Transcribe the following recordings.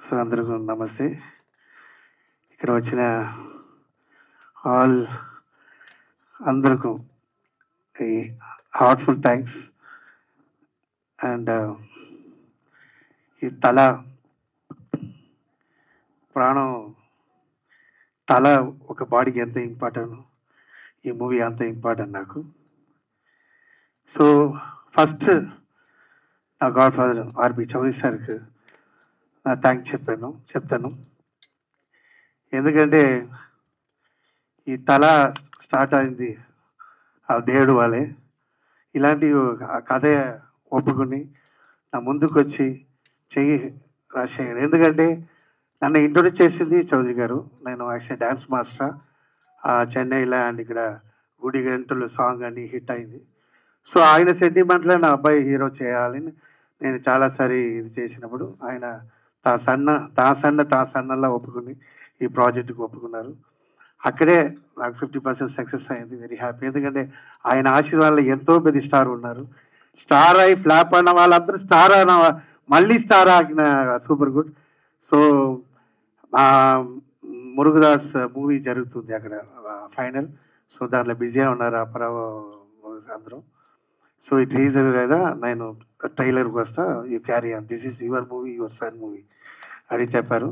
So అందరికీ నమస్తే. ఇక్కడ వచ్చిన ఆల్ అందరికీ ఈ హార్ట్ఫుల్ థ్యాంక్స్. అండ్ ఈ ప్రాణం తల ఒక బాడీకి ఎంత ఇంపార్టెంట్, ఈ మూవీ అంత ఇంపార్టెంట్ నాకు. సో ఫస్ట్ నా గాడ్ ఫాదర్ ఆర్బి చౌదరి సార్కి నా థ్యాంక్స్ చెప్తాను. ఎందుకంటే ఈ తల స్టార్ట్ అయింది ఆ దేవుడు వాళ్ళే. ఇలాంటి కథ ఒప్పుకుని నా ముందుకు వచ్చి చెయ్యి రాజశేఖర్. ఎందుకంటే నన్ను ఇంట్రొడ్యూస్ చేసింది చౌదరి గారు. నేను యాక్చువల్లీ డ్యాన్స్ మాస్టర్ చెన్నైలో, అండ్ ఇక్కడ గుడి గంటలు సాంగ్ అని హిట్ అయింది. సో ఆయన సెంటిమెంట్లో నా అబ్బాయి హీరో చేయాలని నేను చాలాసారి ఇది చేసినప్పుడు ఆయన తా సన్నలా ఒప్పుకుని ఈ ప్రాజెక్టుకు ఒప్పుకున్నారు. అక్కడే నాకు 50% సక్సెస్ అయింది. Very happy. ఎందుకంటే ఆయన ఆశీర్వాదాలు ఎంతో మంది స్టార్ ఉన్నారు. స్టార్ అయి ఫ్లాప్ అన్న వాళ్ళందరూ స్టార్ అన్న మళ్ళీ స్టార్ ఆగిన super good. So Murugadoss movie జరుగుతుంది అక్కడ ఫైనల్. సో దాంట్లో బిజీగా ఉన్నారు అపరావు అందరూ. సో ఈ టీజర్ కదా నేను ట్రైలర్కి వస్తా, you carry on, this is your movie, your son movie అని చెప్పారు.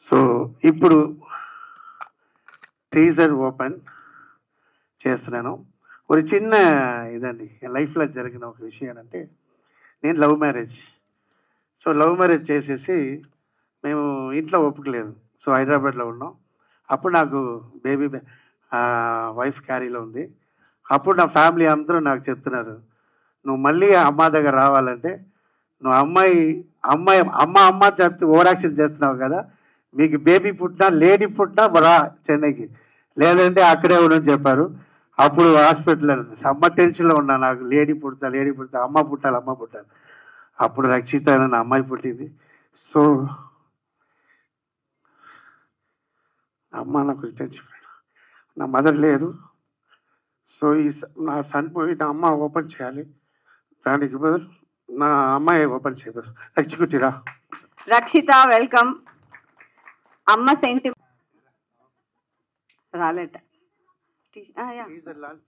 సో ఇప్పుడు టీజర్ ఓపెన్ చేస్తున్నాను. ఒక చిన్న ఇదండి లైఫ్లో జరిగిన ఒక విషయం ఏంటంటే, నేను love marriage. So love marriage చేసేసి మేము ఇంట్లో ఒప్పుకోలేదు. సో హైదరాబాద్లో ఉన్నాం. అప్పుడు నాకు బేబీ వైఫ్ క్యారీలో ఉంది. అప్పుడు నా ఫ్యామిలీ అందరూ నాకు చెప్తున్నారు, నువ్వు మళ్ళీ అమ్మ దగ్గర రావాలంటే నువ్వు అమ్మ చెప్తే ఓవర్ యాక్షన్ చేస్తున్నావు కదా, మీకు బేబీ పుట్టినా లేడీ పుట్టినా రా చెన్నైకి, లేదంటే అక్కడే ఉండని చెప్పారు. అప్పుడు హాస్పిటల్లో సమ్మర్ టెన్షన్లో ఉన్నా. నాకు లేడీ పుడతా అమ్మ పుట్టాలి. అప్పుడు రక్షిత నా అమ్మాయి పుట్టింది. సో అమ్మ నాకు టెన్షన్, నా మదర్ లేదు. సో నా సన్ పోయి నా అమ్మ ఓపెన్ చేయాలి, దానికి బదులు నా అమ్మాయి ఓపెన్ చేయదు. రక్షికుటిరా రక్షిత వెల్కమ్. అమ్మ సెంటి రాలేట,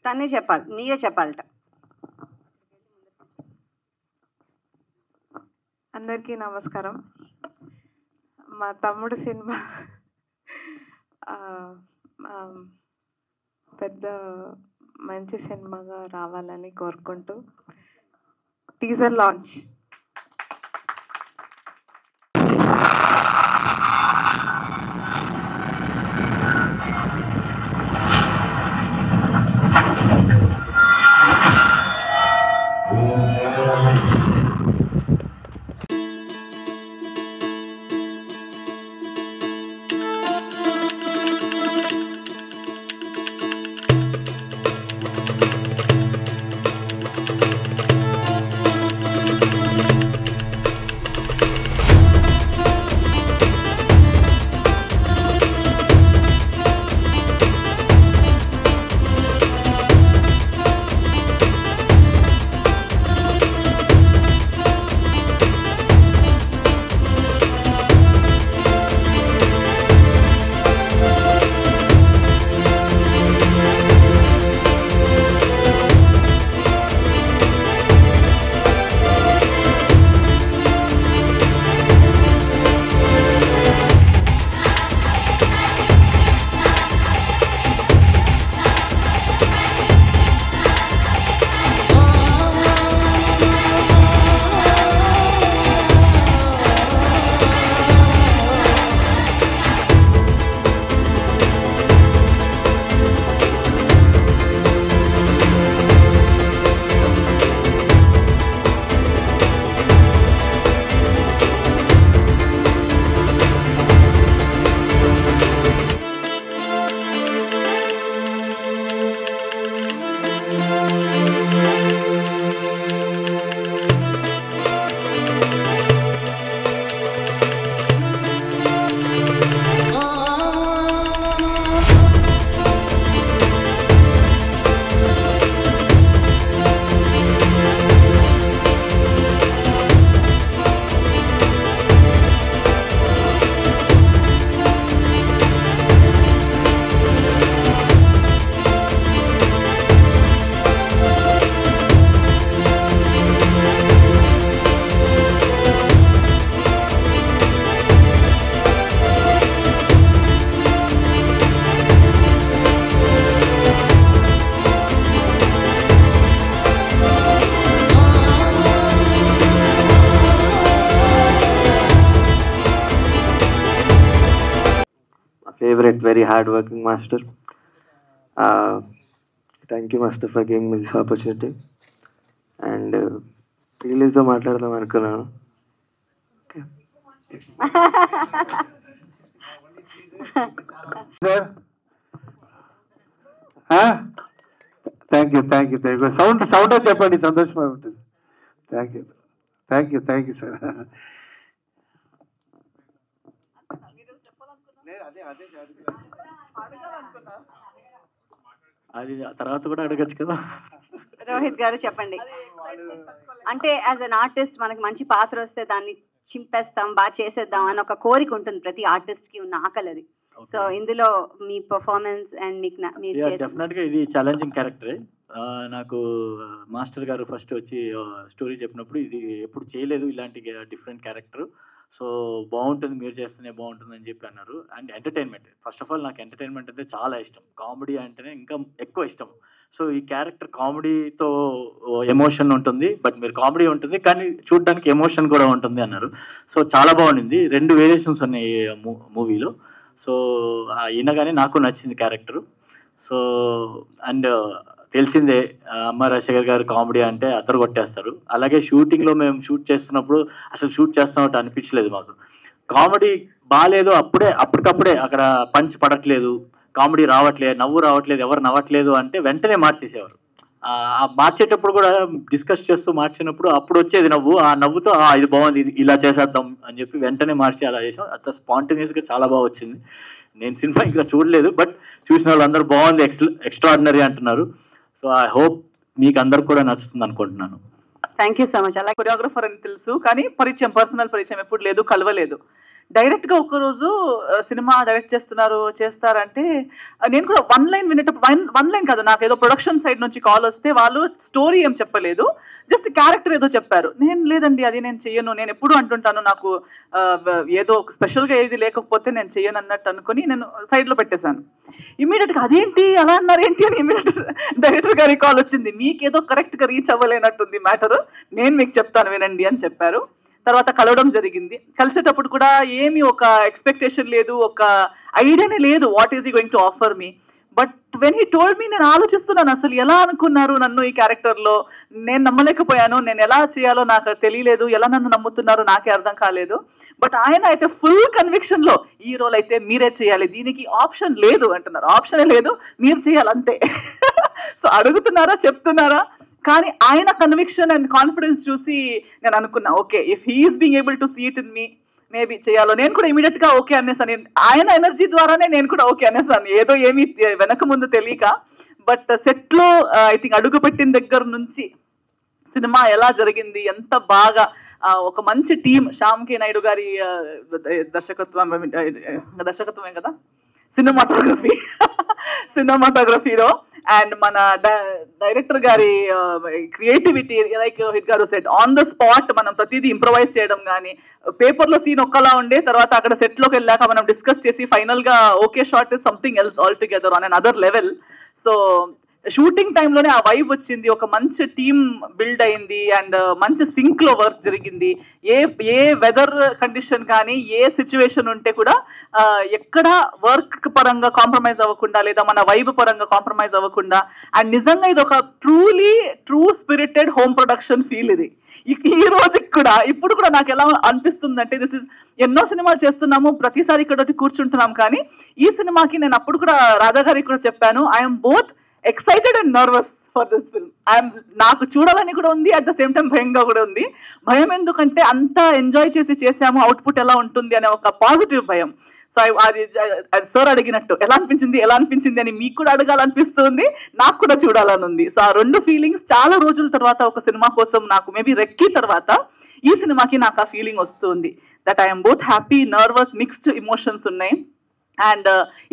తనే చెప్పాలి, మీరే చెప్పాలట. అందరికీ నమస్కారం. మా తమ్ముడు సినిమా పెద్ద మంచి సినిమాగా రావాలని కోరుకుంటూ teaser launch. favorite, very hard-working master. Thank you, master, for giving me this opportunity. And release లో మాట్లాడదాం అనుకున్నాను. థ్యాంక్ యూ సౌండ్ చెప్పండి, సంతోషంగా ఉంటుంది. Thank you sir. అది తర్వాత కూడా అడగచ్చు కదా. రోహిత్ గారు చెప్పండి. అంటే యాజ్ అన్ ఆర్టిస్ట్ మనకి మంచి పాత్ర వస్తే దాన్ని చింపేస్తాం, బాగా చేసేద్దాం అని ఒక కోరిక ఉంటుంది ప్రతి ఆర్టిస్ట్ కి, ఉన్న ఆకలి అది. సో ఇందులో మీ పర్ఫార్మెన్స్ అండ్ మీకు డెఫినెట్గా ఇది ఛాలెంజింగ్ క్యారెక్టరే. నాకు మాస్టర్ గారు ఫస్ట్ వచ్చి స్టోరీ చెప్పినప్పుడు ఇది ఎప్పుడు చేయలేదు ఇలాంటి డిఫరెంట్ క్యారెక్టర్, సో బాగుంటుంది, మీరు చేస్తేనే బాగుంటుంది అని చెప్పి అన్నారు. And entertainment, first of all నాకు ఎంటర్టైన్మెంట్ అంటే చాలా ఇష్టం, కామెడీ అంటేనే ఇంకా ఎక్కువ ఇష్టం. సో ఈ క్యారెక్టర్ కామెడీతో ఎమోషన్ ఉంటుంది, బట్ మీరు కామెడీ ఉంటుంది కానీ చూడడానికి ఎమోషన్ కూడా ఉంటుంది అన్నారు. సో చాలా బాగుండింది, 2 వేరియేషన్స్ ఉన్నాయి మూవీలో. సో అయినా నాకు నచ్చింది క్యారెక్టర్. సో అండ్ తెలిసిందే అమ్మ రాజశేఖర్ గారు కామెడీ అంటే అద్దరు కొట్టేస్తారు. అలాగే షూటింగ్లో మేము షూట్ చేస్తున్నప్పుడు అసలు షూట్ చేస్తున్నట్టు అనిపించలేదు మాకు. కామెడీ బాగాలేదు, అప్పటికప్పుడే అక్కడ పంచ్ పడట్లేదు, కామెడీ రావట్లేదు, నవ్వు రావట్లేదు, ఎవరు నవ్వట్లేదు అంటే వెంటనే మార్చేసేవారు. మార్చేటప్పుడు కూడా డిస్కస్ చేస్తూ మార్చినప్పుడు అప్పుడు వచ్చేది నవ్వు, ఆ నవ్వుతో ఇది బాగుంది, ఇది ఇలా చేసేద్దాం అని చెప్పి వెంటనే మార్చి అలా చేసాం. అంత స్పాంటేనియస్గా చాలా బాగా వచ్చింది. నేను సినిమా ఇంకా చూడలేదు, బట్ చూసిన వాళ్ళు అందరూ బాగుంది, ఎక్స్ట్రాడినరీ అంటున్నారు. సో ఐ హోప్ మీకు అందరికి కూడా నచ్చుతుంది అనుకుంటున్నాను. Thank you so much. అలా కొరియోగ్రఫర్ అని తెలుసు కానీ పర్సనల్ పరిచయం ఎప్పుడు లేదు, కలవలేదు. డైరెక్ట్గా ఒక్కరోజు సినిమా డైరెక్ట్ చేస్తారంటే నేను కూడా 1 లైన్ వినేటప్పుడు 1 లైన్ కాదు, నాకు ఏదో ప్రొడక్షన్ సైడ్ నుంచి కాల్ వస్తే వాళ్ళు స్టోరీ ఏం చెప్పలేదు, జస్ట్ క్యారెక్టర్ ఏదో చెప్పారు. నేను లేదండి అది నేను చెయ్యను, నేను ఎప్పుడు అంటుంటాను నాకు ఏదో స్పెషల్గా ఏది లేకపోతే నేను చెయ్యను అన్నట్టు అనుకుని నేను సైడ్లో పెట్టేశాను. ఇమీడియట్గా అదేంటి అలా అన్నారు ఏంటి అని ఇమీడియట్ డైరెక్టర్ గారి కాల్ వచ్చింది, మీకేదో కరెక్ట్గా రీచ్ అవ్వలేనట్టుంది మ్యాటర్, నేను మీకు చెప్తాను వినండి అని చెప్పారు. తర్వాత కలవడం జరిగింది. కలిసేటప్పుడు కూడా ఏమి ఒక ఎక్స్పెక్టేషన్ లేదు, ఒక ఐడియానే లేదు what is he going to offer me. But when he told me, నేను ఆలోచిస్తున్నాను అసలు ఎలా అనుకున్నారు నన్ను ఈ క్యారెక్టర్లో, నేను నమ్మలేకపోయాను, నేను ఎలా చేయాలో నాకు తెలియలేదు, ఎలా నన్ను నమ్ముతున్నారో నాకే అర్థం కాలేదు. బట్ ఆయన అయితే ఫుల్ కన్విక్షన్లో ఈ రోల్ అయితే మీరే చేయాలి, దీనికి ఆప్షన్ లేదు అంటున్నారు. ఆప్షనే లేదు, మీరు చేయాలి అంతే. సో అడుగుతున్నారా, చెప్తున్నారా, కానీ ఆయన కన్విక్షన్ అండ్ కాన్ఫిడెన్స్ చూసి నేను అనుకున్నా okay, if he's being able to see it in me, maybe చేయాలో. నేను కూడా ఇమీడియట్ గా ఓకే అనేసాను, ఆయన ఎనర్జీ ద్వారానే నేను కూడా ఓకే అనేసాను, ఏదో ఏమీ వెనక ముందు తెలియక. బట్ సెట్ లో ఐ థింక్ అడుగు పెట్టిన దగ్గర నుంచి సినిమా ఎలా జరిగింది, ఎంత బాగా ఒక మంచి టీం, శ్యామ్ కే నాయుడు గారి దర్శకత్వమే కదా, సినిమాటోగ్రఫీలో అండ్ మన డైరెక్టర్ గారి క్రియేటివిటీ, లైక్ రోహిత్ గారు సెట్ ఆన్ ద స్పాట్ మనం ప్రతిదీ ఇంప్రవైజ్ చేయడం కానీ, పేపర్లో సీన్ ఒక్కలా ఉండే తర్వాత అక్కడ సెట్లోకి వెళ్ళాక మనం డిస్కస్ చేసి ఫైనల్గా okay shot is something else all together on an other level. So shooting టైంలోనే ఆ వైబ్ వచ్చింది, ఒక మంచి టీమ్ బిల్డ్ అయింది అండ్ మంచి సింక్ లో వర్క్ జరిగింది. ఏ వెదర్ కండిషన్ కానీ ఏ సిచ్యువేషన్ ఉంటే కూడా ఎక్కడ వర్క్ పరంగా కాంప్రమైజ్ అవ్వకుండా లేదా మన వైబ్ పరంగా కాంప్రమైజ్ అవ్వకుండా, అండ్ నిజంగా ఇది ఒక true spirited home production feel ఇది. ఈ రోజుకి కూడా ఇప్పుడు కూడా నాకు ఎలా అనిపిస్తుందంటే, దిస్ ఇస్ ఎన్నో సినిమాలు చేస్తున్నాము, ప్రతిసారి ఇక్కడ కూర్చుంటున్నాం, కానీ ఈ సినిమాకి నేను అప్పుడు కూడా రాధా గారికి కూడా చెప్పాను, I'm both excited and nervous for this film. నాకు చూడాలని కూడా ఉంది, అట్ ద సేమ్ టైం భయంగా కూడా ఉంది. భయం ఎందుకంటే అంతా ఎంజాయ్ చేసాము, అవుట్పుట్ ఎలా ఉంటుంది అనే ఒక పాజిటివ్ భయం. సో అది సార్ అడిగినట్టు ఎలా అనిపించింది అని మీకు కూడా అడగాలనిపిస్తుంది, నాకు కూడా చూడాలని ఉంది. సో ఆ 2 ఫీలింగ్స్ చాలా రోజుల తర్వాత ఒక సినిమా కోసం నాకు మేబీ రెక్కి తర్వాత ఈ సినిమాకి నాకు ఆ ఫీలింగ్ వస్తుంది, that I'm both happy, nervous, mixed emotions ఉన్నాయి. అండ్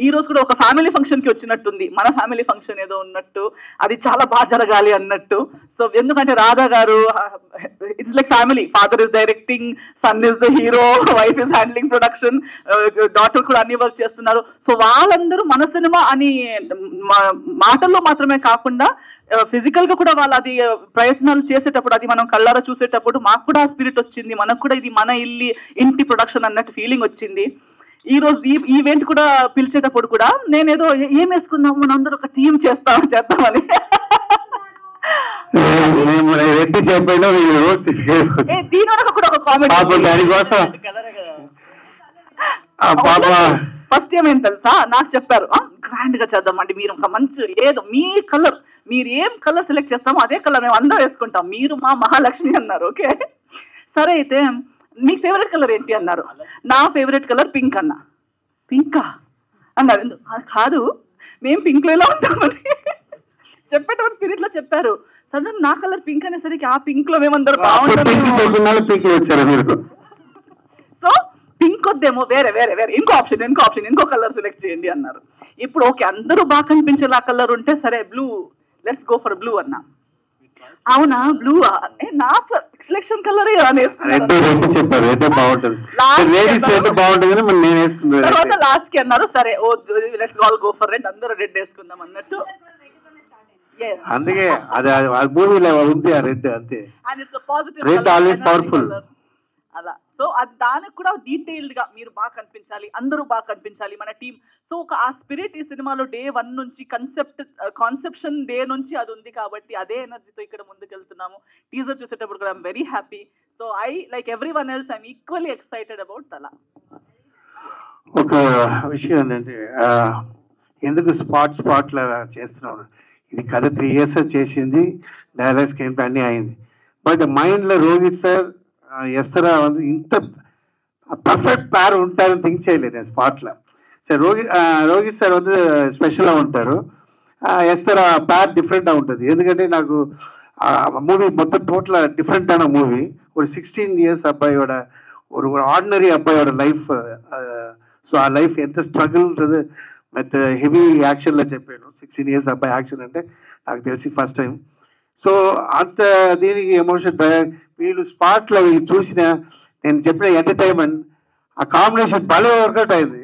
ఈ రోజు కూడా ఒక ఫ్యామిలీ ఫంక్షన్ కి వచ్చినట్టుంది, మన ఫ్యామిలీ ఫంక్షన్ ఏదో ఉన్నట్టు, అది చాలా బాగా జరగాలి అన్నట్టు. సో ఎందుకంటే రాధా గారు it's like family, father is directing, son is the hero, wife is handling production, daughter కూడా అన్ని వర్క్ చేస్తున్నారు. సో వాళ్ళందరూ మన సినిమా అని మాటల్లో మాత్రమే కాకుండా ఫిజికల్ గా కూడా వాళ్ళు అది ప్రయత్నాలు చేసేటప్పుడు, అది మనం కళ్ళారా చూసేటప్పుడు మాకు కూడా స్పిరిట్ వచ్చింది, మనకు కూడా ఇది మన ఇంటి ప్రొడక్షన్ అన్నట్టు ఫీలింగ్ వచ్చింది. ఈ రోజు ఈ ఈవెంట్ కూడా పిలిచేటప్పుడు కూడా నేనేదో ఏం వేసుకుందాం మనందరూ ఒక టీం చేద్దామని రెడ్డి చెప్పైనా దీని వరకు కూడా ఒక కామెంట్ దానికోసం ఫస్ట్ ఏమైంది తెలుసా, నాకు చెప్పారు గ్రాండ్ గా చేద్దామండి, మీరు ఒక మంచి ఏదో మీ కలర్, మీరు ఏం కలర్ సెలెక్ట్ చేస్తామో అదే కలర్ మేము అందరూ వేసుకుంటాం, మీరు మా మహాలక్ష్మి అన్నారు. ఓకే సరే అయితే మీ ఫేవరెట్ కలర్ ఏంటి అన్నారు. నా ఫేవరెట్ కలర్ పింక్ అన్నా. పింకా అన్నారు. కాదు మేము పింక్ లో ఎలా ఉంటామని చెప్పేటప్పుడు స్పిరిట్ లో చెప్పారు. సడన్ నా కలర్ పింక్ అనేసరికి ఆ పింక్ లో మేమందరూ బాగుంటాము. సో పింక్ వద్దేమో, వేరే వేరే వేరే ఇంకో కలర్ సెలెక్ట్ చేయండి అన్నారు. ఇప్పుడు ఓకే అందరూ బాగా కనిపించేలా కలర్ ఉంటే సరే blue, let's go for blue అన్నా. అవునా బ్లూ, నా సెలెక్షన్ కలర్ తర్వాత లాస్ట్ కి అన్నారు సరే oh let's all go for red, అందరూ రెడ్ వేసుకుందాం అన్నట్టు. అందుకే అది మూవీలో ఉంది ఆ రెడ్, అంతే. రెడ్ ఆల్వేస్ పవర్ఫుల్ అలా. సో అది దానికి కూడా డీటెయిల్డ్ గా మీరు బాగా కనిపించాలి, అందరూ బాగా కనిపించాలి మన టీం. సో ఒక ఆ స్పిరిట్ ఈ సినిమాలో డే 1 నుంచి కాన్సెప్షన్ డే నుంచి అది ఉంది కాబట్టి అదే ఎనర్జీతో ఇక్కడ ముందుకు వెళ్తున్నాము. టీజర్ చూసేటప్పుడు కూడా I'm very happy. So I like every one else I'm equally excited about తలా. ఒక విషయం ఏంటంటే ఎందుకు స్పాట్ లా చేస్తున్నాను, ఇది కథ 3 years చేసింది, డైలాగ్ స్క్రీన్ ప్లే అన్నీ అయింది. బట్ మైండ్లో రోహిత్ సార్ ఎస్తరా வந்து ఇంత పర్ఫెక్ట్ పేర్ ఉంటారని థింక్ చేయలేదు నేను స్పాట్లో. సార్ రోహిత్ సార్ வந்து స్పెషల్గా ఉంటారు, ఎస్తరా పేర్ డిఫరెంట్గా ఉంటుంది. ఎందుకంటే నాకు మూవీ మొత్తం టోటల్ డిఫరెంటాன మూవీ. ஒரு 16 years అబ్బాయిயோட ஒரு ஆர்டினரி అబ్బాయిயோட லைஃப். సో ఆ లైఫ్ ఎంత స్ట్రగుల్ன்றது విత్ హెవీ యాక్షన్లో చెప్పాను. 16 years అబ్బాయి యాక్షన్ అంటే నాకు తెలిసి ఫస్ట్ టైం. సో అంత దీనికి ఎమోషన్ వీళ్ళు స్పాట్లో వీళ్ళు చూసిన నేను చెప్పిన ఎంటర్టైన్మెంట్ ఆ కాంబినేషన్ భలే వర్కౌట్ అయింది.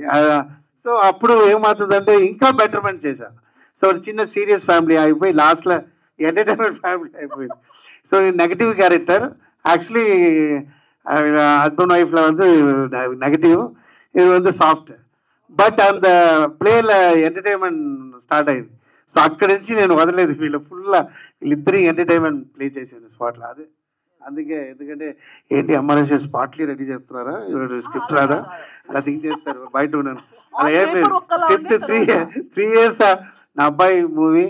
సో అప్పుడు ఏమవుతుందంటే ఇంకా బెటర్మెంట్ చేశాను. సో చిన్న సీరియస్ ఫ్యామిలీ అయిపోయి లాస్ట్లో ఎంటర్టైన్మెంట్ ఫ్యామిలీ అయిపోయింది. So negative character actually husband వైఫ్లో வந்து నెగటివ్, ఇది வந்து సాఫ్ట్. బట్ அந்த ప్లేల ఎంటర్టైన్మెంట్ స్టార్ట్ అయింది. సో అక్కడి నుంచి నేను వదలేదు, వీళ్ళిద్దరి ఎంటర్టైన్మెంట్ ప్లే చేశాను స్పాట్లో. అదే అందుకే, ఎందుకంటే ఏంటి అమ్మాయి స్పాట్లీ రెడీ చేస్తున్నారా, స్క్రిప్ట్ రాదా అలా థింక్ చేస్తారు బయట ఉన్నాను. అలా ఏం లేదు, స్క్రిప్ట్ 3 years నా అబ్బాయి మూవీ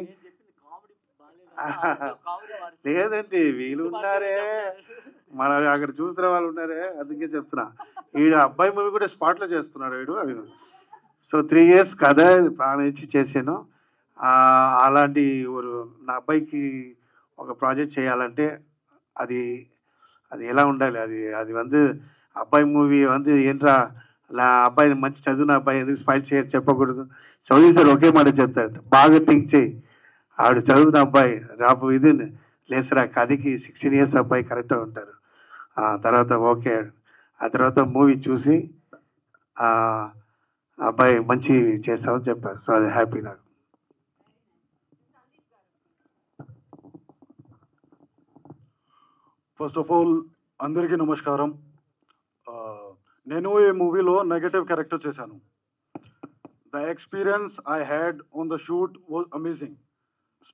లేదండి, వీళ్ళు ఉన్నారే మన అక్కడ చూసిన వాళ్ళు ఉన్నారే, అందుకే చెప్తున్నా. వీడు అబ్బాయి మూవీ కూడా స్పాట్లో చేస్తున్నాడు వీడు. అవి సో 3 years కథ ప్రాణం ఇచ్చి చేశాను. అలాంటి నా అబ్బాయికి ఒక ప్రాజెక్ట్ చేయాలంటే అది ఎలా ఉండాలి, అది வந்து అబ్బాయి మూవీ வந்து ఏంట్రా నా అబ్బాయిని మంచి చదువున అబ్బాయి ఎందుకు స్పైల్ చెప్పకూడదు. చదువు సార్ ఒకే మాట చెప్తాడు, బాగా థింక్ చేయి, ఆవిడ చదువుతున్న అబ్బాయి రాపు ఇది లేసరా కథకి 16 years అబ్బాయి కరెక్ట్గా ఉంటారు. తర్వాత ఓకే, ఆ తర్వాత మూవీ చూసి అబ్బాయి మంచి చేస్తామని చెప్పారు. సో అది హ్యాపీ నాకు. ఫస్ట్ ఆఫ్ ఆల్ అందరికీ నమస్కారం. నేను ఈ మూవీలో నెగటివ్ క్యారెక్టర్ చేశాను. The experience I had on the shoot was amazing,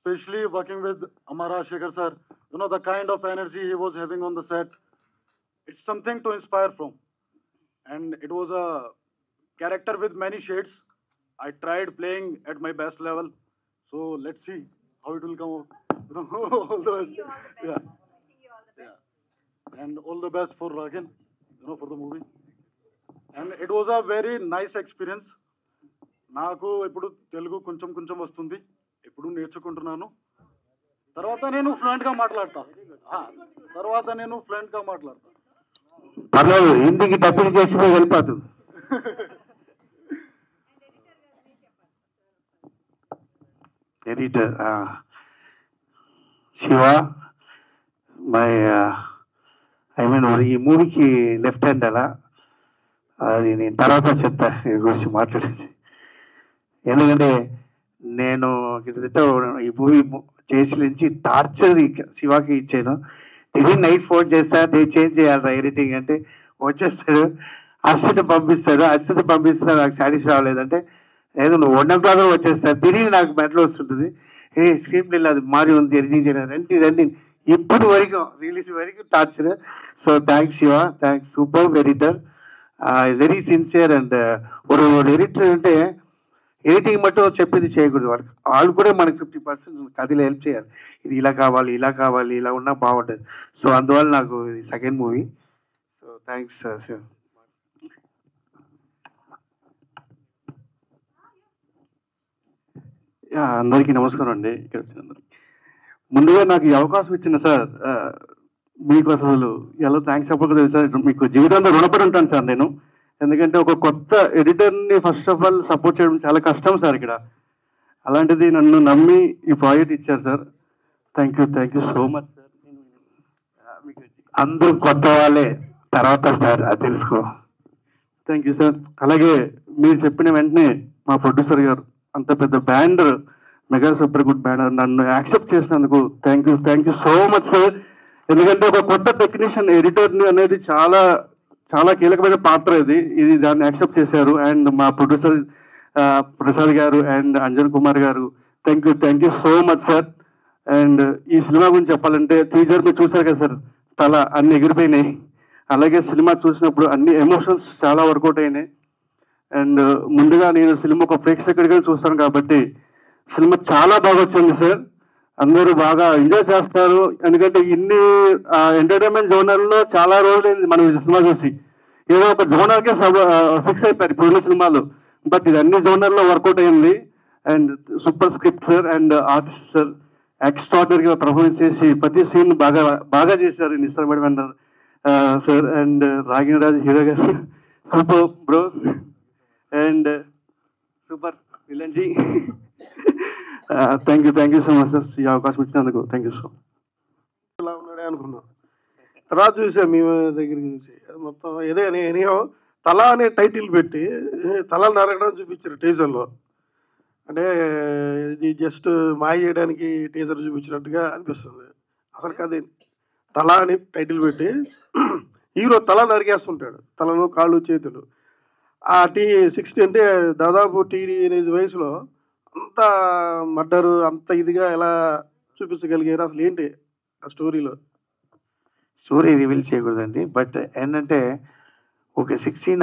especially working with Amar Rajshekhar sir. You know, the kind of energy he was having on the set, it's something to inspire from. And it was a character with many shades. I tried playing at my best level. So let's see how it will come out. All the best. Yeah. And all the best for Ragan, for the movie. And it was a very nice experience. నాకు ఇప్పుడు తెలుగు కొంచెం వస్తుంది, ఇప్పుడు నేర్చుకుంటున్నాను. తర్వాత నేను ఫ్లూయెంట్గా మాట్లాడతా. పర్లేదు, హిందీకి డబ్బింగ్ చేసి వెళ్ళిపోతుంది. ఎడిటర్ శివ, ఈ మూవీకి లెఫ్ట్ హ్యాండ్ అలా, అది నేను తర్వాత చెప్తా ఈ గురించి మాట్లాడేది. ఎందుకంటే నేను కిందట ఈ మూవీ చేసి నుంచి టార్చర్ శివాకి ఇచ్చాను. ఇది నైట్ ఫోన్ చేస్తా, నేను చేంజ్ చేయాలి ఎడిటింగ్ అంటే వచ్చేస్తాడు. అశ్విత పంపిస్తే నాకు సాటిస్ఫై అవ్వలేదంటే ఏదో నువ్వు 1 o'clock వచ్చేస్తారు తిరిగి నాకు మెట్లో వస్తుంటుంది. స్క్రీన్ ప్లే అది మారి ఉంది రండి ఇప్పుడు వరకు రిలీజ్ వరకు torture. So thanks Shiva, thanks super editor, very sincere. And ఒక ఎడిటర్ అంటే ఎడిటింగ్ మట్టు చెప్పేది చేయకూడదు, వాళ్ళు కూడా మనకి 50% కథలో హెల్ప్ చేయాలి. ఇది ఇలా కావాలి ఇలా ఉన్నా బాగుంటుంది. సో అందువల్ల నాకు ఇది second movie. So thanks Shiva. అందరికీ నమస్కారం అండి. ఇక్కడ వచ్చిన ముందుగా నాకు ఈ అవకాశం ఇచ్చిన సార్ మీకు అసలు ఎలా థ్యాంక్స్ చెప్పకూడదు సార్. మీకు జీవితంలో రుణపడి ఉంటాను సార్ నేను. ఎందుకంటే ఒక కొత్త ఎడిటర్ని ఫస్ట్ ఆఫ్ ఆల్ సపోర్ట్ చేయడం చాలా కష్టం సార్ ఇక్కడ. అలాంటిది నన్ను నమ్మి ఈ ప్రాజెక్ట్ ఇచ్చారు sir. Thank you so much sir. అందరూ కొత్త వాళ్ళే, తర్వాత సార్ అది తెలుసుకో. Thank you sir. అలాగే మీరు చెప్పిన వెంటనే మా ప్రొడ్యూసర్ గారు అంత పెద్ద banner, mega super good banner నన్ను యాక్సెప్ట్ చేసినందుకు thank you so much sir. ఎందుకంటే ఒక కొత్త టెక్నీషియన్ ఎడిటర్ని అనేది చాలా చాలా కీలకమైన పాత్ర ఇది దాన్ని యాక్సెప్ట్ చేశారు. అండ్ మా ప్రొడ్యూసర్ ప్రసాద్ గారు అండ్ అంజన్ కుమార్ గారు thank you so much sir. And ఈ సినిమా గురించి చెప్పాలంటే టీజర్ మీరు చూశారు కదా సార్, తల అన్ని ఎగిరిపోయినాయి. అలాగే సినిమా చూసినప్పుడు అన్ని ఎమోషన్స్ చాలా వర్కౌట్ అయినాయి. అండ్ ముందుగా నేను సినిమా ఒక ప్రేక్షకుడిగా చూస్తాను కాబట్టి సినిమా చాలా బాగా వచ్చింది సార్. అందరూ బాగా ఎంజాయ్ చేస్తారు. ఎందుకంటే ఇన్ని ఎంటర్టైన్మెంట్ జోనర్లో చాలా రోజులైంది మనం ఈ సినిమా చూసి. ఏదో ఒక జోనర్కే ఫిక్స్ అయిపోయారు ఇప్పుడున్న సినిమాలు, బట్ ఇది అన్ని జోనర్లో వర్కౌట్ అయింది. And super script sir and artist sir ఎక్స్ట్రాడనరీగా పర్ఫార్మెన్స్ చేసి ప్రతి సీన్ బాగా చేశారు నిశ్చయపడి సార్. అండ్ రాగిణరాజు హీరో గారు సూపర్ బ్రో అండ్ సూపర్ విలన్జీ. Thank you so much sir ఈ అవకాశం ఇచ్చినందుకు. Thank you so much. ఇలా ఉన్నాడే అనుకున్నాం, తర్వాత చూసాం మీ దగ్గరికి చూసి మొత్తం ఏదో ఎనీహో తల అనే టైటిల్ పెట్టి తలలు నరగడం చూపించారు టీజర్లో. అంటే ఇది జస్ట్ మాయ చేయడానికి టీజర్ చూపించినట్టుగా అనిపిస్తుంది. అసలు కదే తల అని టైటిల్ పెట్టి హీరో తల నరికేస్తుంటాడు, తలను కాళ్ళు చేతులు. ఆ 60 అంటే దాదాపు టీనేజ్ వయసులో అంత మర్డరు అంత ఇదిగా ఎలా చూపించగలిగారు? అసలు ఏంటి ఆ స్టోరీలో? స్టోరీ రివీల్ చేయకూడదండి, బట్ ఏంటంటే ఒక 16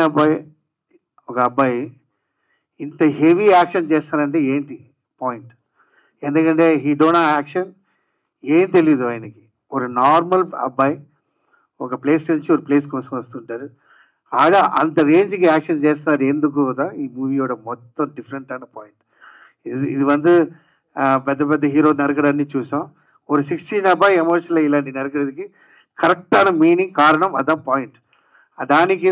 అబ్బాయి ఇంత హెవీ యాక్షన్ చేస్తానంటే ఏంటి పాయింట్? ఎందుకంటే హీ డోంట్ హ్యావ్ యాక్షన్, ఏం తెలీదు ఆయనకి. ఒక నార్మల్ అబ్బాయి ఒక ప్లేస్ నుంచి ఒక ప్లేస్ కోసం వస్తుంటారు. ఆడ అంత రేంజ్కి యాక్షన్ చేస్తారు ఎందుకు కదా? ఈ మూవీயோட మొత్తం డిఫరెంట్ అయిన పాయింట్ ఇది வந்து పెద్ద పెద్ద హీరో నరకడాన్ని చూసాం. ఒక 16 అబ్బాయి ఎమోషనల్ ఇలాంటి నరకడానికి కరెక్టాன మీనింగ్ కారణం అதான் పాయింట్. దానికి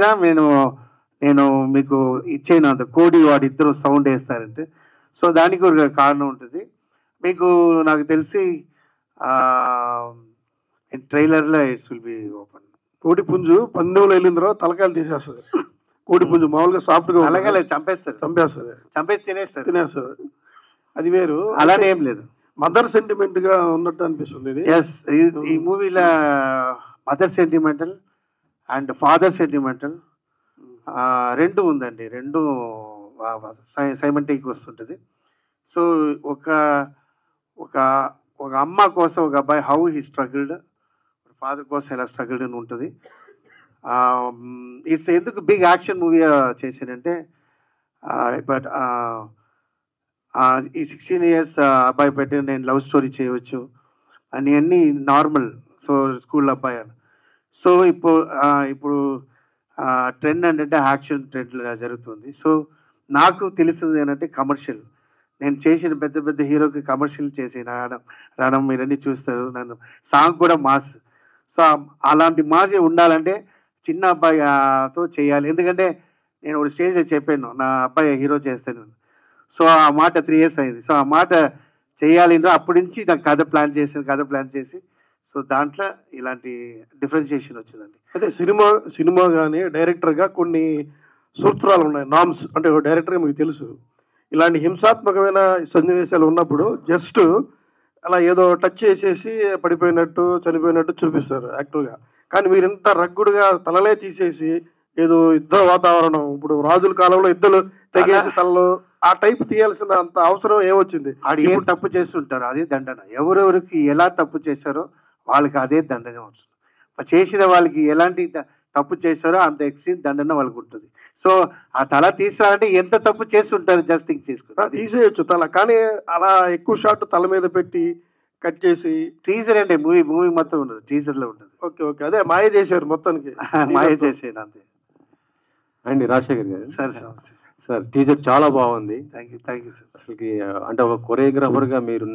నేను మీకు ఇచ్చాను అంత కోడి వాడు ఇద్దరు సౌండ్ వేస్తారంటే. సో దానికి ఒక కారణం ఉంటుంది. మీకు నాకు తెలిసి ట్రైలర్లో ఇట్స్ విల్ బి ఓపెన్. కోడి పుంజు 19 వెళ్ళిన తర్వాత తలకాయలు తీసేస్తుంది. కోడి పుంజు మామూలుగా సాఫ్ట్గా అలాగే చంపేస్తారు, చంపేసి తినేస్తారు. అది వేరు, అలానే ఏం లేదు. మదర్ సెంటిమెంట్ గా ఉన్నట్టు అనిపిస్తుంది ఇది. ఎస్, ఈ మూవీలో mother sentimental and father sentimental రెండు ఉందండి. రెండు సైమంటిక్ వస్తుంటుంది. సో ఒక అమ్మ కోసం ఒక అబ్బాయి హౌ హీ స్ట్రగుల్డ్, ఫాదర్ కోసం ఎలా స్ట్రగుల్డ్ అని ఉంటుంది. ఇట్స్ ఎందుకు బిగ్ యాక్షన్ మూవీ చేశానంటే బట్ ఈ 16 years అబ్బాయి పెట్టి నేను లవ్ స్టోరీ చేయవచ్చు అని అన్నీ నార్మల్. సో స్కూల్ అబ్బాయి. సో ఇప్పుడు ట్రెండ్ ఏంటంటే యాక్షన్ ట్రెండ్ జరుగుతుంది. సో నాకు తెలుస్తుంది ఏంటంటే కమర్షియల్. నేను చేసిన పెద్ద పెద్ద హీరోకి కమర్షియల్ చేసి రావడం మీరన్నీ చూస్తారు. నన్ను సాంగ్ కూడా మాస్. సో అలాంటి మాస్ ఉండాలంటే చిన్న అబ్బాయితో చేయాలి. ఎందుకంటే నేను ఒక స్టేజ్లో చెప్పాను నా అబ్బాయి హీరో చేస్తాను. సో ఆ మాట 3 years అయింది. సో ఆ మాట చేయాలి అప్పటి నుంచి నాకు కథ ప్లాన్ చేసి సో దాంట్లో ఇలాంటి డిఫరెన్షియేషన్ వచ్చిందండి. అయితే సినిమా కానీ డైరెక్టర్గా కొన్ని సూత్రాలు ఉన్నాయి, నామ్స్. అంటే డైరెక్టర్గా మీకు తెలుసు, ఇలాంటి హింసాత్మకమైన సన్నివేశాలు ఉన్నప్పుడు జస్ట్ అలా ఏదో టచ్ చేసేసి పడిపోయినట్టు చనిపోయినట్టు చూపిస్తారు యాక్టివ్గా. కానీ మీరు ఇంత రగ్గుడుగా తలలే తీసేసి ఏదో యుద్ధ వాతావరణం, ఇప్పుడు రాజుల కాలంలో యుద్ధాలు తెగేసి తనలో ఆ టైప్ తీయాల్సిన అంత అవసరం ఏమొచ్చింది? ఆడు ఏం తప్పు చేస్తుంటారు అదే దండన. ఎవరెవరికి ఎలా తప్పు చేశారో వాళ్ళకి అదే దండన వస్తుంది. చేసిన వాళ్ళకి ఎలాంటి తప్పు చేశారో అంత ఎక్స్ట్రీమ్ దండన వాళ్ళకి ఉంటుంది. సో ఆ తల తీసారంటే ఎంత తప్పు చేస్తుంటారు జస్ట్ థింక్ చేసుకుంటారు. తీసేయచ్చు తల, కానీ అలా ఎక్కువ షాట్ తల మీద పెట్టి కట్ చేసి టీజర్ అంటే మూవీ మొత్తం ఉండదు, టీజర్ లో ఉంటుంది. ఓకే ఓకే, అదే మాయ చేశారు మొత్తానికి. మాయ చేసేది అంతే అండి. రాజశేఖర్ గారు సార్ సార్ టీజర్ చాలా బాగుంది. Thank you sir. అసలుకి అంటే ఒక కొరియోగ్రాఫర్గా మీరు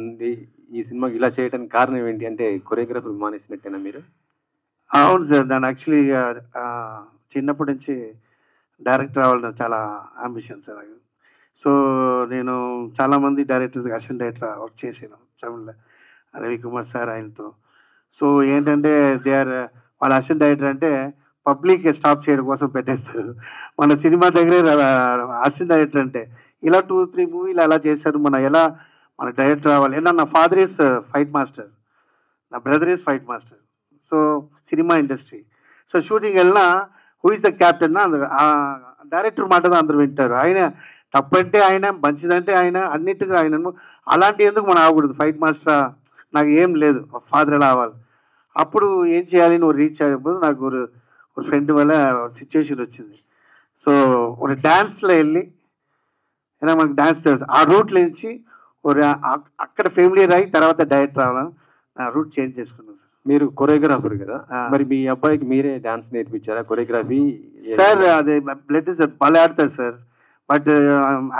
ఈ సినిమాకి ఇలా చేయడానికి కారణం ఏంటి? అంటే కొరియోగ్రాఫర్ మానేసినట్టేనా మీరు? అవును సార్, నేను యాక్చువల్లీ చిన్నప్పటి నుంచి డైరెక్టర్ అవ్వాలని చాలా అంబిషన్ సార్. సో నేను చాలామంది డైరెక్టర్స్ అసిస్టెంట్ డైరెక్టర్ వర్క్ చేశాను తమిళ్లో, రవికుమార్ సార్ ఆయనతో. సో ఏంటంటే వాళ్ళ అసిస్టెంట్ డైరెక్టర్ అంటే పబ్లిక్ స్టాప్ చేయడం కోసం పెట్టేస్తారు. మన సినిమా దగ్గరే అసిస్టెంట్ డైరెక్టర్ అంటే ఇలా 2-3 మూవీలు అలా చేశారు. మన డైరెక్టర్ అవ్వాలి. ఏమన్నా నా ఫాదర్ ఈస్ ఫైట్ మాస్టర్, నా brother is fight master. So cinema industry. So shooting వెళ్ళినా who is the captain director మాట అందరూ వింటారు. ఆయన తప్పంటే ఆయన, మంచిదంటే ఆయన, అన్నిటిగా ఆయన. అలాంటి ఎందుకు మనం ఆగకూడదు? ఫైట్ మాస్టర్ నాకు ఏం లేదు, ఫాదర్ ఎలా అవ్వాలి. అప్పుడు ఏం చేయాలి, నువ్వు రీచ్ అయ్యేప్పుడు నాకు ఒక ఫ్రెండ్ వల్ల సిచ్యువేషన్ వచ్చింది. సో ఒక డ్యాన్స్లో వెళ్ళి, ఏదైనా మనకు డ్యాన్స్ తెలుసు, ఆ రూట్లో నుంచి అక్కడ ఫెమిలియర్ అయ్యి తర్వాత డైరెక్టర్ అవ్వాలని నా రూట్ చేంజ్ చేసుకున్నాను సార్. మీరు కొరియోగ్రాఫర్ కదా, మరి మీ అబ్బాయికి మీరే డాన్స్ నేర్పించారా? కొరియోగ్రఫీ సార్ అది బ్లడ్ సార్, భలే ఆడతారు sir. But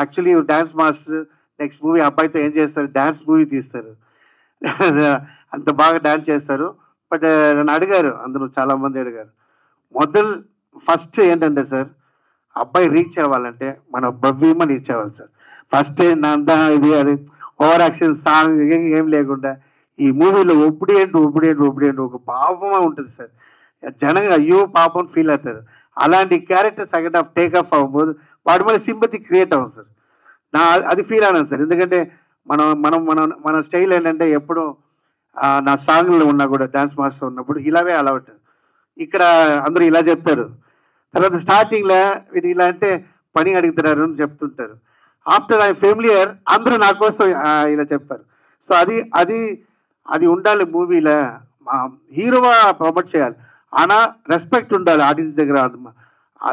actually dance master next movie అబ్బాయితో ఏం చేస్తారు, డాన్స్ మూవీ తీస్తారు. అంత బాగా డాన్స్ చేస్తారు. బట్ నన్ను అడిగారు, అందరూ చాలా మంది అడిగారు. ఫస్ట్ ఏంటంటే సార్, అబ్బాయి రీచ్ అవ్వాలంటే మన భవ్యమ రీచ్ అవ్వాలి సార్. ఫస్ట్ అంతా ఇది అది ఓవర్ యాక్షన్ సాంగ్ ఏం లేకుండా ఈ మూవీలో ఒప్పుడేంటి ఒక పాపమా ఉంటుంది సార్. జనంగా అయ్యో పాపం ఫీల్ అవుతారు. అలాంటి character second half take off అవ్వబోదు వాడి మీద సింపతి క్రియేట్ అవ్వదు సార్. అది ఫీల్ అయినాను సార్. ఎందుకంటే మన స్టైల్ ఏంటంటే ఎప్పుడు నా సాంగ్లో ఉన్నా కూడా డాన్స్ మాస్టర్ ఉన్నప్పుడు ఇలాగే అలవాటు. ఇక్కడ అందరూ ఇలా చెప్తారు, తర్వాత స్టార్టింగ్లో వీడు ఇలా అంటే పని అడుగుతున్నారు అని చెప్తుంటారు. ఆఫ్టర్ ఐ ఫెమిలియర్ అందరూ నా కోసం ఇలా చెప్పారు. సో అది ఉండాలి మూవీలో. హీరోగా ప్రమోట్ చేయాలి, ఆనా రెస్పెక్ట్ ఉండాలి ఆడియన్స్ దగ్గర.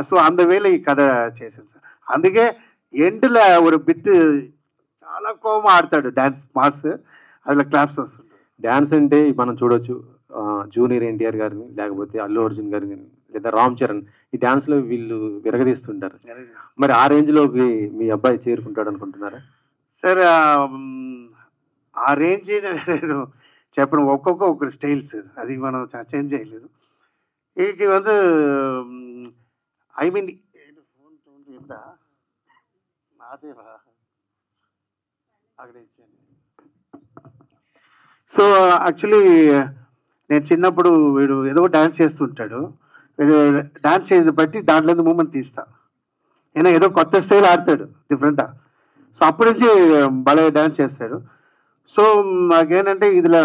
సో అందువేళ ఈ కథ చేశాను సార్. అందుకే ఎండ్లో ఒక బిట్ చాలా కోపం ఆడతాడు డాన్స్ మాస్, అందులో క్లాప్స్ వస్తుంది. డాన్స్ అంటే మనం చూడొచ్చు జూనియర్ ఎన్టీఆర్ గారిని, లేకపోతే అల్లు అర్జున్ గారిని, లేదా రామ్ చరణ్, ఈ డాన్స్లో వీళ్ళు విరగదీస్తుంటారు. మరి ఆ రేంజ్లోకి మీ అబ్బాయి చేరుకుంటాడు అనుకుంటున్నారా సార్? ఆ రేంజ్ నేను చెప్పను, ఒక్కొక్కరు స్టైల్ సార్, అది మనం చేంజ్ చేయలేదు. ఇది வந்து ఐ మీన్ సో యాక్చువల్లీ నేను చిన్నప్పుడు వీడు ఏదో డాన్స్ చేస్తుంటాడు, వీడు డాన్స్ చేసి బట్టి దాంట్లో మూమెంట్ తీస్తా. నేను ఏదో కొత్త స్టైల్ ఆడతాడు డిఫరెంట్గా. సో అప్పటి నుంచి భలే డాన్స్ చేస్తాడు. సో నాకేంటంటే ఇదిలో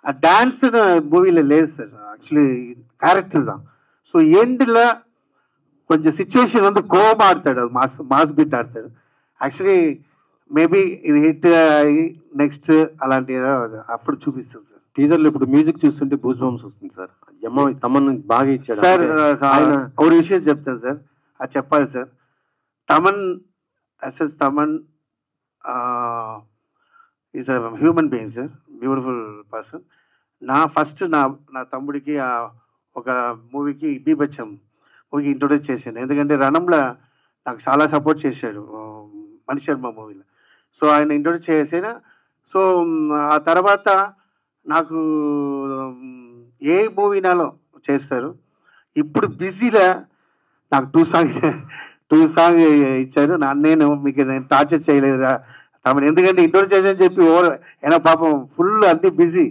ఆ డాన్స్ మూవీలో లేదు సార్, యాక్చువల్లీ క్యారెక్టర్ தான். సో ఎండ్లో కొంచెం సిచ్యువేషన్ வந்து కోపం ఆడతాడు, మాస్ బిట్ ఆడతాడు. యాక్చువల్లీ మేబీ ఇది హిట్ నెక్స్ట్ అలాంటి అప్పుడు చూపిస్తుంది సార్. టీజర్లో ఇప్పుడు మ్యూజిక్ చూస్తుంటే బూస్ బంప్స్ వస్తుంది సార్. తమన్ బాగా ఇచ్చాడు సార్. ఒక విషయం చెప్తాను సార్, అది చెప్పాలి sir. Thaman is a human being sir, beautiful person. నా తమ్ముడికి ఒక మూవీకి బీభత్సం మూవీకి ఇంట్రొడ్యూస్ చేశాను. ఎందుకంటే రణంలో నాకు చాలా సపోర్ట్ చేశాడు మణి శర్మ మూవీలో. సో ఆయన ఇంట్రొడ్యూస్ చేసాను. సో ఆ తర్వాత నాకు ఏ మూవీనాలో చేస్తారు. ఇప్పుడు బిజీలో నాకు టూ సాంగ్ ఇచ్చారు. నేను టార్చర్ చేయలేదురా తమను, ఎందుకంటే ఇంట్రొడ్యూస్ చేసానని చెప్పి అయినా పాపం ఫుల్ అన్ని బిజీ.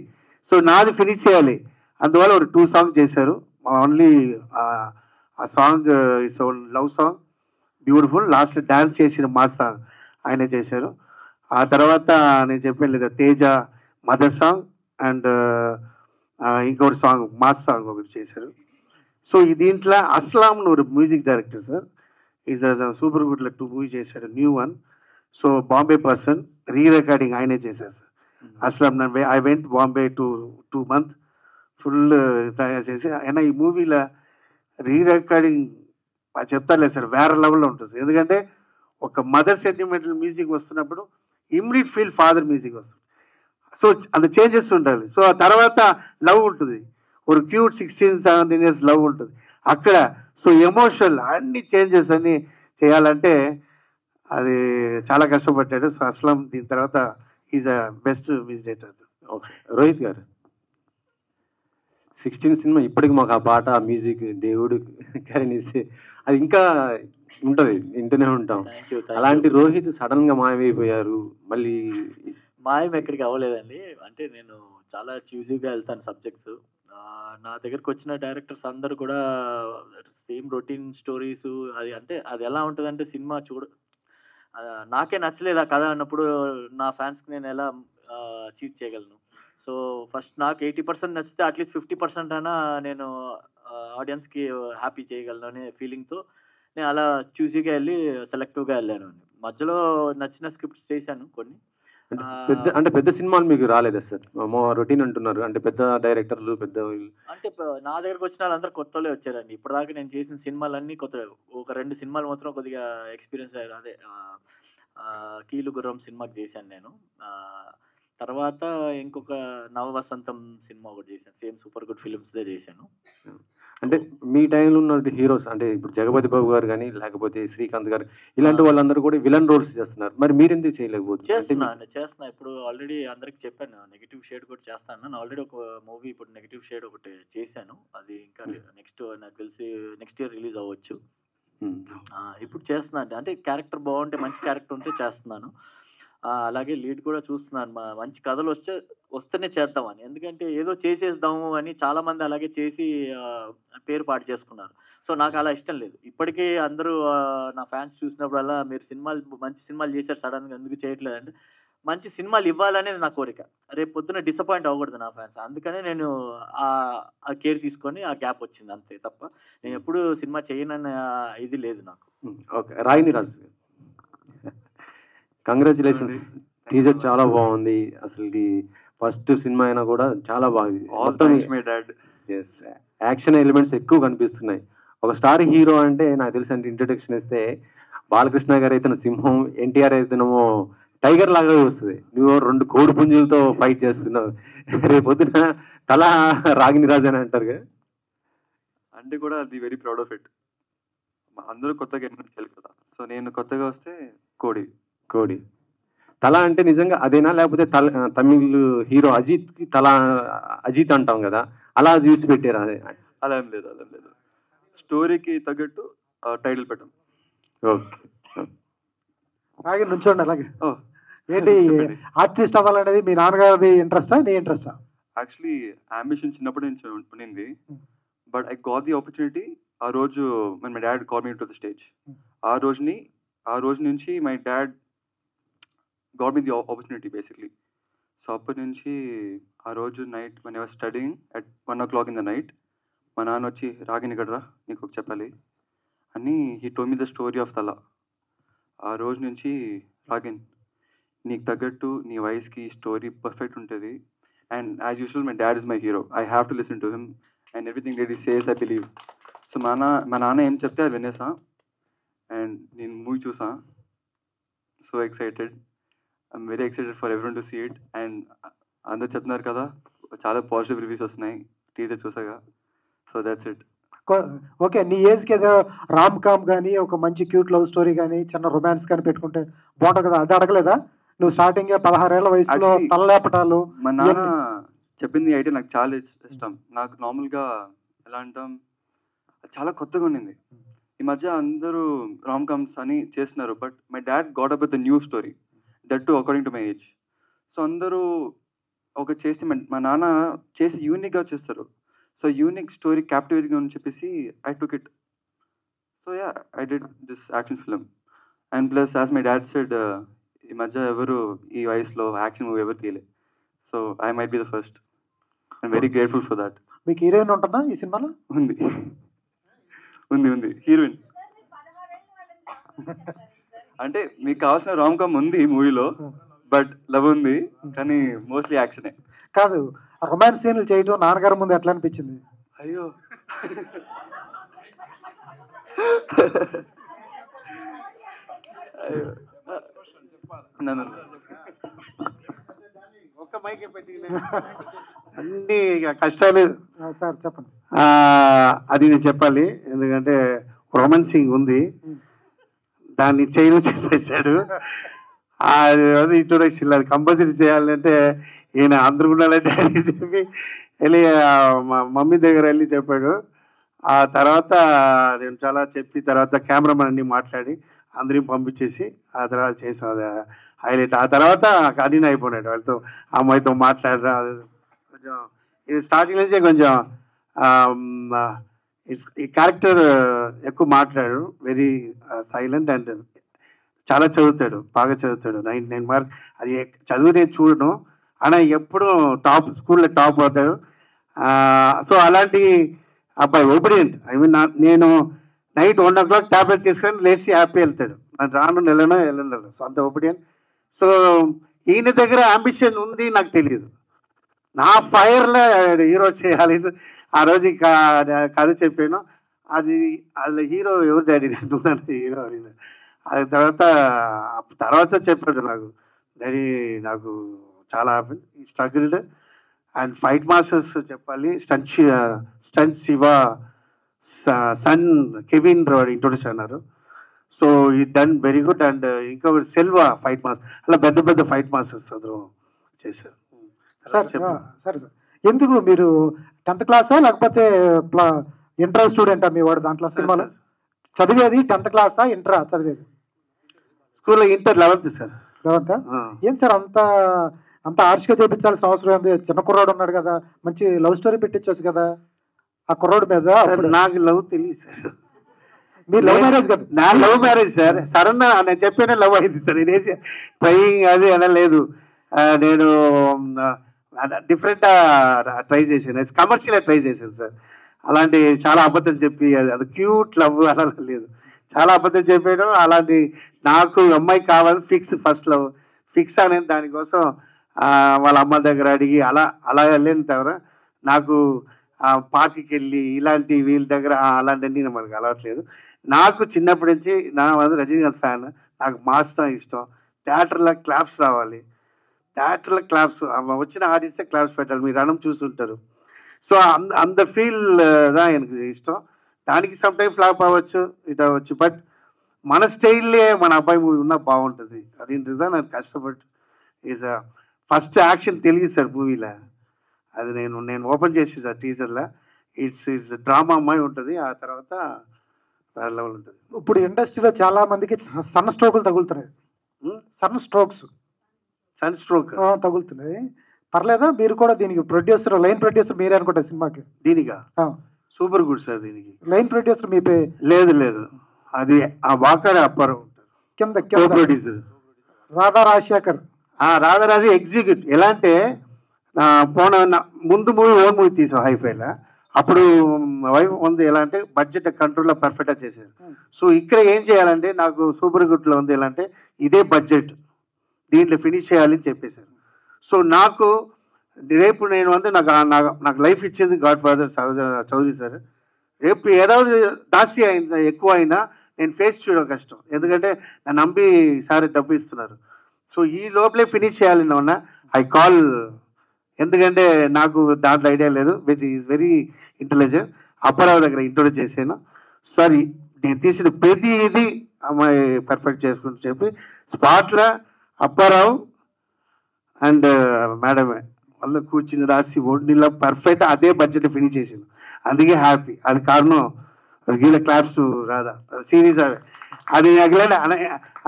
సో నాది ఫినిష్ చేయాలి, అందువల్ల ఒక 2 సాంగ్ చేశారు. ఓన్లీ ఆ song is love song, beautiful. Last dance చేసిన మాస్ సాంగ్ ఆయనే చేశారు. ఆ తర్వాత నేను చెప్పాను లేదా తేజ మదర్ సాంగ్ అండ్ ఇంకొకటి సాంగ్ మాస్ సాంగ్ ఒకటి చేశారు. సో ఈ దీంట్లో అస్లాం ఒక music director sir. Is super good luck 2 movie చేశాడు, new one. So Bombay person, re recording ఆయనే చేశారు sir. Aslam I went Bombay 2 months full చేసి. అయినా ఈ మూవీలో రీ రికార్డింగ్ చెప్తారులేదు సార్, వేరే లెవెల్లో ఉంటుంది. ఎందుకంటే ఒక మదర్ సెంటిమెంటల్ మ్యూజిక్ వస్తున్నప్పుడు ఇమ్మీడియట్ ఫీల్ ఫాదర్ మ్యూజిక్ వస్తుంది. సో అంత చేంజెస్ ఉండాలి. సో ఆ తర్వాత లవ్ ఉంటుంది, ఒక క్యూట్ 16-17 years లవ్ ఉంటుంది అక్కడ. సో ఎమోషనల్ అన్ని చేంజెస్ అన్ని చేయాలంటే అది చాలా కష్టపడ్డాడు. సో అస్లాం దీని తర్వాత is a best music director. Okay, Rohit గారు 16 సినిమా ఇప్పటికి మాకు ఆ పాట, ఆ మ్యూజిక్ దేవుడు కరణిస్తే అది ఇంకా ఉంటుంది, వింటూనే ఉంటాం. అలాంటి రోహిత్ సడన్ గా మాయమైపోయారు. మళ్ళీ మాయం ఎక్కడికి అవ్వలేదండి. అంటే నేను చాలా చూసీగా వెళ్తాను సబ్జెక్ట్స్. నా దగ్గరకు వచ్చిన డైరెక్టర్స్ అందరూ కూడా సేమ్ రొటీన్ స్టోరీస్. అది అంటే అది ఎలా ఉంటుందంటే సినిమా నాకే నచ్చలేదు ఆ కథ అన్నప్పుడు నా ఫ్యాన్స్కి నేను ఎలా చీట్ చేయగలను. సో ఫస్ట్ నాకు 80% నచ్చితే అట్లీస్ట్ 50% అయినా నేను ఆడియన్స్కి హ్యాపీ చేయగలను అనే ఫీలింగ్తో నేను అలా చూసీగా వెళ్ళి సెలెక్టివ్గా వెళ్ళాను. మధ్యలో నచ్చిన స్క్రిప్ట్స్ చేశాను కొన్ని. పెద్ద సినిమాలు మీకు రాలేదా సార్? రొటీన్ అంటున్నారు, అంటే పెద్ద డైరెక్టర్లు పెద్ద అంటే నా దగ్గరకు వచ్చిన వాళ్ళందరూ కొత్త వాళ్ళే వచ్చారండి. ఇప్పటిదాకా నేను చేసిన సినిమాలన్నీ కొత్త. ఒక 2 సినిమాలు మాత్రం కొద్దిగా ఎక్స్పీరియన్స్ అయ్యారు. అదే కీలు గుర్రం సినిమాకి చేశాను నేను. తర్వాత ఇంకొక నవవసంతం సినిమా ఒకటి చేశాను, సేమ్ సూపర్ గుడ్ ఫిలిమ్స్దే చేశాను. అంటే మీ టైంలో ఉన్న హీరోస్ అంటే ఇప్పుడు జగపతి బాబు గారు కానీ లేకపోతే శ్రీకాంత్ గారు ఇలాంటి వాళ్ళందరూ కూడా విలన్ రోల్స్ చేస్తున్నారు. మరి మీరు ఎందుకు చేయలేకపోతున్నారు? చేస్తున్నా ఇప్పుడు ఆల్రెడీ అందరికి చెప్పాను, నెగిటివ్ షేడ్ కూడా చేస్తాను. నేను ఆల్రెడీ ఒక మూవీ ఇప్పుడు నెగిటివ్ షేడ్ ఒకటి చేశాను. అది ఇంకా నెక్స్ట్ నాకు తెలిసి నెక్స్ట్ ఇయర్ రిలీజ్ అవ్వచ్చు. ఇప్పుడు చేస్తున్నాను. అంటే క్యారెక్టర్ బాగుంటే, మంచి క్యారెక్టర్ ఉంటే చేస్తున్నాను. అలాగే లీడ్ కూడా చూస్తున్నాను. మంచి కథలు వస్తేనే చేద్దామని. ఎందుకంటే ఏదో చేసేద్దాము అని చాలా మంది అలాగే చేసి పేరు పాటు చేసుకున్నారు. సో నాకు అలా ఇష్టం లేదు. ఇప్పటికీ అందరూ నా ఫ్యాన్స్ చూసినప్పుడల్లా మీరు మంచి సినిమాలు చేశారు, సడన్గా ఎందుకు చేయట్లేదు అంటే మంచి సినిమాలు ఇవ్వాలనేది నా కోరిక. రేపు పొద్దున డిసప్పాయింట్ అవ్వకూడదు నా ఫ్యాన్స్. అందుకనే నేను ఆ కేర్ తీసుకొని ఆ గ్యాప్ వచ్చింది అంతే తప్ప నేను ఎప్పుడు సినిమా చేయనన్న ఇది లేదు నాకు. ఓకే, రాయిని రాజు కంగ్రాచులేషన్స్. టీజర్ చాలా బాగుంది. అసలు ఫస్ట్ సినిమా అయినా కూడా చాలా బాగుంది. యాక్షన్ ఎలిమెంట్స్ ఎక్కువ కనిపిస్తున్నాయి. ఒక స్టార్ హీరో అంటే నాకు తెలిసి అంటే ఇంట్రొడక్షన్ ఇస్తే బాలకృష్ణ గారు అయితే సింహం, ఎన్టీఆర్ అయితేనేమో టైగర్ లాగా వస్తుంది. నువ్వు 2 కోడి పుంజులతో ఫైట్ చేస్తున్నావు. రేపొద్దున తల రాగిని రాజు అని అంటారు కదా. అంటే కూడా అది వెరీ ప్రౌడ్ ఆఫ్ ఇట్. అందరూ కొత్తగా చేయాలి కదా. సో నేను కొత్తగా వస్తే కోడి తల అంటే నిజంగా అదేనా, లేకపోతే తమిళ్ హీరో అజిత్కి అజిత్ అంటాం కదా, అలా చూసి పెట్టారు? అలా ఏం లేదు. స్టోరీకి తగ్గట్టు టైటిల్ పెట్టాం. ఓకే, అలాగే నుంచోండి. అలాగే ఏంటి ఆర్టిస్ట్ అవ్వాలనేది మీ నాన్నగారి ఇంట్రెస్టా, నీ ఇంట్రెస్టా? యాక్చువల్లీ అంబిషన్ చిన్నప్పటి నుంచి ఉండింది. But I got the opportunity ఆ రోజు my dad call me to the stage. ఆ రోజు నుంచి my dad got me the opportunity basically. So అప్పటి నుంచి ఆ రోజు night when I was studying at 1 o'clock in the night మా నాన్న వచ్చి రాగిని గడ్రా నీకు చెప్పాలి అని he told me the story of తల. ఆ రోజు నుంచి రాగిన్ నీకు తగ్గట్టు నీ వయసుకి స్టోరీ పర్ఫెక్ట్ ఉంటుంది. And as usual my dad is my hero. I have to listen to him and everything that he says I believe. So మా నాన్న ఏం చెప్తే అది వినేసా అండ్ నేను మూవీ చూసా. So excited. I'm very excited for everyone to see it. And అందరు చెప్తున్నారు కదా చాలా పాజిటివ్ రివ్యూస్ వస్తున్నాయి టీజర్ చూసాగా. So that's it. ఓకే, నీ ఏజ్కి ఏదో రామ్ కామ్ కానీ ఒక మంచి క్యూట్ లవ్ స్టోరీ కానీ చిన్న రొమాన్స్ కానీ పెట్టుకుంటే బాగుంటుంది కదా, అది అడగలేదా నువ్వు? స్టార్టింగ్ 16 ఏళ్ల వయసులో తలలేపటాలు. మా నాన్న చెప్పింది అయితే నాకు చాలా ఇష్టం. నాకు నార్మల్గా ఎలా అంటాం చాలా కొత్తగా ఉండింది. ఈ మధ్య అందరూ రామ్ కామ్స్ అని చేస్తున్నారు. But my dad got up with new story that to according to my age. So అందరూ ఒక చేస్తే మా నాన్న చేసి యూనిక్గా చేస్తారు. సో యూనిక్ స్టోరీ క్యాప్టివేటింగ్ అని చెప్పేసి I took it. So yeah I did this action film. And plus as my dad said ఈ మధ్య ఎవరు ఈ వయసులో యాక్షన్ మూవీ ఎవరు తీయలే. So I might be the first. I'm very grateful for that. మీకు హీరోయిన్ ఉంటుందా ఈ సినిమాలో? ఉంది. ఉంది హీరోయిన్. అంటే మీకు కావాల్సిన రామ్ కామ్ ఉంది మూవీలో, బట్ లవ్ ఉంది, కానీ మోస్ట్లీ యాక్షనే. కాదు, రొమాన్స్ సీన్లు చేయడం నాన్నగారి ముందు ఎట్లా అనిపించింది? అయ్యో ఒక్క మైకే పెట్టి అన్ని కష్టాలు. సార్ చెప్పండి. అది నేను చెప్పాలి, ఎందుకంటే రొమాన్సింగ్ ఉంది, దాన్ని చేయను చెప్పేశాడు. అది ఇంట్రొడక్షన్ అది కంపల్సరీ చేయాలంటే ఈయన అందరు ఉండాలంటే అని చెప్పి వెళ్ళి మా మమ్మీ దగ్గర వెళ్ళి చెప్పాడు. ఆ తర్వాత నేను చాలా చెప్పి తర్వాత కెమెరామెన్ అన్ని మాట్లాడి అందరిని పంపించేసి ఆ తర్వాత చేసాం. అది హైలైట్. ఆ తర్వాత కఠిన అయిపోయినాడు వాళ్ళతో, అమ్మాయితో మాట్లాడరా. కొంచెం ఇది స్టార్టింగ్ నుంచే కొంచెం ఈ క్యారెక్టర్ ఎక్కువ మాట్లాడు, వెరీ సైలెంట్ అండ్ చాలా చదువుతాడు, బాగా చదువుతాడు. 99 మార్క్. అది చదువు నేను చూడను, అయినా ఎప్పుడు టాప్ స్కూల్లో టాప్ అవుతాడు. సో అలాంటి అబ్బాయి ఒబిడియంట్. ఐ మీన్ నేను నైట్ 1 o'clock ట్యాబ్లెట్ తీసుకొని లేచి హ్యాపీ వెళ్తాడు. నేను రాను వెళ్ళను. సో అంత ఒబిడియంట్. సో ఈయన దగ్గర అంబిషన్ ఉంది, నాకు తెలియదు. నా ఫైర్లో హీరో చేయాలి. ఆ రోజు కథ చెప్పాను. అది హీరో ఎవరు డాడీ అంటున్నాను, హీరో అని. అది తర్వాత చెప్పాడు నాకు, డాడీ నాకు చాలా happy, struggled and fight masters చెప్పాలి. Stunt Shiva son Kevin introduce అన్నారు. సో ఈ డన్ వెరీ గుడ్. అండ్ ఇంకొకటి సెల్వా ఫైట్ మాస్టర్, అలా పెద్ద పెద్ద ఫైట్ మాస్టర్స్ అందరూ చేశారు. సార్ ఎందుకు మీరు 10th క్లాసా లేకపోతే ఇంటర్ స్టూడెంటా మీ వాడు దాంట్లో సినిమాలో చదివేది? 10th క్లాసా ఇంటరా చదివేది? స్కూల్లో ఇంటర్ 11th సార్. 11th? ఏం సార్ అంత ఆర్ష్గా చేయించాల్సిన అవసరం ఏంది? చిన్న కుర్రాడు ఉన్నాడు కదా, మంచి లవ్ స్టోరీ పెట్టించవచ్చు కదా ఆ కుర్రాడు మీద. నాకు లవ్ తెలియదు సార్. మీరు లవ్ మ్యారేజ్ కదా? నా లవ్ మ్యారేజ్ సార్. సడన్ నేను చెప్పిన లవ్ అయింది సార్. నేనేసి ట్రైయింగ్ అది అనలేదు. నేను డిఫరెంట్ ట్రై చేశాను, కమర్షియల్గా ట్రై చేశాను సార్. అలాంటి చాలా అబద్ధం చెప్పి అది క్యూట్ లవ్ అలా లేదు, చాలా అబద్ధం చెప్పాను. అలాంటి నాకు అమ్మాయి కావాలి ఫిక్స్, ఫస్ట్ లవ్ ఫిక్స్ అనేది. దానికోసం వాళ్ళ అమ్మ దగ్గర అడిగి అలా వెళ్ళిన తర్వాత నాకు పార్టీకి వెళ్ళి ఇలాంటి వీళ్ళ దగ్గర అలాంటివన్నీ మనకు అలవాట్లేదు. నాకు చిన్నప్పటి నుంచి నా రజనీకాంత్ ఫ్యాన్, నాకు మాస్తా ఇష్టం. థియేటర్లో క్లాప్స్ రావాలి, థియేటర్లో క్లాప్స్ వచ్చిన ఆడిస్తే క్లాప్స్ పెట్టాలి. మీరు రణం చూస్తుంటారు. సో అంత ఫీల్ దా எனக்கு ఇష్టం. దానికి సమ్ టైం ఫ్లాప్ అవ్వచ్చు, ఇట్ అవ్వచ్చు, బట్ మన స్టైల్లే మన అబ్బాయి మూవీ ఉన్నా బాగుంటుంది. అదేంటిదా నాకు కష్టపడి ఈజ్ ఫస్ట్ యాక్షన్ తెలియదు సార్ మూవీలో. అది నేను ఓపెన్ చేసి సార్ టీజర్లో. ఇట్స్ డ్రామా అమ్మాయి ఉంటుంది, ఆ తర్వాత వేరే లెవెల్ ఉంటుంది. ఇప్పుడు ఇండస్ట్రీలో చాలా మందికి సన్ స్ట్రోకులు తగులుతున్నాయి. సన్ స్ట్రోక్ తగులుతున్నాయి. పర్లేదా? మీరు కూడా దీనికి ప్రొడ్యూసర్, లైన్ ప్రొడ్యూసర్ మీరే అనుకుంటారు సినిమాకి? దీనిగా సూపర్ గుడ్ సార్. దీనికి లైన్ ప్రొడ్యూసర్ మీ లేదు, అది ఆ వాకాడే అప్పారావు కింద ప్రొడ్యూసర్ రాధా రాజశేఖర్. రాధారాజు ఎగ్జిక్యూట్. ఎలా అంటే ముందు మూవీ ఓన్ మూవీ తీసాం హైఫైలా. అప్పుడు వైఫ్ ఉంది. ఎలా అంటే బడ్జెట్ కంట్రోల్లో పర్ఫెక్ట్గా చేశారు. సో ఇక్కడ ఏం చేయాలంటే నాకు సూపర్ గుడ్లో ఉంది ఎలా అంటే ఇదే బడ్జెట్, దీంట్లో ఫినిష్ చేయాలని చెప్పేశారు. సో నాకు రేపు నేను అంటే నాకు లైఫ్ ఇచ్చేది గాడ్ ఫాదర్ చౌదరి సార్. రేపు ఏதாவது దాస్తి అయిందా ఎక్కువ అయినా నేను ఫేస్ చేయడం కష్టం, ఎందుకంటే నన్ను నమ్మి సార్ డబ్బు ఇస్తున్నారు. సో ఈ లోపలే ఫినిష్ చేయాలని ఉన్నా ఐ కాల్, ఎందుకంటే నాకు దాంట్లో ఐడియా లేదు. But is very intelligent. Apparao దగ్గర ఇంట్రొడ్యూస్ చేశాను. సార్ నేను తీసిన ప్రతి ఇది అమ్మాయి పర్ఫెక్ట్ చేసుకుంటూ చెప్పి స్పాట్లో అప్పారావు అండ్ మేడమే వాళ్ళు కూర్చుని రాసి ఒడిలో పర్ఫెక్ట్ అదే బడ్జెట్ ఫినిష్ చేసింది. అందుకే హ్యాపీ. అది కారణం గీల క్లాప్స్ రాదా సిరీస్ అది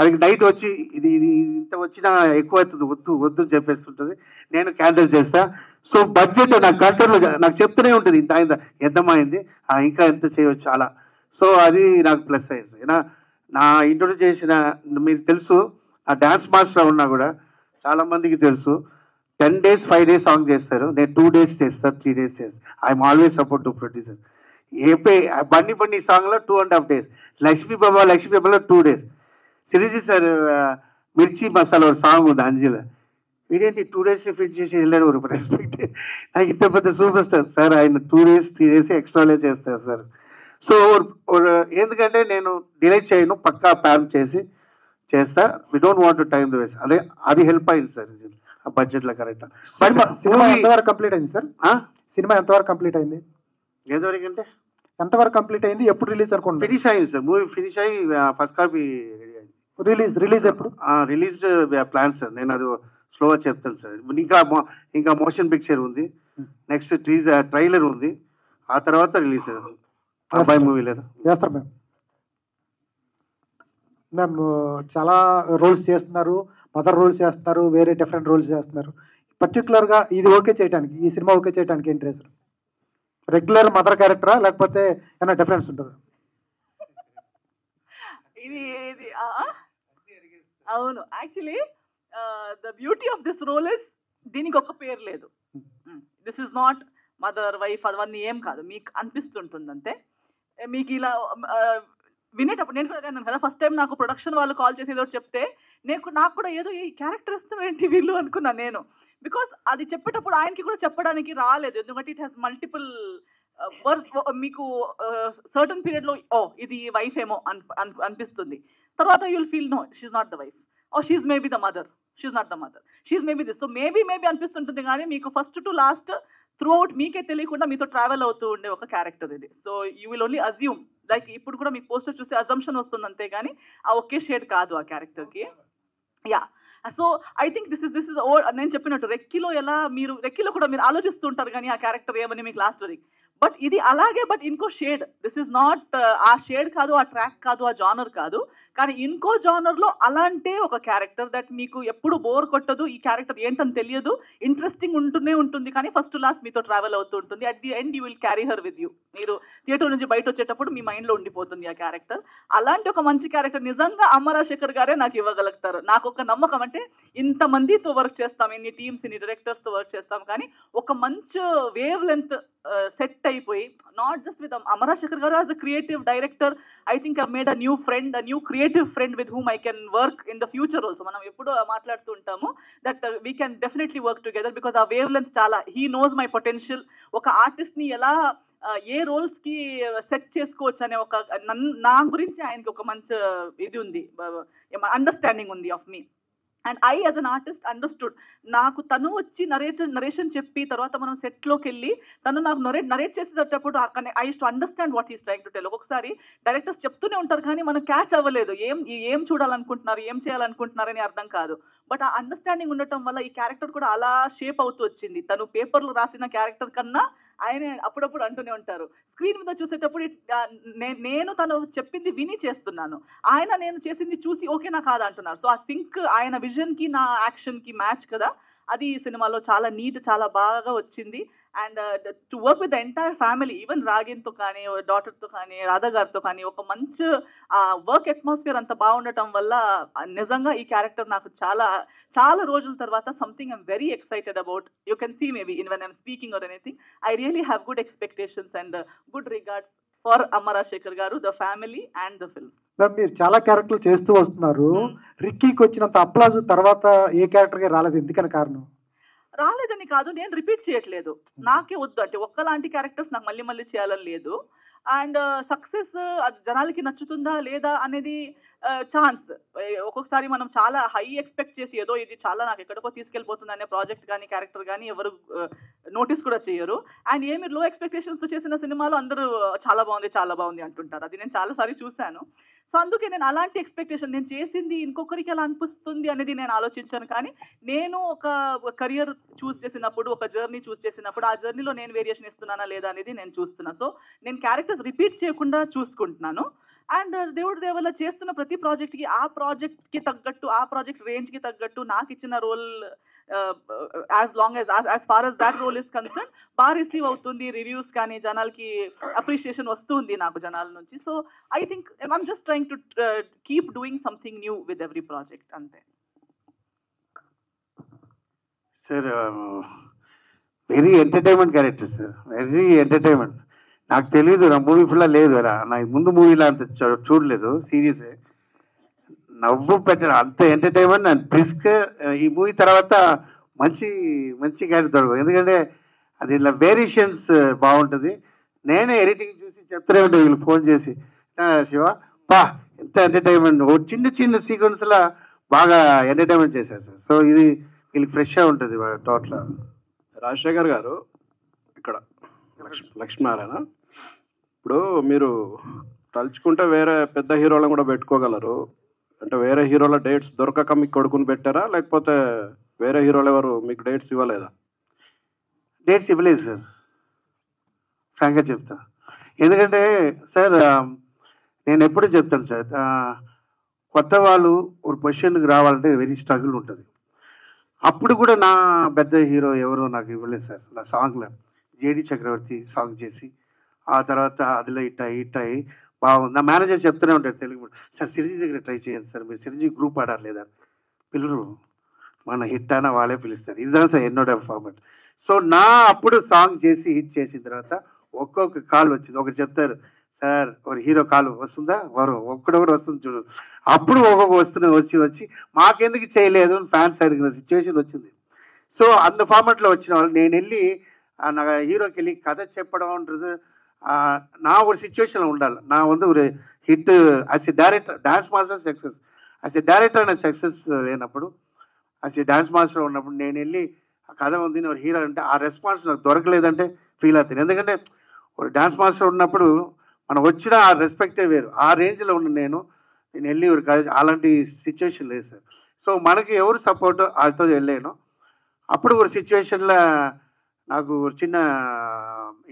అది నైట్ వచ్చి ఇది ఇంత వచ్చినా ఎక్కువ అవుతుంది, వద్దు చెప్పేస్తుంటుంది. నేను క్యాన్సిల్ చేస్తా. సో బడ్జెట్ నాకు కంట్రోల్, నాకు చెప్తూనే ఉంటుంది ఇంత అయిందా, ఎంతమైంది, ఇంకా ఎంత చేయవచ్చు అలా. సో అది నాకు ప్లస్ అయింది. నా ఇంట్రొడ్యూస్ చేసిన మీకు తెలుసు, నా డ్యాన్స్ మాస్టర్ ఉన్నా కూడా చాలా మందికి తెలుసు 10 days 5 days సాంగ్ చేస్తారు. నేను 2 days చేస్తాను, 3 days చేస్తాను. I'm always support to producer. బండి బండి సాంగ్లో 2.5 days, లక్ష్మీ బాబాలో 2 days. సిరీజీ సార్ మిర్చి మసాలా ఒక సాంగ్ ఉంది అంజల, ఇదేంటి 2 days ఫిట్ చేసి వెళ్ళాడు. ఒక రెస్పెక్ట్, నాకు ఇంత పెద్ద సూపర్ స్టార్ సార్, ఆయన 2 days 3 days ఎక్స్ట్రాలే చేస్తారు సార్. సో ఎందుకంటే నేను డిలే చేయను, పక్కా ప్లాన్ చేస్తా. We don't want to time the waste. అది హెల్ప్ అయింది సార్ ఆ బడ్జెట్లో కరెక్ట్. సినిమా ఎంతవరకు కంప్లీట్ అయింది సార్? సినిమా ఎంతవరకు కంప్లీట్ అయింది? ఎంతవరకు అంటే ఎంతవరకు కంప్లీట్ అయింది? ఎప్పుడు రిలీజ్ అనుకోండి? ఫినిష్ అయింది సార్, మూవీ ఫినిష్ అయ్యి ఫస్ట్ కాపీ రెడీ అయింది. రిలీజ్ ఎప్పుడు? రిలీజ్ ప్లాన్ సార్, నేను అది స్లోగా చెప్తాను సార్. ఇంకా మోషన్ పిక్చర్ ఉంది, నెక్స్ట్ ట్రైలర్ ఉంది, ఆ తర్వాత రిలీజ్ అబ్బాయి మూవీ లేదా చేస్తారు మ్యామ్. చాలా రోల్స్ చేస్తున్నారు, మదర్ రోల్స్ చేస్తున్నారు, వేరే డిఫరెంట్ రోల్స్ చేస్తున్నారు. పర్టికులర్గా ఇది ఓకే చేయడానికి, ఈ సినిమా ఓకే చేయడానికి ఏంటి రీజన్? రెగ్యులర్ మదర్ క్యారెక్టరా లేకపోతే ఏమైనా డిఫరెన్స్ ఉంటుందా? ఇది అవును, actually the beauty of this role is దీనికి ఒక పేరు లేదు. This is not mother wife అవన్నీ ఏం కాదు, మీకు అనిపిస్తుంటుంది అంతే. మీకు ఇలా వినేటప్పుడు నేను కూడా అన్నాను కదా, ఫస్ట్ టైం నాకు ప్రొడక్షన్ వాళ్ళు కాల్ చేసి ఏదో చెప్తే నాకు కూడా ఏదో ఈ క్యారెక్టర్ ఇస్తున్నారేంటి వీళ్ళు అనుకున్నాను నేను. బికాస్ అది చెప్పేటప్పుడు ఆయనకి కూడా చెప్పడానికి రాలేదు, ఎందుకంటే ఇట్ హ్యాస్ మల్టిపుల్ వర్డ్స్. మీకు సర్టన్ పీరియడ్లో ఇది వైఫ్ ఏమో అనిపిస్తుంది, తర్వాత you'll feel no she's not the wife, she's maybe the mother, she's not the mother, she's maybe this. So maybe అనిపిస్తుంటుంది, కానీ మీకు first to last throughout మీకే తెలియకుండా మీతో ట్రావెల్ అవుతూ ఉండే ఒక క్యారెక్టర్ ఇది. So you will only assume, like ఇప్పుడు కూడా మీకు పోస్టర్ చూస్తే అజంప్షన్ వస్తుంది అంతే, కానీ ఆ ఒకే షేడ్ కాదు ఆ క్యారెక్టర్కి. Yeah, so I think this is నేను చెప్పినట్టు రెక్కిలో కూడా మీరు ఆలోచిస్తూ ఉంటారు కానీ ఆ క్యారెక్టర్ ఏమని మీకు లాస్ట్ వరకు. బట్ ఇది అలాగే, బట్ ఇంకో షేడ్. దిస్ ఇస్ నాట్ ఆ షేడ్ కాదు, ఆ ట్రాక్ కాదు, ఆ జానర్ కాదు, కానీ ఇంకో జానర్లో అలాంటి ఒక క్యారెక్టర్ దట్ మీకు ఎప్పుడు బోర్ కొట్టదు. ఈ క్యారెక్టర్ ఏంటని తెలియదు, ఇంట్రెస్టింగ్ ఉంటూనే ఉంటుంది, కానీ ఫస్ట్ లాస్ట్ మీతో ట్రావెల్ అవుతూ ఉంటుంది. At the end you will carry her with you. మీరు థియేటర్ నుంచి బయట వచ్చేటప్పుడు మీ మైండ్లో ఉండిపోతుంది ఆ క్యారెక్టర్. అలాంటి ఒక మంచి క్యారెక్టర్ నిజంగా అమ్మ రాజశేఖర్ గారే నాకు ఇవ్వగలుగుతారు. నాకు ఒక నమ్మకం, అంటే ఇంతమందితో వర్క్ చేస్తాం, ఇన్ని టీమ్స్, ఇన్ని డైరెక్టర్స్తో వర్క్ చేస్తాం, కానీ ఒక మంచి వేవ్ లెంత్ సెట్ అయిపోయి, నాట్ జస్ట్ విత్ అమ్మ రాజశేఖర్ గారు as a creative director, I think I made a new friend, a new creative friend with whom I can work in the future also. మనం ఎప్పుడు మాట్లాడుతూ ఉంటాము that we can definitely work together, because ఆ wave length చాలా, he knows my potential. ఒక ఆర్టిస్ట్ని ఎలా ఏ రోల్స్కి set చేసుకోవచ్చు అనే ఒక నా గురించి ఆయనకి ఒక మంచి ఇది ఉంది, అండర్స్టాండింగ్ ఉంది of me. And I as an artist understood. నాకు తను వచ్చి నరేషన్ చెప్పి తర్వాత మనం సెట్లోకి వెళ్ళి తను నాకు నరేట్ చేసేటప్పుడు I use to understand what is trying to tell. ఒక్కొక్కసారి డైరెక్టర్స్ చెప్తూనే ఉంటారు కానీ మనం క్యాచ్ అవ్వలేదు, ఏం చూడాలనుకుంటున్నారు, ఏం చేయాలనుకుంటున్నారని అర్థం కాదు. బట్ ఆ అండర్స్టాండింగ్ ఉండటం వల్ల ఈ క్యారెక్టర్ కూడా అలా షేప్ అవుతూ వచ్చింది. తను పేపర్లో రాసిన క్యారెక్టర్ కన్నా ఆయన అప్పుడప్పుడు అంటూనే ఉంటారు, స్క్రీన్ మీద చూసేటప్పుడు నేను తను చెప్పింది విని చేస్తున్నాను, ఆయన నేను చేసింది చూసి ఓకేనా కాదా అంటున్నారు. సో ఆ సింక్ ఆయన విజన్కి నా యాక్షన్కి మ్యాచ్ కదా, అది ఈ సినిమాలో చాలా నీట్, చాలా బాగా వచ్చింది. And to work with the entire family, even రాగిన్తో కానీ, డాటర్తో కానీ, రాధా గారితో కానీ, ఒక మంచి వర్క్ అట్మాస్ఫియర్ అంత బాగుండటం వల్ల నిజంగా ఈ క్యారెక్టర్ నాకు చాలా చాలా రోజుల తర్వాత something I'm very excited about. You can see maybe in when I'm speaking or anything, I really have good expectations and good regards for అమ్మ రాజశేఖర్ గారు, the family and the film. మీరు చాలా క్యారెక్టర్లు చేస్తూ వస్తున్నారు, రిక్కీకి వచ్చినంత అప్లాజ్ తర్వాత ఏ క్యారెక్టర్కి రాలేదు, ఎందుకని కారణం? రాలేదని కాదు, నేను రిపీట్ చేయట్లేదు, నాకే వద్దు, అంటే ఒక్కలాంటి క్యారెక్టర్స్ నాకు మళ్ళీ మళ్ళీ చేయాలని లేదు. అండ్ సక్సెస్ జనాలకి నచ్చుతుందా లేదా అనేది ఛాన్స్. ఒక్కొక్కసారి మనం చాలా హై ఎక్స్పెక్ట్ చేసి ఏదో ఇది చాలా నాకు ఎక్కడికో తీసుకెళ్ళిపోతుంది అనే ప్రాజెక్ట్ కానీ క్యారెక్టర్ కానీ ఎవరు నోటీస్ కూడా చేయరు. అండ్ ఏమి లో ఎక్స్పెక్టేషన్స్తో చేసిన సినిమాలో అందరూ చాలా బాగుంది అంటుంటారు, అది నేను చాలాసారి చూశాను. సో అందుకే నేను అలాంటి ఎక్స్పెక్టేషన్, నేను చేసింది ఇంకొకరికి ఎలా అనిపిస్తుంది అనేది నేను ఆలోచించాను. కానీ నేను ఒక కెరియర్ చూస్ చేసినప్పుడు, ఒక జర్నీ చూస్ చేసినప్పుడు ఆ జర్నీలో నేను వేరియేషన్ ఇస్తున్నానా లేదా అనేది నేను చూస్తున్నాను. సో నేను క్యారెక్టర్స్ రిపీట్ చేయకుండా చూసుకుంటున్నాను. అండ్ దేవుడి దేవల్ల చేస్తున్న ప్రతి ప్రాజెక్ట్కి ఆ ప్రాజెక్ట్కి తగ్గట్టు, ఆ ప్రాజెక్ట్ రేంజ్కి తగ్గట్టు నాకు ఇచ్చిన role as far as that role is concerned బాగా రిసీవ్ అవుతుంది, రివ్యూస్ కానీ జనాలకి అప్రిషియేషన్ వస్తుంది నాకు జనాల నుంచి. So I think I'm just trying to keep doing something new with every project, అంతే. Sir very entertainment character sir, very entertainment. నాకు తెలియదు, నా మూవీ ఫుల్ లేదు రా, నాకు ముందు మూవీలో అంత చూడలేదు, సీరియస్ నవ్వు పెట్టడం అంత ఎంటర్టైన్మెంట్ అండ్ బ్రిస్క్. ఈ మూవీ తర్వాత మంచి మంచి క్యారెక్టర్ దొరకదు, ఎందుకంటే అది ఇలా వేరియేషన్స్ బాగుంటుంది. నేనే ఎడిటింగ్ చూసి చెప్తూనే ఉంటాను వీళ్ళు ఫోన్ చేసి, శివ పా ఎంత ఎంటర్టైన్మెంట్, ఓ చిన్న చిన్న సీక్వెన్స్లో బాగా ఎంటర్టైన్మెంట్ చేశారు సార్. సో ఇది వీళ్ళకి ఫ్రెష్గా ఉంటుంది టోటల్. రాజశేఖర్ గారు ఇక్కడ లక్ష్మీనారాయణ, ఇప్పుడు మీరు తలుచుకుంటే వేరే పెద్ద హీరోలను కూడా పెట్టుకోగలరు, అంటే వేరే హీరోల డేట్స్ దొరకక మీకు కొడుకుని పెట్టారా, లేకపోతే వేరే హీరోలు ఎవరు మీకు డేట్స్ ఇవ్వలేదా? డేట్స్ ఇవ్వలేదు సార్, ఫ్రాంక్గా చెప్తా. ఎందుకంటే సార్ నేను ఎప్పుడూ చెప్తాను సార్, కొత్త వాళ్ళు ఒక పొజిషన్కి రావాలంటే వెరీ స్ట్రగుల్ ఉంటుంది. అప్పుడు కూడా నా పెద్ద హీరో ఎవరో నాకు ఇవ్వలేదు సార్. నా సాంగ్లో జేడి చక్రవర్తి సాంగ్ చేసి ఆ తర్వాత అదిలో ఇట్టాయి బాగుంది. నా మేనేజర్ చెప్తూనే ఉంటాడు తెలుగు, సార్ సిరిజీ దగ్గర ట్రై చేయండి సార్, మీరు సిరిజీ గ్రూప్ ఆడారు లేదా, పిల్లలు మన హిట్ అయినా వాళ్ళే పిలుస్తారు, ఇదే సార్ ఎన్నో ఫార్మాట్. సో నా అప్పుడు సాంగ్ చేసి హిట్ చేసిన తర్వాత ఒక్కొక్క కాల్ వచ్చింది, ఒకటి చెప్తారు సార్ ఒక హీరో కాల్ వస్తుందా, వరం ఒక్కడొకటి వస్తుంది చూడు, అప్పుడు ఒక్కొక్క వచ్చి మాకెందుకు చేయలేదు ఫ్యాన్స్ అడిగిన సిచ్యువేషన్ వచ్చింది. సో అంత ఫార్మాట్లో వచ్చిన వాళ్ళు నేను వెళ్ళి నా హీరోకి వెళ్ళి కథ చెప్పడం ఉంటుంది, నా ఒక సిచ్యువేషన్లో ఉండాలి. నా ఒక hit as a director, dance master success, as a director అనే సక్సెస్ లేనప్పుడు యాజ్ ఎ డాన్స్ మాస్టర్ ఉన్నప్పుడు నేను వెళ్ళి ఆ కథ ఉంది ఒక హీరో అంటే ఆ రెస్పాన్స్ నాకు దొరకలేదంటే ఫీల్ అవుతాను. ఎందుకంటే ఒక డాన్స్ మాస్టర్ ఉన్నప్పుడు మనం వచ్చిన ఆ రెస్పెక్టే వేరు, ఆ రేంజ్లో ఉన్న నేను వెళ్ళి అలాంటి సిచ్యువేషన్ లేదు సార్. సో మనకి ఎవరు సపోర్ట్ వాళ్ళతో వెళ్ళాను. అప్పుడు ఒక సిచ్యువేషన్లో నాకు చిన్న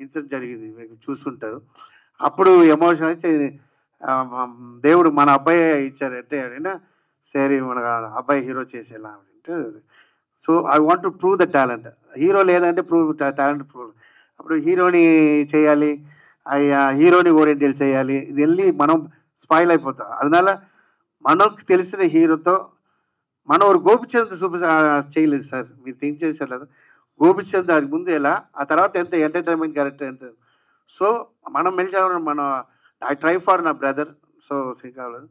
ఇన్సిడెంట్ జరిగింది, మీకు చూసుకుంటారు. అప్పుడు ఎమోషన్ వచ్చి దేవుడు మన అబ్బాయి ఇచ్చారంటే అయినా సరే మన అబ్బాయి హీరో చేసేలా అంటే, so I want to prove the talent. Hero లేదంటే టాలెంట్ ప్రూవ్. అప్పుడు హీరోని చేయాలి, హీరోని ఓరియంటెడ్ చేయాలి, ఇది వెళ్ళి మనం స్పాయిల్ అయిపోతాం. అదనాల మనకు తెలిసిన హీరోతో మనం ఒక గోపిచంద్ చేయలేదు సార్, మీరు థింక్ చేశారు కదా, గోపిచంద్ అది ముందు ఎలా, ఆ తర్వాత ఎంత ఎంటర్టైన్మెంట్ క్యారెక్టర్ ఎంత. సో మనం మెలిచామని మనం ఐ ట్రై ఫర్ నా బ్రదర్, సో శ్రీకాకుళం,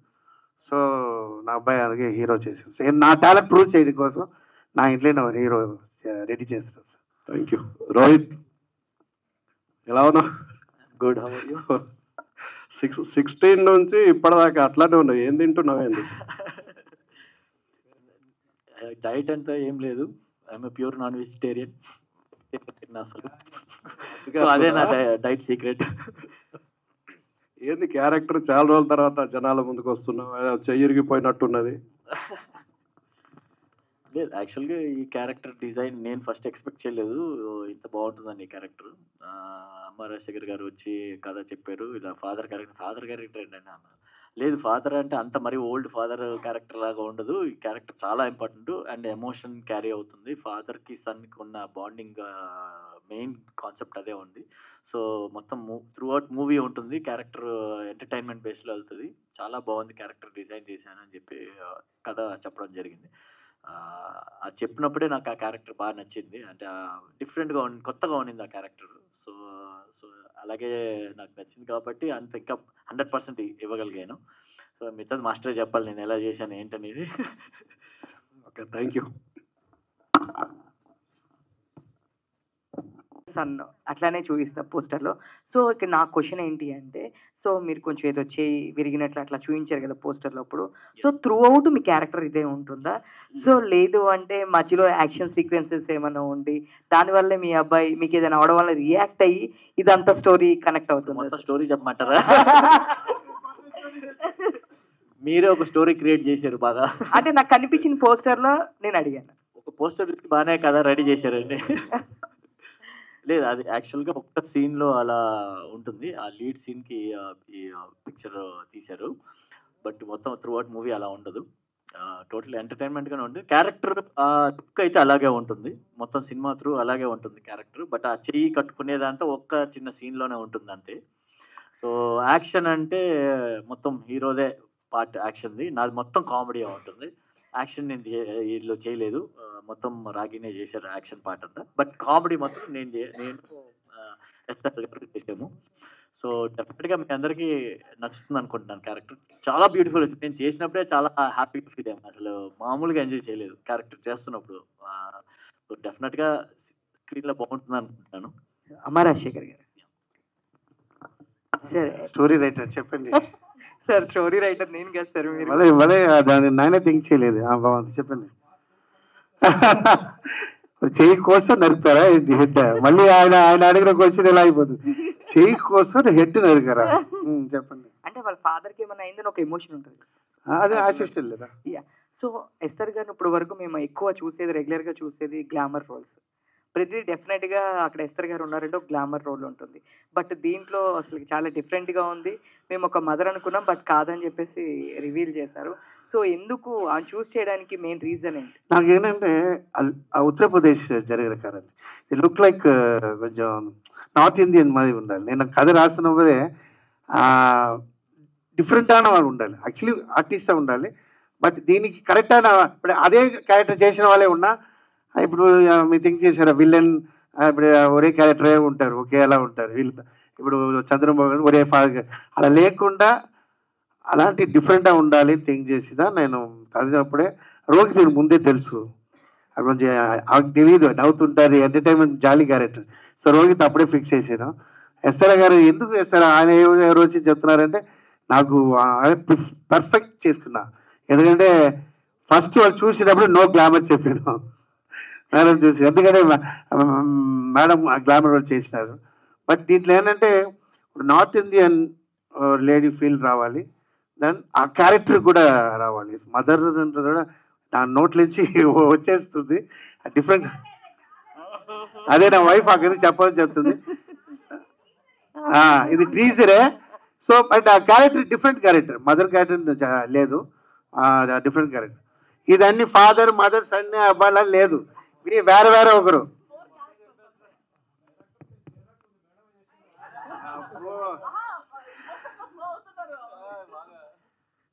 సో నా అబ్బాయి అలాగే హీరో చేశాను. సో నా టాలెంట్ ప్రూవ్ చేయడం కోసం నా ఇంట్లో నా హీరో రెడీ చేస్తాను సార్. Thank you. రోహిత్ ఎలా ఉన్నావు? గుడ్. 16 నుంచి ఇప్పటిదాకా అట్లానే ఉన్నావు, ఏం తింటున్నావు? ఏంది డైట్ అంతా ఏం లేదు, ఐఎమ్ ప్యూర్ నాన్ వెజిటేరియన్ అసలు. అదే నా డైట్ సీక్రెట్. ఏంది క్యారెక్టర్ చాలా రోజుల తర్వాత జనాల ముందుకు వస్తున్నావు, చెయ్యిరిగిపోయినట్టున్నది. లేదు, యాక్చువల్గా ఈ క్యారెక్టర్ డిజైన్ నేను ఫస్ట్ ఎక్స్పెక్ట్ చేయలేదు ఇంత బాగుంటుందని. ఈ క్యారెక్టర్ అమ్మ రాజశేఖర్ గారు వచ్చి కథ చెప్పారు, ఇలా ఫాదర్ క్యారెక్టర్ ఏంటంటే లేదు, ఫాదర్ అంటే అంత మరి ఓల్డ్ ఫాదర్ క్యారెక్టర్ లాగా ఉండదు. ఈ క్యారెక్టర్ చాలా ఇంపార్టెంట్ అండ్ ఎమోషన్ క్యారీ అవుతుంది. ఫాదర్కి సన్కి ఉన్న బాండింగ్ మెయిన్ కాన్సెప్ట్ అదే ఉంది. సో మొత్తం త్రూ అవుట్ మూవీ ఉంటుంది, క్యారెక్టర్ ఎంటర్టైన్మెంట్ బేస్లో వెళ్తుంది. చాలా బాగుంది క్యారెక్టర్ డిజైన్ చేశానని చెప్పి కథ చెప్పడం జరిగింది. అది చెప్పినప్పుడే నాకు ఆ క్యారెక్టర్ బాగా నచ్చింది, అంటే డిఫరెంట్గా కొత్తగా ఉండింది ఆ క్యారెక్టర్. సో సో అలాగే నాకు నచ్చింది కాబట్టి అంత ఇంకా 100% ఇవ్వగలిగాను. సో మిగతాది మాస్టర్ చెప్పాలి నేను ఎలా చేశాను ఏంటనేది. Okay, thank you. అట్లానే చూపిస్తా పోస్టర్లో. సో ఇక్కడ నా క్వశ్చన్ ఏంటి అంటే, సో మీరు కొంచెం ఏదో చేయి విరిగినట్లు అట్లా చూపించారు కదా పోస్టర్లో అప్పుడు. సో త్రూ అవుట్ మీ క్యారెక్టర్ ఇదే ఉంటుందా? సో లేదు అంటే మధ్యలో యాక్షన్ సీక్వెన్సెస్ ఏమైనా ఉండి దానివల్లే మీ అబ్బాయి మీకు ఏదైనా అవడం వల్ల రియాక్ట్ అయ్యి ఇదంతా స్టోరీ కనెక్ట్ అవుతుంది? మొత్తం స్టోరీ చెప్పమంటారా? మీరే ఒక స్టోరీ క్రియేట్ చేశారు బాగా. అంటే నాకు కనిపించిన పోస్టర్లో నేను అడిగాను. ఒక పోస్టర్ బాగానే కదా రెడీ చేశారండి. లేదు, అది యాక్చువల్గా ఒక్క సీన్లో అలా ఉంటుంది, ఆ లీడ్ సీన్కి ఈ పిక్చర్ తీశారు. బట్ మొత్తం త్రూ అవుట్ మూవీ అలా ఉండదు, టోటల్ ఎంటర్టైన్మెంట్గానే ఉంటుంది. క్యారెక్టర్ లుక్ అయితే అలాగే ఉంటుంది, మొత్తం సినిమా త్రూ అలాగే ఉంటుంది క్యారెక్టర్. బట్ ఆ చెయ్యి కట్టుకునేదంతా ఒక్క చిన్న సీన్లోనే ఉంటుంది అంతే. సో యాక్షన్ అంటే మొత్తం హీరోదే పార్ట్ యాక్షన్ది, నాది మొత్తం కామెడీ ఉంటుంది. యాక్షన్ నేను వీళ్ళు చేయలేదు, మొత్తం రాగినే చేశారు యాక్షన్ పార్ట్ అంతా. బట్ కామెడీ మాత్రం నేను ఎస్ఆర్ గారు చేసాము. సో డెఫినెట్గా మీ అందరికీ నచ్చుతుంది అనుకుంటున్నాను. క్యారెక్టర్ చాలా బ్యూటిఫుల్ వచ్చింది. నేను చేసినప్పుడే చాలా హ్యాపీగా ఫీల్ అయ్యాను. అసలు మామూలుగా ఎంజాయ్ చేయలేదు క్యారెక్టర్ చేస్తున్నప్పుడు. సో డెఫినెట్గా స్క్రీన్లో బాగుంటుంది అనుకుంటున్నాను. అమ్మ రాజశేఖర్ గారు సార్, స్టోరీ రైటర్ చెప్పండి. సార్ స్టోరీ రైటర్ నేను కాదు సార్, మీరు. మళ్ళీ దాన్ని నాయనే థింక్ చేయలేదు. బాగుంది, చెప్పండి. చెయ్యి కోసం నరిపారా హెడ్? మళ్ళీ ఆయన ఆయన అడిగిన క్వశ్చన్ ఎలా అయిపోతుంది? చెయ్యి కోసం హెడ్ నరికారా? చెప్పండి. అంటే వాళ్ళ ఫాదర్కి ఏమైనా అయిందని ఒక ఎమోషన్ ఉంటుంది. అదే ఆశిష్టం లేదా? యా. సో ఎస్తర్ గారిని ఇప్పుడు వరకు మేము ఎక్కువ చూసేది, రెగ్యులర్గా చూసేది గ్లామర్ రోల్స్. ప్రతి డెఫినెట్గా అక్కడ ఎస్తర్ గారు ఉన్నారంటే ఒక గ్లామర్ రోల్ ఉంటుంది. బట్ దీంట్లో అసలు చాలా డిఫరెంట్గా ఉంది. మేము ఒక మదర్ అనుకున్నాం, బట్ కాదని చెప్పేసి రివీల్ చేశారు. సో ఎందుకు చూస్ చేయడానికి మెయిన్ రీజన్ ఏంటి? నాకేంటంటే ఉత్తరప్రదేశ్ జరిగిన కారణం ఇది లుక్ లైక్ కొంచెం నార్త్ ఇండియన్ మాది ఉండాలి. నేను కథ రాసినప్పుడే డిఫరెంట్ అయిన వాళ్ళు ఉండాలి. యాక్చువల్లీ ఆర్టిస్ట్ ఉండాలి, బట్ దీనికి కరెక్ట్ అయిన ఇప్పుడు అదే క్యారెక్టర్ చేసిన వాళ్ళే ఉన్నా ఇప్పుడు మీరు థింక్ చేశారా విలన్ ఇప్పుడు ఒరే క్యారెక్టరే ఉంటారు, ఒకేలా ఉంటారు. వీళ్ళు ఇప్పుడు చంద్రబాబు గారు ఒరే ఫాదర్ అలా లేకుండా అలాంటి డిఫరెంట్గా ఉండాలి థింక్ చేసిదా. నేను కలిసినప్పుడే రోగి మీరు ముందే తెలుసు, అది కొంచెం ఆమెకు తెలియదు, నవ్వుతుంటారు, ఎంటర్టైన్మెంట్ జాలీ క్యారెక్టర్. సో రోహిత్ అప్పుడే ఫిక్స్ చేసాను. ఎస్ఆర్ గారు ఎందుకు వేస్తారు ఆయన ఎవరు వచ్చి చెప్తున్నారంటే నాకు పర్ఫెక్ట్ చేసుకున్నా. ఎందుకంటే ఫస్ట్ వాళ్ళు చూసినప్పుడు నో గ్లామర్ చెప్పాను మేడం చూసి, ఎందుకంటే మేడం గ్లామర్ వాళ్ళు చేసినారు. బట్ దీంట్లో ఏంటంటే నార్త్ ఇండియన్ లేడీ ఫీల్ రావాలి, దెన్ ఆ క్యారెక్టర్ కూడా రావాలి. మదర్ కూడా నా నోట్లోంచి వచ్చేస్తుంది డిఫరెంట్. అదే నా వైఫ్ అక్కడ చెప్పాలని చెప్తుంది, ఇది టీజరే. సో బట్ ఆ character different character, mother character లేదు, డిఫరెంట్ క్యారెక్టర్. ఇదన్నీ ఫాదర్ మదర్ సన్ అబ్బాయి లేదు, ఇది వేరే వేరే ఒకరు.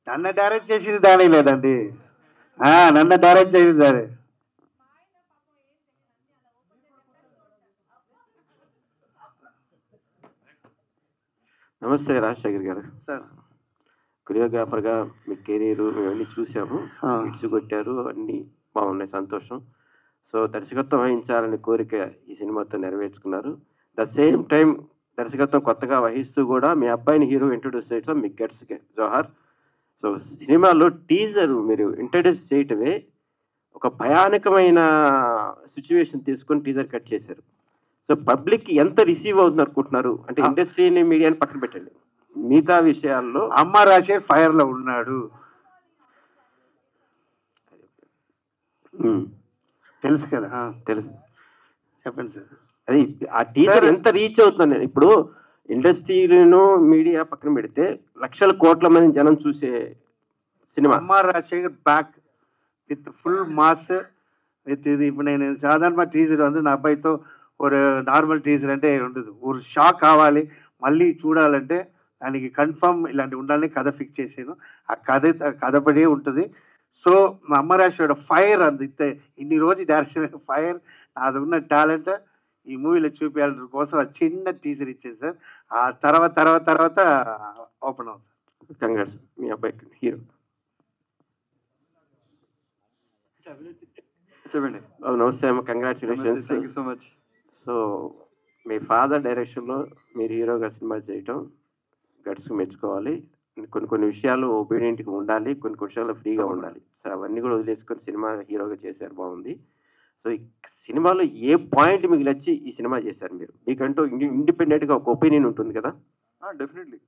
నన్ను డైరెక్ట్ చేసింది దాని లేదండి, నన్ను డైరెక్ట్ చేసింది దాని. నమస్తే రాజశేఖర్ గారు. సార్ కొరియోగ్రాఫర్గా మీ కెరీర్ ఇవన్నీ చూసాము, హిట్స్ కొట్టారు, అన్నీ బాగున్నాయి, సంతోషం. సో దర్శకత్వం వహించాలనే కోరిక ఈ సినిమాతో నెరవేర్చుకున్నారు. ద సేమ్ టైం దర్శకత్వం కొత్తగా వహిస్తూ కూడా మీ అబ్బాయిని హీరో ఇంట్రొడ్యూస్ చేయడం మీ గెట్స్ జోహార్. సో సినిమాలో టీజర్ మీరు ఇంట్రడ్యూస్ చేయటమే ఒక భయానకమైన సిచ్యువేషన్ తీసుకొని టీజర్ కట్ చేశారు. సో పబ్లిక్ ఎంత రిసీవ్ అవుతుంది అనుకుంటున్నారు? అంటే ఇండస్ట్రీని మీడియాని పక్కన పెట్టండి, మిగతా విషయాల్లో అమ్మ రాజే ఫైర్ లో ఉన్నాడు తెలుసు కదా? తెలుసు, చెప్పండి సార్. అది ఆ టీజర్ ఎంత రీచ్ అవుతుంది? ఇప్పుడు ఇండస్ట్రీను మీడియా పక్కన పెడితే లక్షల కోట్ల మంది జనం చూసే సినిమా అమ్మ Rajasekhar back with full mass with ఇది. ఇప్పుడు నేను సాధారణ టీజర్ வந்து నా అబ్బాయితో ஒரு నార్మల్ టీజర్ అంటే ఉండదు, ஒரு షాక్ కావాలి మళ్ళీ చూడాలంటే దానికి కన్ఫర్మ్ ఇలాంటి ఉండాలని కథ ఫిక్స్ చేసాను. ఆ కథ పడే ఉంటుంది. సో మా అమ్మ రాజశేఖర్ ఫైర్ అందితే ఇన్ని రోజు డైరెక్షన్ ఫైర్ అది ఉన్న టాలెంట్ ఈ మూవీలో చూపించాలని కోసం చిన్న టీజర్ ఇచ్చేది సార్. ఆ తర్వాత ఓపెన్ అవుతుంది. కంగ్రాట్స్ మీ అబ్బాయికి హీరో. చెప్పండి. నమస్తే అమ్మ, congratulations. Thank you so much. So me father డైరెక్షన్లో మీరు హీరోగా సినిమా చేయటం గట్స్ మెచ్చుకోవాలి. కొన్ని విషయాలు ఒబీడియంట్గా ఉండాలి, కొన్ని విషయాలు ఫ్రీగా ఉండాలి. సో అవన్నీ కూడా వదిలేసుకొని సినిమా హీరోగా చేశారు, బాగుంది. సో ఈ సినిమాలో ఏ పాయింట్ మీకు నచ్చి ఈ సినిమా చేశారు మీరు? మీకంటూ ఇండిపెండెంట్గా ఒక ఒపీనియన్ ఉంటుంది కదా? డెఫినెట్లీ.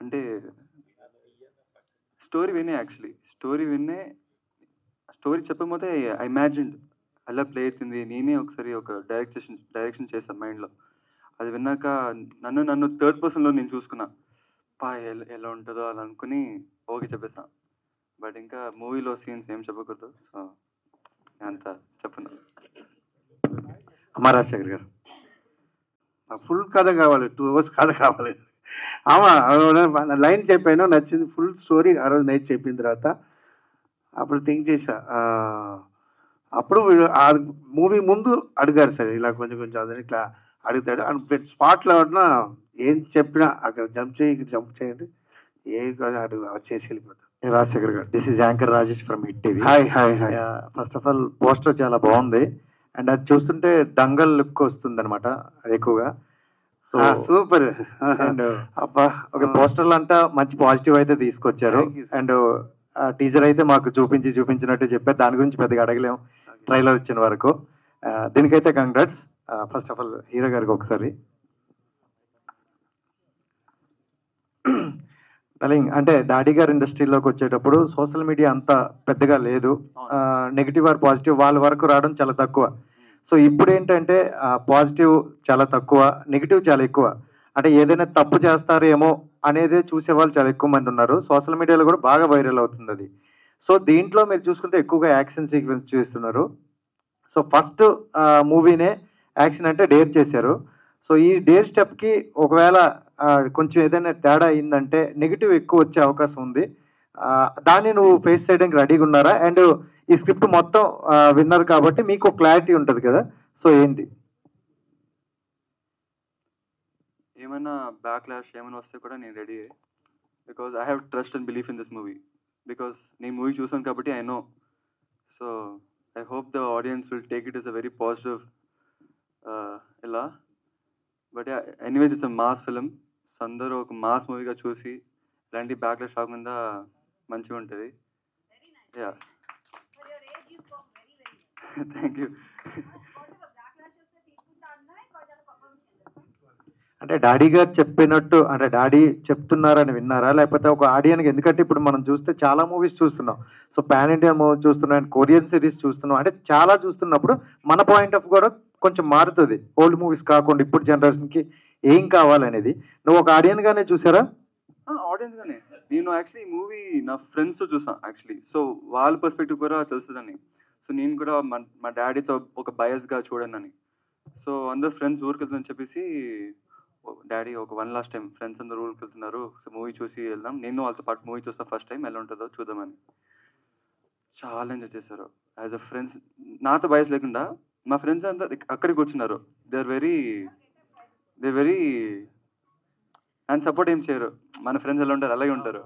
అంటే స్టోరీ వినే యాక్చువల్లీ స్టోరీ చెప్పకపోతే ఐ ఇమాజిన్డ్ అలా ప్లే అవుతుంది. నేనే ఒకసారి ఒక డైరెక్షన్ చేశాను మైండ్లో. అది విన్నాక నన్ను థర్డ్ పర్సన్లో నేను చూసుకున్నా, ఎలా ఉంటుందో అలా అనుకుని ఓకే చెప్పేసా. బట్ ఇంకా మూవీలో సీన్స్ ఏం చెప్పకూడదు, సో అంత చెప్పను. అమ్మ రాజశేఖర్ గారు ఫుల్ కథ కావాలి, 2 hours కథ కావాలి. లైన్ చెప్పాను, నచ్చింది. ఫుల్ స్టోరీ ఆ రోజు నైట్ చెప్పిన తర్వాత అప్పుడు థింక్ చేశా. అప్పుడు ఆ మూవీ ముందు అడిగారు సార్, ఇలా కొంచెం అదని ఇట్లా అడుగుతాడు అని స్పాట్లో ఉన్నా ఏం చెప్పినా అక్కడ జంప్ చేయండి ఏ అడుగు చేసి వెళ్ళిపోతాడు. రాజశేఖర్ గారు, this is anchor Rajesh from hit TV. Hi. First of all poster చాలా బాగుంది అండ్ అది చూస్తుంటే డంగల్ లుక్ వస్తుంది అనమాట అది ఎక్కువగా. So super. అండ్ ఒక పోస్టర్లు అంతా మంచి పాజిటివ్ అయితే తీసుకొచ్చారు. అండ్ టీజర్ అయితే మాకు చూపించినట్టు చెప్పారు, దాని గురించి పెద్దగా అడగలేము ట్రైలర్ వచ్చిన వరకు. దీనికైతే congrats. First of all hero గారికి ఒకసారి డలింగ్. అంటే డాడీ గారు ఇండస్ట్రీలోకి వచ్చేటప్పుడు సోషల్ మీడియా అంత పెద్దగా లేదు, నెగిటివ్ ఆర్ పాజిటివ్ వాళ్ళ వరకు రావడం చాలా తక్కువ. సో ఇప్పుడు ఏంటంటే పాజిటివ్ చాలా తక్కువ, నెగిటివ్ చాలా ఎక్కువ. అంటే ఏదైనా తప్పు చేస్తారేమో అనేది చూసేవాళ్ళు చాలా ఎక్కువ మంది ఉన్నారు. సోషల్ మీడియాలో కూడా బాగా వైరల్ అవుతుంది అది. సో దీంట్లో మీరు చూసుకుంటే ఎక్కువగా యాక్షన్ సీక్వెన్స్ చూస్తున్నారు. సో ఫస్ట్ మూవీనే యాక్షన్ అంటే డేర్ చేశారు. సో ఈ డేర్ స్టెప్కి ఒకవేళ కొంచెం ఏదైనా తేడా అయిందంటే నెగిటివ్ ఎక్కువ వచ్చే అవకాశం ఉంది. దాన్ని నువ్వు ఫేస్ చేయడానికి రెడీగా ఉన్నారా? అండ్ ఈ స్క్రిప్ట్ మొత్తం విన్నారు కాబట్టి మీకు క్లారిటీ ఉంటుంది కదా, సో ఏంటి? ఏమైనా బ్యాక్లాష్ ఏమైనా వస్తే కూడా నేను ready, because I have trust and belief in this movie. Because నేను మూవీ చూసాను కాబట్టి I know. So I hope the audience will take it is a very positive ఇలా. But anyways it's a mass film. So అందరూ ఒక mass మూవీగా చూసి ఇలాంటి backlash రాకుండా మంచిగా ఉంటుంది. Yeah, thank you. అంటే డాడీ గారు చెప్పినట్టు అంటే డాడీ చెప్తున్నారని విన్నారా, లేకపోతే ఒక ఆడియన్కి? ఎందుకంటే ఇప్పుడు మనం చూస్తే చాలా మూవీస్ చూస్తున్నాం. సో పాన్ ఇండియా మూవీ చూస్తున్నాం, కొరియన్ సిరీస్ చూస్తున్నాం, అంటే చాలా చూస్తున్నప్పుడు మన పాయింట్ ఆఫ్ కూడా కొంచెం మారుతుంది. ఓల్డ్ మూవీస్ కాకుండా ఇప్పుడు జనరేషన్కి ఏం కావాలనేది నువ్వు ఒక ఆడియన్ గానే చూసారా? ఆడియన్స్ గానే. నేను యాక్చువల్లీ ఈ మూవీ నా ఫ్రెండ్స్తో చూసాను యాక్చువల్లీ. సో వాళ్ళ పర్స్పెక్టివ్ కూడా తెలుస్తుందని. సో నేను కూడా మా డాడీతో ఒక బయస్గా చూడనని. సో అందరు ఫ్రెండ్స్ ఊరికి వెళ్తుందని చెప్పేసి, డాడీ ఒక వన్ లాస్ట్ టైం ఫ్రెండ్స్ అందరూ ఊరికి వెళ్తున్నారు, సో మూవీ చూసి వెళ్దాం, నేను వాళ్ళతో పాటు మూవీ చూస్తాను ఫస్ట్ టైం, ఎలా ఉంటుందో చూద్దామని. చాలా ఎంజాయ్ చేశారు యాజ్ అ ఫ్రెండ్స్. నాతో బయస్ లేకుండా మా ఫ్రెండ్స్ అంతా అక్కడికి వచ్చినారు. దే వెరీ అండ్ సపోర్ట్ ఏం చేయరు. మన ఫ్రెండ్స్ ఎలా ఉంటారు అలాగే ఉంటారు.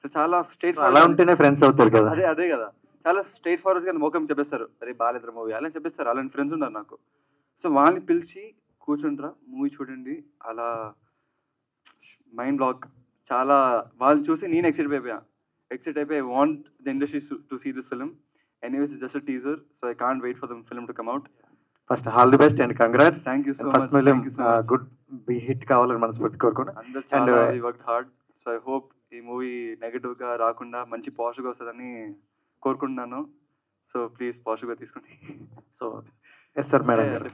సో చాలా స్ట్రైట్ అలా ఉంటేనే ఫ్రెండ్స్ అవుతారు కదా. అదే కదా, చాలా స్ట్రైట్ ఫార్వర్డ్గా మోకం చెప్పేస్తారు, అరే బాలేద్ర మూవీ అలా చెప్పేస్తారు. అలాంటి ఫ్రెండ్స్ ఉన్నారు నాకు. సో వాళ్ళని పిలిచి కూర్చుంటారా మూవీ చూడండి, అలా మైండ్ బ్లాక్. చాలా వాళ్ళు చూసి నేను ఎక్సైట్ అయిపోయి I want the industry to see this film. Anyways it's just a teaser, so I can't wait for the film to come out. First all the best and congrats. Thank you so first film good hit కావాలని మనస్ఫూర్తి కోరుకోండి. అందరూ చాలా worked hard. So I hope ఈ movie negative గా రాకుండా మంచి పాజిటివ్గా వస్తుందని కోరుకుంటున్నాను. సో ప్లీజ్ పాజిటివ్గా తీసుకోండి. So yes sir madam.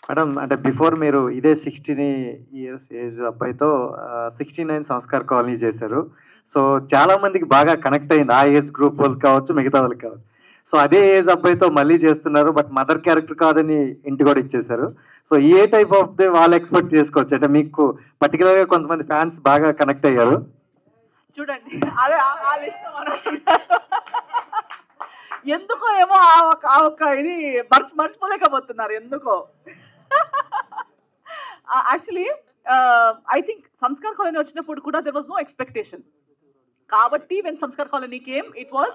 Madam అంటే బిఫోర్ మీరు ఇదే 16 years ఏజ్ అబ్బాయితో 69 సంస్కార్ కాలనీ చేశారు. సో చాలా మందికి బాగా కనెక్ట్ అయింది, ఆ ఏజ్ గ్రూప్ వాళ్ళకి కావచ్చు మిగతా వాళ్ళకి కావచ్చు. సో అదే ఏజ్ అబ్బాయితో మళ్ళీ చేస్తున్నారు, బట్ మదర్ క్యారెక్టర్ కాదని ఇంటి కూడా ఇచ్చేశారు. So A type of the వాళ్ళు ఎక్స్పెక్ట్ చేసుకోవచ్చు? అంటే మీకు పర్టికులర్గా కొంతమంది ఫ్యాన్స్ బాగా కనెక్ట్ అయ్యారు. చూడండి అదే ఆ లిస్ట్ ఎందుకో ఏమో ఆ ఒక్క ఇది మర్చిపోలేకపోతున్నారు ఎందుకో. Actually I think Sanskar colony వచ్చినప్పుడు కూడా దెర్ వాజ్ నో ఎక్స్పెక్టేషన్. కాబట్టి when Sanskar colony came it was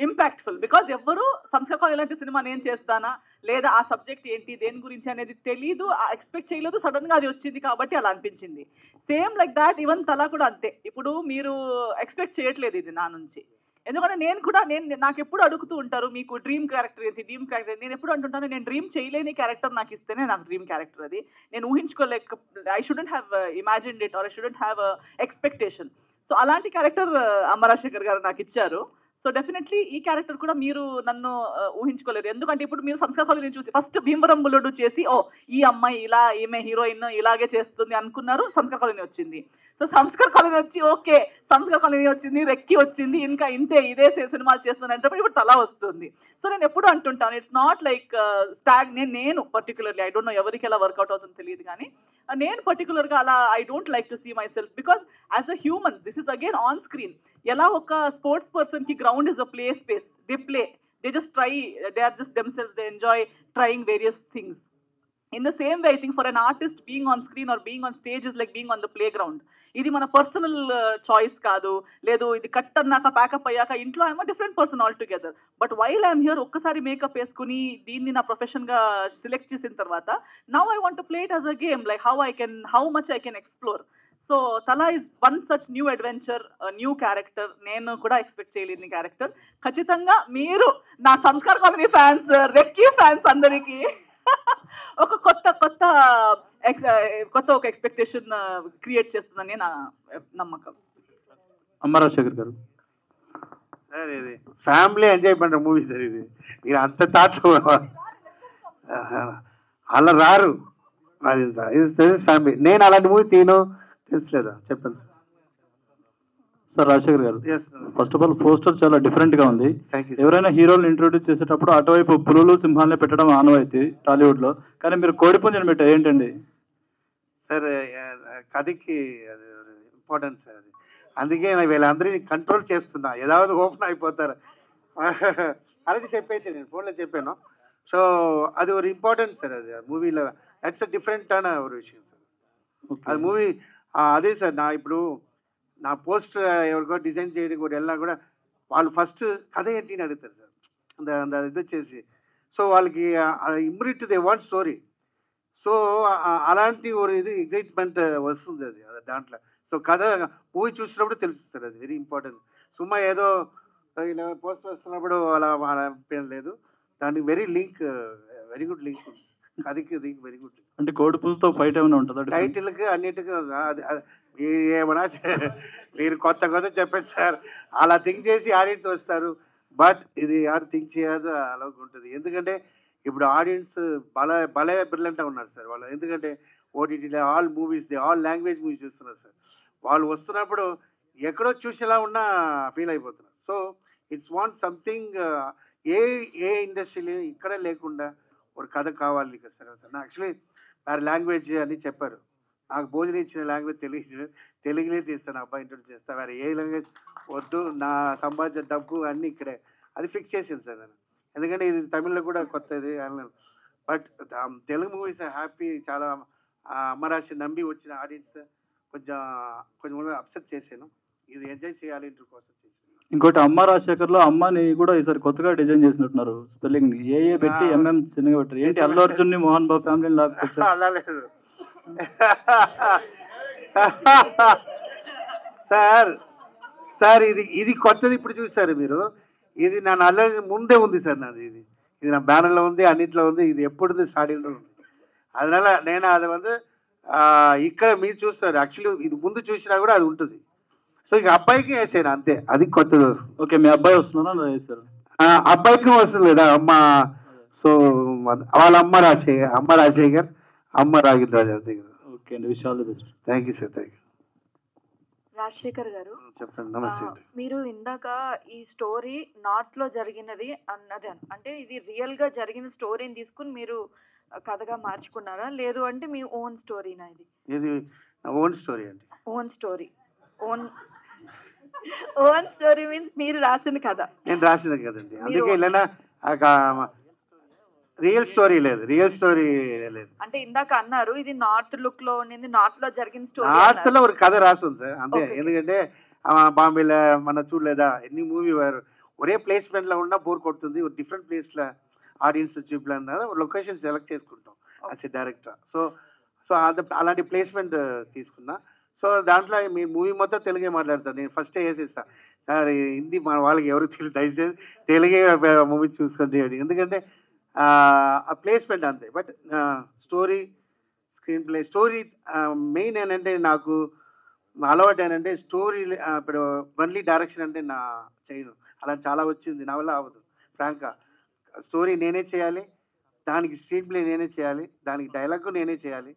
impactful. Because ఎవరు సంస్కార్ కాలనీ లాంటి సినిమా నేను చేస్తానా లేదా ఆ సబ్జెక్ట్ ఏంటి దేని గురించి అనేది తెలీదు, ఎక్స్పెక్ట్ చేయలేదు, సడన్ గా అది వచ్చింది కాబట్టి అలా అనిపించింది. సేమ్ లైక్ దాట్ ఈవెన్ తలా కూడా అంతే. ఇప్పుడు మీరు ఎక్స్పెక్ట్ చేయట్లేదు ఇది నా నుంచి, ఎందుకంటే నాకు ఎప్పుడు అడుగుతూ ఉంటారు మీకు డ్రీమ్ క్యారెక్టర్ ఏంటి. నేను ఎప్పుడు అంటుంటాను, నేను డ్రీమ్ చేయలేని క్యారెక్టర్ నాకు ఇస్తేనే నాకు డ్రీమ్ క్యారెక్టర్ అది. నేను ఊహించుకోలేక I shouldn't have imagined it or I shouldn't have expectation. So అలాంటి క్యారెక్టర్ అమరాశేఖర్ గారు నాకు ఇచ్చారు. సో డెఫినెట్లీ ఈ క్యారెక్టర్ కూడా మీరు నన్ను ఊహించుకోలేరు. ఎందుకంటే ఇప్పుడు మీరు సంస్కార్ కాలనీ చూసి ఫస్ట్ భీమవరం బుల్లుడు చేసి ఈ అమ్మాయి ఇలా ఈమె హీరోయిన్ ఇలాగే చేస్తుంది అనుకున్నారు, సంస్కార్ కాలనీ వచ్చింది. సో సంస్కార్ కాలనీ వచ్చి ఓకే సంస్కార కాలనీ వచ్చింది, రెక్కి వచ్చింది, ఇంకా ఇంతే ఇదే సినిమాలు చేస్తున్నాను అంటే ఇప్పుడు తలా వస్తుంది. సో నేను ఎప్పుడు అంటుంటాను, ఇట్స్ నాట్ లైక్ స్టాగ్. నేను పర్టికులర్లీ ఐ డోంట్ నో ఎవరికి ఎలా వర్కౌట్ అవుతుందో తెలియదు, కానీ నేను పర్టికులర్గా అలా I don't like to see myself, because as a human this is again on screen. ఎలా ఒక స్పోర్ట్స్ పర్సన్కి ground is a play space, they play, they just try, they are just themselves, they enjoy trying various things. In the same way, I think for an artist, being on screen or being on stage is like being on the playground. ఇది మన personal choice కాదు, లేదు ఇది cut అన్నాక pack up అయ్యాక ఇంట్లో I'm different person all together. But while I'm here ఒక్కసారి makeup వేసుకుని దీన్ని నా ప్రొఫెషన్గా సెలెక్ట్ చేసిన తర్వాత now I want to play it as a game, like how much I can explore. So Thala is one such new adventure, new character. నేను కూడా expect చేయలేని క్యారెక్టర్. ఖచ్చితంగా మీరు నా సంస్కార కాలనీ ఫ్యాన్స్, రెక్కీ ఫ్యాన్స్ అందరికీ ఒక కొత్త ఒక ఎక్స్పెక్టేషన్ క్రియేట్ చేస్తుందని నా నమ్మకం. అమ్మ రాజశేఖర్ గారు. సార్ ఇది ఫ్యామిలీ ఎంజాయ్ పண்ற మూవీ సార్. ఇది మీరు అంత థాట్లో అలా రారు. ఇది ఫ్యామిలీ. నేను అలాంటి మూవీ తెలుసులేదా చెప్పండి సార్. రాజశేఖర్ గారు, ఫస్ట్ ఆఫ్ ఆల్ పోస్టర్ చాలా డిఫరెంట్ గా ఉంది. ఎవరైనా హీరోలు ఇంట్రొడ్యూస్ చేసేటప్పుడు అటువైపు పులులు సింహాలనే పెట్టడం ఆనవాయితీ టాలీవుడ్ లో, కానీ మీరు కోడిపుంజని పెట్టారు ఏంటండి? సార్ కథకి ఇంపార్టెంట్ సార్ అది. అందుకే వీళ్ళందరినీ కంట్రోల్ చేస్తున్నా, ఏதாவது ఓపెన్ అయిపోతారు. అలాగే చెప్పేసి నేను ఫోన్లో చెప్పాను. సో అది ఒక ఇంపార్టెంట్ సార్. అది మూవీలో దట్స్ అ డిఫరెంట్ అన్న ఒక విషయం సార్. అది మూవీ అదే సార్. నా పోస్ట్ ఎవరికో డిజైన్ చేయడం కూడా వెళ్ళినా కూడా వాళ్ళు ఫస్ట్ కథ ఏంటి అని అడుగుతారు సార్. ఇది వచ్చేసి సో వాళ్ళకి immediate they want story. So అలాంటి ఒక ఇది ఎగ్జైట్మెంట్ వస్తుంది అది దాంట్లో. సో కథ మూవీ చూసినప్పుడు తెలుస్తుంది సార్. అది వెరీ ఇంపార్టెంట్. సుమ్మా ఏదో ఇలా పోస్ట్ వస్తున్నప్పుడు అలా లేదు. దానికి వెరీ గుడ్ లింక్ ఉంది కథకి. దీనికి వెరీ గుడ్. అంటే కోడి పులుతో ఫైట్ ఏమైనా ఉంటుందా? టైటిల్కి అన్నిటికీ ఏమన్నా మీరు కొత్త చెప్పండి సార్. అలా థింక్ చేసి ఆడియన్స్ వస్తారు. బట్ ఇది ఎవరు థింక్ చేయదు అలా ఉంటుంది. ఎందుకంటే ఇప్పుడు ఆడియన్స్ భలే బ్రిలియంట్గా ఉన్నారు సార్ వాళ్ళు. ఎందుకంటే ఓటీటీలో all movies, all language movies చూస్తున్నారు సార్. వాళ్ళు వస్తున్నప్పుడు ఎక్కడో చూసేలా ఉన్నా ఫీల్ అయిపోతున్నారు. సో ఇట్స్ వాంట్ సంథింగ్ ఏ ఇండస్ట్రీలో ఇక్కడ లేకుండా ఒక కథ కావాలి కదా సార్. యాక్చువల్లీ వారి లాంగ్వేజ్ అని చెప్పారు. నాకు భోజనం ఇచ్చిన లాంగ్వేజ్ తెలుగులో తీస్తాను, అబ్బాయి ఇంట్రొడ్యూస్ చేస్తాను. వేరే ఏ లాంగ్వేజ్ వద్దు, నా సంపాదించిన డబ్బు అన్నీ ఇక్కడే. అది ఫిక్స్ చేసింది సార్ నేను. ఎందుకంటే ఇది తమిళ్లో కూడా కొత్తది. But Telugu movies happy. చాలా అమ్మరాశి నమ్మి వచ్చిన ఆడియన్స్ కొంచెం అప్సెట్ చేశాను. ఇది ఎంజాయ్ చేయాలి ఇంటర్ కోసం చేశాను. ఇంకోటి అమ్మ రాజశేఖర్ లో అమ్మని కూడా ఈసారి కొత్తగా డిజైన్ చేసినట్టున్నారు. స్పెల్లింగ్ ఏ పెట్టి ఎంఎం చిన్నగా పెట్టారు. ఏంటి అల్లు అర్జున్ ని మోహన్ బాబు ఫ్యామిలీ లాగా? అలా లేదు సార్. ఇది కొత్తది ఇప్పుడు చూసారు మీరు. ఇది నా అల్లు ముందే ఉంది సార్. నాది ఇది నా బ్యానర్లో ఉంది, అన్నింటిలో ఉంది. ఇది ఎప్పుడు స్టార్టింగ్లో ఉంది. అదనాల నేను అది ఇక్కడ మీరు చూస్తారు. యాక్చువల్లీ ఇది ముందు చూసినా కూడా అది ఉంటుంది. సో ఇక అబ్బాయికి వేసాను అంతే. అది కొత్తది. ఓకే, మీ అబ్బాయి వస్తున్నారా వేసారు? అబ్బాయికి వస్తుంది లేదా అమ్మ. సో వాళ్ళ అమ్మ రాజశేఖర్, అమ్మ రాగిరాజు దగ్గర. ఓకే అండి, విషయాలు best. Thank you sir. Thank you. Rajasekhar గారు చెప్పండి. నమస్తే. మీరు ఇందాక ఈ స్టోరీ నార్త్ లో జరిగినది అన్నది, అంటే ఇది రియల్ గా జరిగిన స్టోరీని తీసుకుని మీరు కథగా మార్చుకున్నారా, లేదు అంటే మీ ఓన్ స్టోరీనా? ఇది ఓన్ స్టోరీ అండి. Own story. Own story means మీరు రాసిన కథ. నేను రాసిన కదండి. అందుకే ఇలా రియల్ స్టోరీ లేదు. అంటే ఇందాక అన్నారు ఇది నార్త్ లుక్ లో ఉంది, నార్త్ లో జరిగిన స్టోరీ. నార్త్ లో ఒక కథ రాస్తుంది సార్ అంతే. ఎందుకంటే బాంబేలో మన చూడలేదా ఎన్ని మూవీ ఒరే ప్లేస్మెంట్ లో ఉన్నా బోర్ కొడుతుంది. డిఫరెంట్ ప్లేస్ లో ఆడియన్స్ చూపిన లొకేషన్ సెలెక్ట్ చేసుకుంటాం యాజ్ ఎ డైరెక్టర్. సో అలాంటి ప్లేస్మెంట్ తీసుకున్నా. సో దాంట్లో మీ మూవీ మొత్తం తెలుగే మాట్లాడతాను. నేను ఫస్ట్ వేసేస్తా సార్. హిందీ మన వాళ్ళకి ఎవరికి తెలియదు, దయచేసి తెలుగే మూవీ చూసుకొని. ఎందుకంటే ఆ ప్లేస్మెంట్ అంతే. But screen play story main ఏంటంటే నాకు అలవాటు ఏంటంటే స్టోరీ. ఇప్పుడు ఓన్లీ డైరెక్షన్ అంటే నా చేయను. అలా చాలా వచ్చింది, నా వల్ల అవ్వదు ఫ్రాంక్గా. స్టోరీ నేనే చేయాలి, దానికి స్క్రీన్ ప్లే నేనే చేయాలి, దానికి డైలాగ్ నేనే చేయాలి,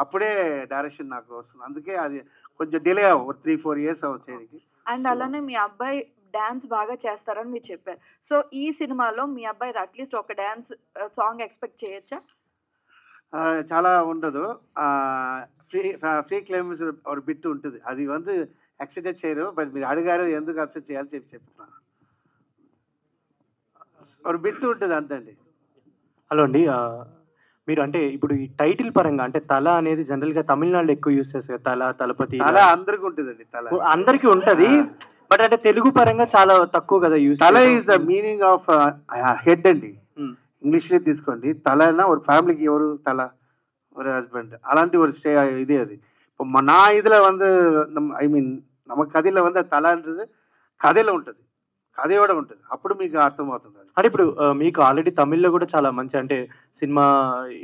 అప్పుడే డైరెక్షన్ నాకు వస్తుంది. అందుకే అది కొంచెం డిలే 3-4 ఇయర్స్ వచ్చేది. అండ్ అలానే మీ అబ్బాయి డాన్స్ బాగా చేస్తారని మీరు చెప్పారు. సో ఈ సినిమాలో మీ అబ్బాయి అట్లీస్ట్ ఒక డాన్స్ సాంగ్ ఎక్స్పెక్ట్ చేయొచ్చా? చాలా ఉండదు. ఫ్రీ క్లైమ్స్ ఒక బిట్ ఉంటుంది, అది యాక్సెప్ట్ చేయరు. బట్ మీరు అడిగారు ఎందుకు యాక్సెప్ట్ చేయాలని చెప్తున్నాను. ఒక బిట్ ఉంటుంది అంతండి. హలో అండి, మీరు అంటే ఇప్పుడు ఈ టైటిల్ పరంగా అంటే తల అనేది జనరల్ గా తమిళనాడులో ఎక్కువ యూస్ చేస్తారు. తల, తలపతి తల అందరికి ఉంటుందండి. తల అందరికి ఉంటది, బట్ అంటే తెలుగు పరంగా చాలా తక్కువ కదా యూస్. తల is the meaning of head అండి. ఇంగ్లీష్ లో తీసుకోండి, తల అన్న ఒక ఫ్యామిలీకి ఎవరు తల, ஒரு ஹஸ்பண்ட் అలాంటి ஒரு இது அது. இப்போ நான் இதில் ஐ మీన్ நம்ம కథలో తలంటది కథలో ఉంటుంది, కథయోడ ఉంటుంది, అప్పుడు మీకు అర్థమవుతుంది. అంటే ఇప్పుడు మీకు ఆల్రెడీ తమిళ్లో కూడా చాలా మంచి అంటే సినిమా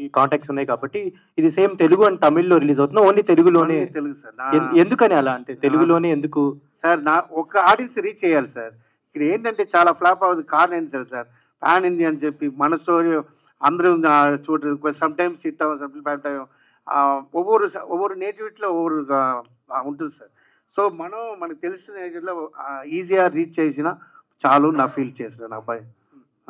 ఈ కాంటాక్ట్స్ ఉన్నాయి కాబట్టి ఇది సేమ్ తెలుగు అండ్ తమిళ్లో రిలీజ్ అవుతుంది, ఓన్లీ తెలుగులోనే. తెలుగు సార్. ఎందుకని అలా అంటే తెలుగులోనే ఎందుకు సార్? నా ఒక ఆడియన్స్ రీచ్ చేయాలి సార్. ఇక్కడ ఏంటంటే చాలా ఫ్లాప్ అవుతుంది. కారణం ఏంటి సార్? పాన్ ఇండియా అని చెప్పి మన స్టోరీ అందరూ చూడరు. సమ్ టైమ్స్ హిట్ అవ్వం, సమ్ టైమ్ ఒవ్వొరు నేటివిటీలో ఒవ్వొరు ఉంటుంది సార్. సో మనకు తెలిసిన నేటివిటీలో ఈజీగా రీచ్ చేసినా చాలు నా ఫీల్ చేస్తాను అబ్బాయి,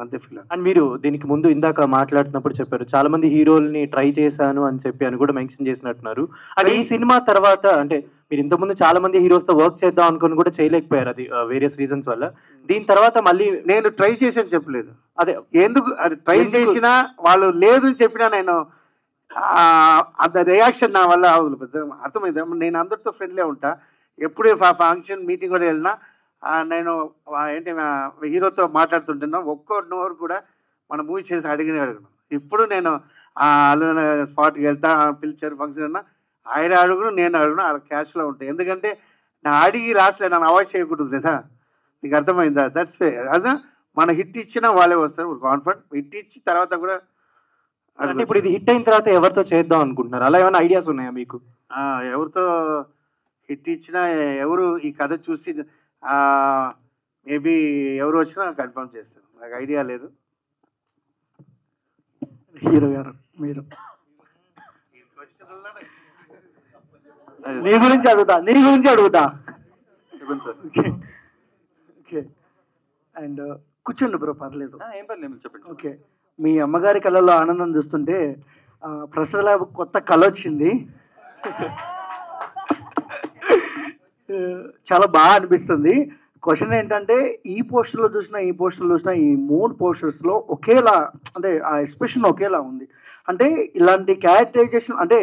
అంతే ఫీల్. అండ్ మీరు దీనికి ముందు ఇందాక మాట్లాడుతున్నప్పుడు చెప్పారు చాలా మంది హీరోల్ని ట్రై చేశాను అని చెప్పి అని కూడా మెన్షన్ చేసినట్టున్నారు. అంటే ఈ సినిమా తర్వాత అంటే మీరు ఇంతకుముందు చాలా మంది హీరోస్ తో వర్క్ చేద్దాం అనుకుని కూడా చేయలేకపోయారు, అది వేరియస్ రీజన్స్ వల్ల. దీని తర్వాత మళ్ళీ నేను ట్రై చేశాను చెప్పలేదు. అదే ఎందుకు అది ట్రై చేసినా వాళ్ళు లేదు అని చెప్పినా నేను అంత రియాక్షన్ నా వల్ల అర్థమైంది. నేను అందరితో ఫ్రెండ్లీ ఉంటా, ఎప్పుడు ఫంక్షన్ మీటింగ్ కూడా వెళ్ళినా నేను ఏంటి హీరోతో మాట్లాడుతుంటున్నా ఒక్కో నోరు కూడా మన మూవీ చేసి అడగను. ఇప్పుడు నేను స్పాట్కి వెళ్తా, పిలిచారు ఫంక్షన్ అన్నా ఆయన అడుగును నేను అడుగును, అలా క్యాష్లో ఉంటాయి. ఎందుకంటే నా అడిగి లాస్ట్లో నన్ను అవాయిడ్ చేయకూడదు కదా, నీకు అర్థమైందా? దట్స్ అదే మన హిట్ ఇచ్చినా వాళ్ళే వస్తారు కాన్ఫిడెంట్. హిట్ ఇచ్చి తర్వాత కూడా అంటే ఇప్పుడు ఇది హిట్ అయిన తర్వాత ఎవరితో చేద్దాం అనుకుంటున్నారు, అలా ఏమైనా ఐడియాస్ ఉన్నాయా మీకు? ఎవరితో హిట్ ఇచ్చినా ఎవరు ఈ కథ చూసి మేబీ ఎవరు వచ్చినా కన్ఫర్మ్ చేస్తారు, నాకు ఐడియా లేదు. హీరో గారు మీరు నీ గురించి అడుగుతా చెప్పండి సార్. ఓకే అండ్ కూర్చోండి బ్రో, పర్లేదు. ఏం పర్లేదు చెప్పండి. ఓకే, మీ అమ్మగారి కళ్ళలో ఆనందం చూస్తుంటే ప్రసాద్ కొత్త కళ వచ్చింది, చాలా బాగా అనిపిస్తుంది. క్వశ్చన్ ఏంటంటే ఈ పోస్టర్లో చూసినా ఈ పోస్టర్లో చూసినా ఈ 3 పోస్టర్స్లో ఒకేలా అంటే ఆ ఎక్స్ప్రెషన్ ఒకేలా ఉంది. అంటే ఇలాంటి క్యారెక్టరైజేషన్ అంటే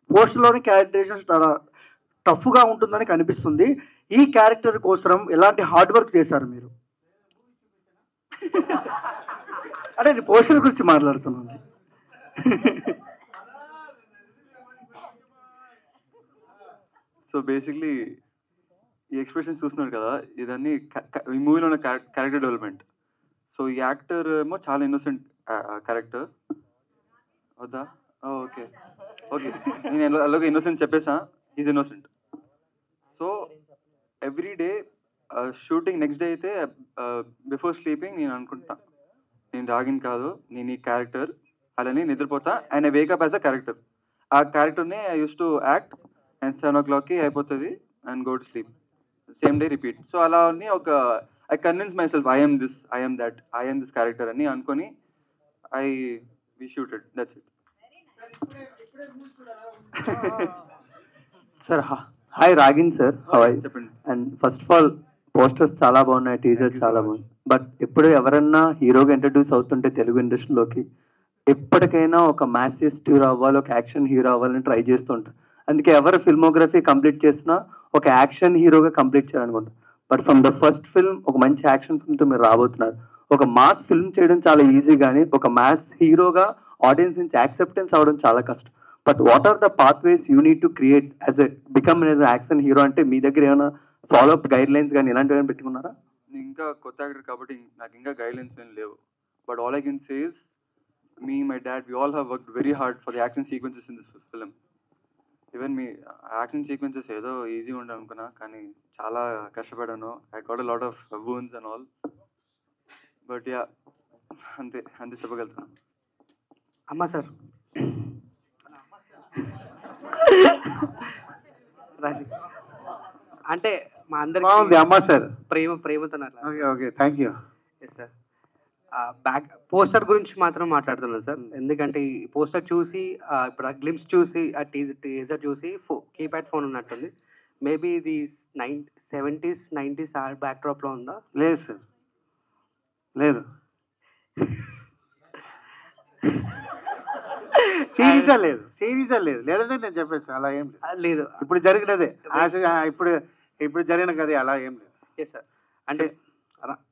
పోస్టర్లోని క్యారెక్టరైజేషన్ చాలా టఫ్గా ఉంటుందని కనిపిస్తుంది. ఈ క్యారెక్టర్ కోసం ఎలాంటి హార్డ్ వర్క్ చేశారు మీరు? అంటే నేను పోస్టర్ గురించి మాట్లాడుతున్నాను. సో బేసిక్లీ ఈ ఎక్స్ప్రెషన్స్ చూస్తున్నారు కదా, ఇదన్నీ ఈ మూవీలో ఉన్న క్యారెక్టర్ డెవలప్మెంట్. సో ఈ యాక్టర్ ఏమో చాలా ఇన్నోసెంట్ క్యారెక్టర్ వద్దా? ఓకే ఓకే, నేను అలాగే ఇన్నోసెంట్ చెప్పేసా, is innocent. So every day shooting next day అయితే బిఫోర్ స్లీపింగ్ నేను అనుకుంటా నేను రాగిన్ కాదు, నేను ఈ క్యారెక్టర్, అలానే నిద్రపోతా and I wake up as a character. ఆ క్యారెక్టర్ని I use to act and 7 o'clockకి అయిపోతుంది and go to sleep, same day repeat. So అలా అని ఒక I convince my self I am this, I am that, I am this character అని అనుకొని we shooted, that's it. Sir hi Ragin sir, hi. చెప్పండి. And first of all posters చాలా బాగున్నాయి, teaser చాలా బాగుంది. బట్ ఎప్పుడు ఎవరన్నా హీరోగా ఇంట్రడ్యూస్ అవుతుంటే తెలుగు ఇండస్ట్రీలోకి ఎప్పటికైనా ఒక మ్యాసిస్ట్ హీరో అవ్వాలి, ఒక యాక్షన్ హీరో అవ్వాలని ట్రై చేస్తుంటారు. అందుకే ఎవరు ఫిల్మోగ్రఫీ కంప్లీట్ చేసినా ఒక యాక్షన్ హీరోగా కంప్లీట్ చేయాలనుకుంటారు. But from the first film ఒక మంచి యాక్షన్ ఫిల్మ్తో మీరు రాబోతున్నారు. ఒక మాస్ ఫిల్మ్ చేయడం చాలా ఈజీ, కానీ ఒక మాస్ హీరోగా ఆడియన్స్ నుంచి యాక్సెప్టెన్స్ అవ్వడం చాలా కష్టం. But what are the pathways you need to create as a become as action hero? అంటే మీ దగ్గర ఏమైనా ఫాలోఅప్ గైడ్ లైన్స్ కానీ ఇలాంటివి ఏమైనా పెట్టుకున్నారా? నేను ఇంకా కొత్త యాక్టర్ కాబట్టి నాకు ఇంకా గైడ్ లైన్స్ ఏం లేవు. But all I can say is me my dad we all have worked very hard for the action sequences in this film. Even me action sequences ఏదో ఈజీ ఉండే అనుకున్నా, కానీ చాలా కష్టపడాను. I got a lot of wounds and all. But yeah, అంతే చెప్పగలుగుతాను. అమ్మా sir అంటే మా బాగుంది అందరికి అమ్మా సార్. ప్రేమతో okay okay thank you. Yes sir. Back poster గురించి మాత్రం మాట్లాడుతున్నాను సార్. ఎందుకంటే ఈ పోస్టర్ చూసి ఇప్పుడు ఆ గ్లిమ్స్ చూసి ఆ టీజర్ చూసి కీప్యాడ్ ఫోన్ ఉన్నట్టుంది. మేబీ ఇది 70s 90s బ్యాక్ డ్రాప్ లో ఉందా? లేదు సార్, లేదు. సిరీసా లేదు, సిరీసా లేదు, లేదంటే నేను చెప్పేస్తాను. అలా ఏం లేదు. ఇప్పుడు జరిగినదే ఇప్పుడు జరిగిన కదే, అలా ఏం లేదు. Yes sir. అంటే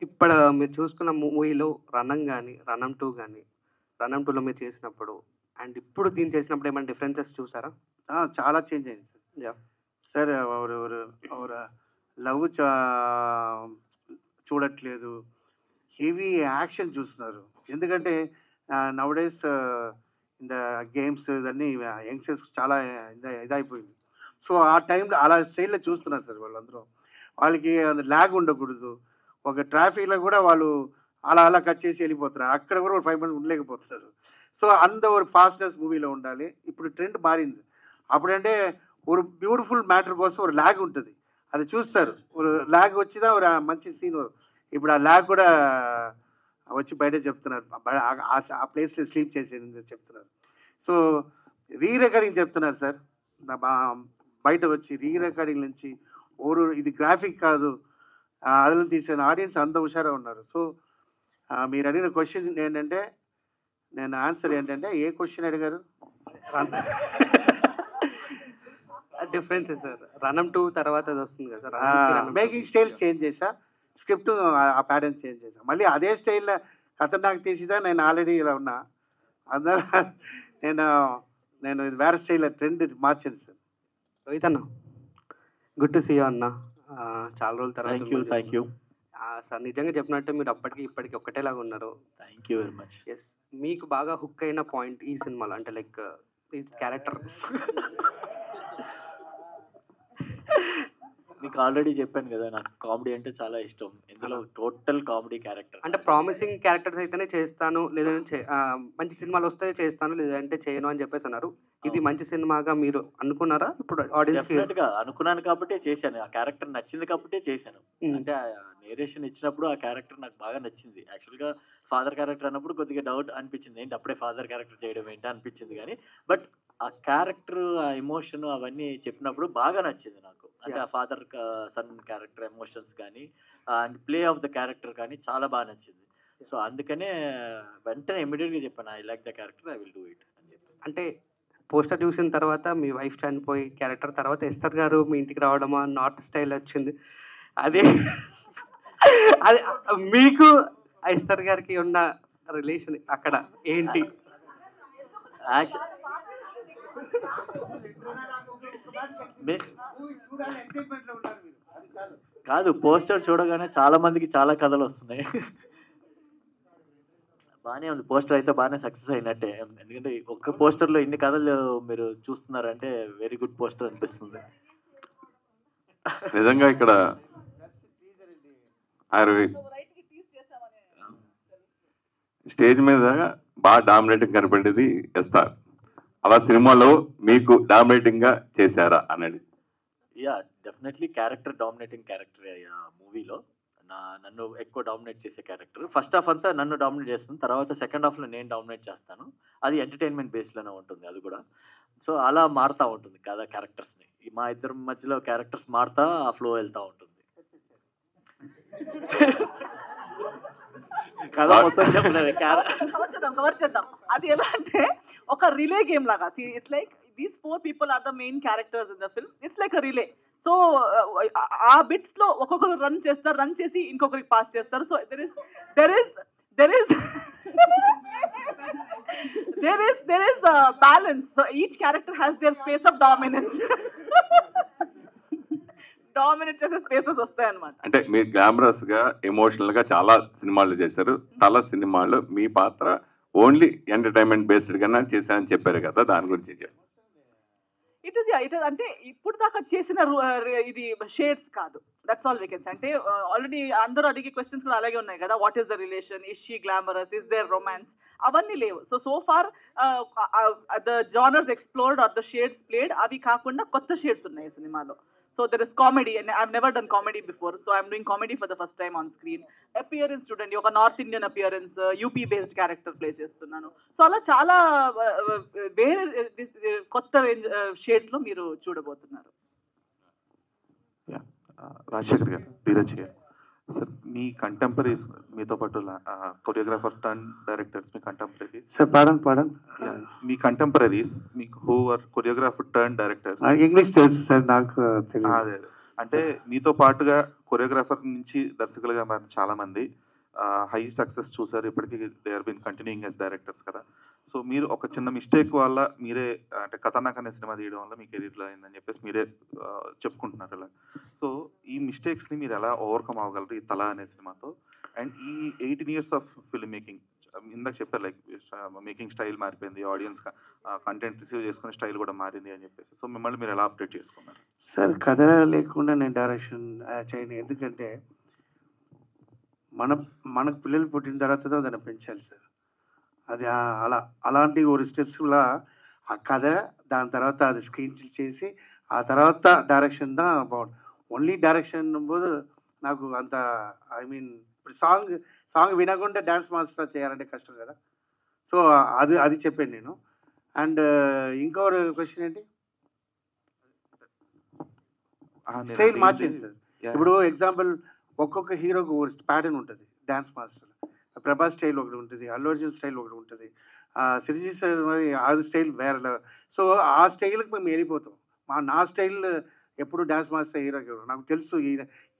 ఇప్పుడు మీరు చూసుకున్న మూవీలో రణం కానీ రణం 2 కానీ రణం 2లో మీరు చేసినప్పుడు అండ్ ఇప్పుడు దీన్ని చేసినప్పుడు ఏమైనా డిఫరెన్సెస్ చూసారా? చాలా చేంజ్ అయింది సార్. సార్ లవ్ చూడట్లేదు, హెవీ యాక్షన్ చూస్తున్నారు. ఎందుకంటే నౌడేస్ ఇంత గేమ్స్ ఇవన్నీ యంగ్స్టర్స్ చాలా ఇదైపోయింది. సో ఆ టైంలో అలా స్టైల్లో చూస్తున్నారు సార్ వాళ్ళందరూ. వాళ్ళకి ల్యాగ్ ఉండకూడదు. ఒక ట్రాఫిక్లో కూడా వాళ్ళు అలా కట్ చేసి వెళ్ళిపోతున్నారు. అక్కడ కూడా 5 minutes ఉండలేకపోతున్నారు. సో అంత ఒక ఫాస్ట్నెస్ మూవీలో ఉండాలి. ఇప్పుడు ట్రెండ్ మారింది. అప్పుడంటే ఒక బ్యూటిఫుల్ మ్యాటర్ కోసం ఒక ల్యాగ్ ఉంటుంది, అది చూస్తారు. ఒక ల్యాగ్ వచ్చిదా ఒక మంచి సీన్. ఇప్పుడు ఆ ల్యాగ్ కూడా వచ్చి బయట చెప్తున్నారు, ఆ ప్లేస్లో స్లీప్ చేసేది చెప్తున్నారు. సో రీ రికార్డింగ్ చెప్తున్నారు సార్. బయట వచ్చి రీ రికార్డింగ్ నుంచి ఇది గ్రాఫిక్ కాదు, అదలు తీసిన ఆడియన్స్ అంత హుషారా ఉన్నారు. సో మీరు అడిగిన క్వశ్చన్ ఏంటంటే, నేను ఆన్సర్ ఏంటంటే, ఏ క్వశ్చన్ అడిగారు? Difference sir. రణం 2 తర్వాత అది వస్తుంది కదా సార్. మేకింగ్ స్టైల్ చేంజ్ చేసా, స్క్రిప్ట్ ఆ ప్యాటర్న్ చేంజ్ చేసా. మళ్ళీ అదే స్టైల్లో ఖతర్నాక్ తీసిదా నేను ఆల్రెడీ ఇలా ఉన్నా. అందరూ నేను వేరే స్టైల్లో ట్రెండ్ మార్చాను సార్. రోహిత్ అన్న, గుడ్ టు సీ యూ అన్న. చాలా రోజుల తర్వాత. Thank you sir. నిజంగా చెప్పినట్టు మీరు అప్పటికి ఇప్పటికి ఒకటేలాగా ఉన్నారు. Thank you very much. Yes. మీకు బాగా హుక్ అయిన పాయింట్ ఈ సినిమాలో అంటే లైక్ ఈ క్యారెక్టర్? మీకు ఆల్రెడీ చెప్పాను కదా, నాకు కామెడీ అంటే చాలా ఇష్టం. ఇందులో టోటల్ కామెడీ క్యారెక్టర్. అంటే ప్రామిసింగ్ క్యారెక్టర్స్ అయితేనే చేస్తాను, లేదంటే మంచి సినిమాలు వస్తే చేస్తాను, లేదంటే చేయను అని చెప్పేసి అన్నారు. ఇది మంచి సినిమాగా మీరు అనుకున్నారా? ఇప్పుడు ఆడియన్స్ గా అనుకున్నాను కాబట్టి చేశాను. ఆ క్యారెక్టర్ నచ్చింది కాబట్టి చేశాను. అంటే నేరేషన్ ఇచ్చినప్పుడు ఆ క్యారెక్టర్ నాకు బాగా నచ్చింది. యాక్చువల్గా ఫాదర్ క్యారెక్టర్ అన్నప్పుడు కొద్దిగా డౌట్ అనిపించింది, ఏంటి అప్పుడే ఫాదర్ క్యారెక్టర్ చేయడం ఏంటి అనిపించింది. కానీ బట్ ఆ క్యారెక్టర్, ఆ ఎమోషన్ అవన్నీ చెప్పినప్పుడు బాగా నచ్చింది నాకు. అంటే ఆ ఫాదర్ సన్ క్యారెక్టర్ ఎమోషన్స్ కానీ and play of the character కానీ చాలా బాగా నచ్చింది. సో అందుకనే వెంటనే ఇమీడియట్గా చెప్పాను, I like the character, I will do it అని చెప్పి. అంటే పోస్టర్ చూసిన తర్వాత మీ వైఫ్ చనిపోయి క్యారెక్టర్ తర్వాత ఎస్తర్ గారు మీ ఇంటికి రావడమా, నార్త్ స్టైల్ వచ్చింది, అదే అదే మీకు ఎస్తర్ గారికి ఉన్న రిలేషన్ అక్కడ ఏంటి? కాదు, పోస్టర్ చూడగానే చాలా మందికి చాలా కథలు వస్తున్నాయి. బాగానే ఉంది పోస్టర్, అయితే బాగానే సక్సెస్ అయినట్టే. ఎందుకంటే ఒక్క పోస్టర్లో ఇన్ని కథలు మీరు చూస్తున్నారంటే వెరీ గుడ్ పోస్టర్ అనిపిస్తుంది. నిజంగా ఇక్కడ స్టేజ్ మీద బాగా డామినేటింగ్ కనపడేది ఎస్ఆర్. అలా సినిమాలో మీకు డామినేటింగ్ గా చేశారా అనేది? Yeah, definitely character dominating character మూవీలో. నన్ను ఎక్కువ డామినేట్ చేసే క్యారెక్టర్. ఫస్ట్ హాఫ్ అంతా నన్ను డామినేట్ చేస్తుంది, తర్వాత సెకండ్ హాఫ్లో నేను డామినేట్ చేస్తాను. అది ఎంటర్టైన్మెంట్ బేస్లోనే ఉంటుంది అది కూడా. సో అలా మారుతూ ఉంటుంది కదా క్యారెక్టర్స్ని. మా ఇద్దరి మధ్యలో క్యారెక్టర్స్ మారుతా ఆ ఫ్లో వెళ్తూ ఉంటుంది. కథ మొత్తం చెప్పలేదు, కవర్ చేద్దాం. అది ఎలా అంటే ఒక రిలే గేమ్ లాగా. It's like these 4 people are the main characters in the film. It's like a relay. So ఆ బిట్స్ లో ఒక్కొక్కరు రన్ చేస్తారు, రన్ చేసి ఇంకొకరికి పాస్ చేస్తారు. So there is a balance. So each character has their space of dominance. Dominate చేసే spaces వస్తాయి అన్నమాట. అంటే మీరు గ్లామరస్ గా ఎమోషనల్ గా చాలా సినిమాలు చేశారు. తల సినిమాలో మీ పాత్ర ఓన్లీ ఎంటర్టైన్మెంట్ బేస్డ్ గానే చేశారని చెప్పారు కదా, దాని గురించి చెప్పండి. ఇట్ ఇస్ అంటే ఇప్పుడు దాకా చేసిన ఇది షేడ్స్ కాదు. That's all we can say. అంటే ఆల్రెడీ అందరూ అడిగే క్వశ్చన్స్ కూడా అలాగే ఉన్నాయి కదా. What is the relation, is she glamorous, is there romance, అవన్నీ లేవు. So far the genres explored are the shades played అవి కాకుండా కొత్త షేడ్స్ ఉన్నాయి సినిమాలో. So there is comedy, and I've never done comedy before, so I'm doing comedy for the first time on screen. Appearance student, ఒక north Indian appearance, UP based character play చేస్తున్నాను. So అలా చాలా వేరే కొత్త shades లో మీరు చూడబోతున్నారు. రాజశేఖర్ గారు, ధీరజ్ గారు, సార్ మీ కంటెంపరీస్ మీతో పాటు కొరియోగ్రాఫర్ టర్న్ డైరెక్టర్స్ మీ కంటెంపరీస్ సార్ పాడన్ మీ కంటెంపరీస్ మీకు who are choreographer turn directors English తెలుసు సార్ నాకు అదే అంటే మీతో పాటుగా కొరియోగ్రాఫర్ నుంచి దర్శకులుగా మారిన చాలా మంది హై సక్సెస్ చూసారు. ఇప్పటికీ they are been continuing as directors కదా. సో మీరు ఒక చిన్న మిస్టేక్ వల్ల మీరే అంటే ఖతర్నాక్ అనే సినిమా తీయడం వల్ల మీ కెరీర్లో అయిందని చెప్పేసి మీరే చెప్పుకుంటున్నారు ఇలా. సో ఈ మిస్టేక్స్ని మీరు ఎలా ఓవర్కమ్ అవ్వగలరు ఈ తల అనే సినిమాతో? అండ్ ఈ 18 years ఆఫ్ ఫిల్మ్ మేకింగ్ ఇందాక చెప్పారు లైక్ మేకింగ్ స్టైల్ మారిపోయింది, ఆడియన్స్ కంటెంట్ రిసీవ్ చేసుకునే స్టైల్ కూడా మారింది అని చెప్పేసి. సో మిమ్మల్ని మీరు ఎలా అప్డేట్ చేసుకున్నారు? సార్ కథ లేకుండా నేను డైరెక్షన్ చేయను. ఎందుకంటే మనకు పిల్లలు పుట్టిన తర్వాత దాన్ని పెంచాలి సార్. అది అలాంటి ఒక స్టెప్స్లా ఆ కథ, దాని తర్వాత అది స్క్రీన్ చేసి ఆ తర్వాత డైరెక్షన్ దా బాగుంది. ఓన్లీ డైరెక్షన్ పోదు నాకు అంత ఇప్పుడు సాంగ్ వినకుండా డ్యాన్స్ మాస్టర్ చేయాలంటే కష్టం కదా. సో అది చెప్పాను నేను. అండ్ ఇంకో క్వశ్చన్ ఏంటి? స్టైల్ మార్చింది సార్. ఇప్పుడు ఎగ్జాంపుల్ ఒక్కొక్క హీరోకి ఒక ప్యాటర్న్ ఉంటుంది డ్యాన్స్ మాస్టర్. ప్రభాస్ స్టైల్ ఒకటి ఉంటుంది, అల్లు అర్జున్ స్టైల్ ఒకటి ఉంటుంది, సిరిజీ సార్ ఆ స్టైల్ వేరే. సో ఆ స్టైల్కి మేము వెళ్ళిపోతాం. నా స్టైల్ ఎప్పుడు డ్యాన్స్ మాస్టర్ హీరోకి నాకు తెలుసు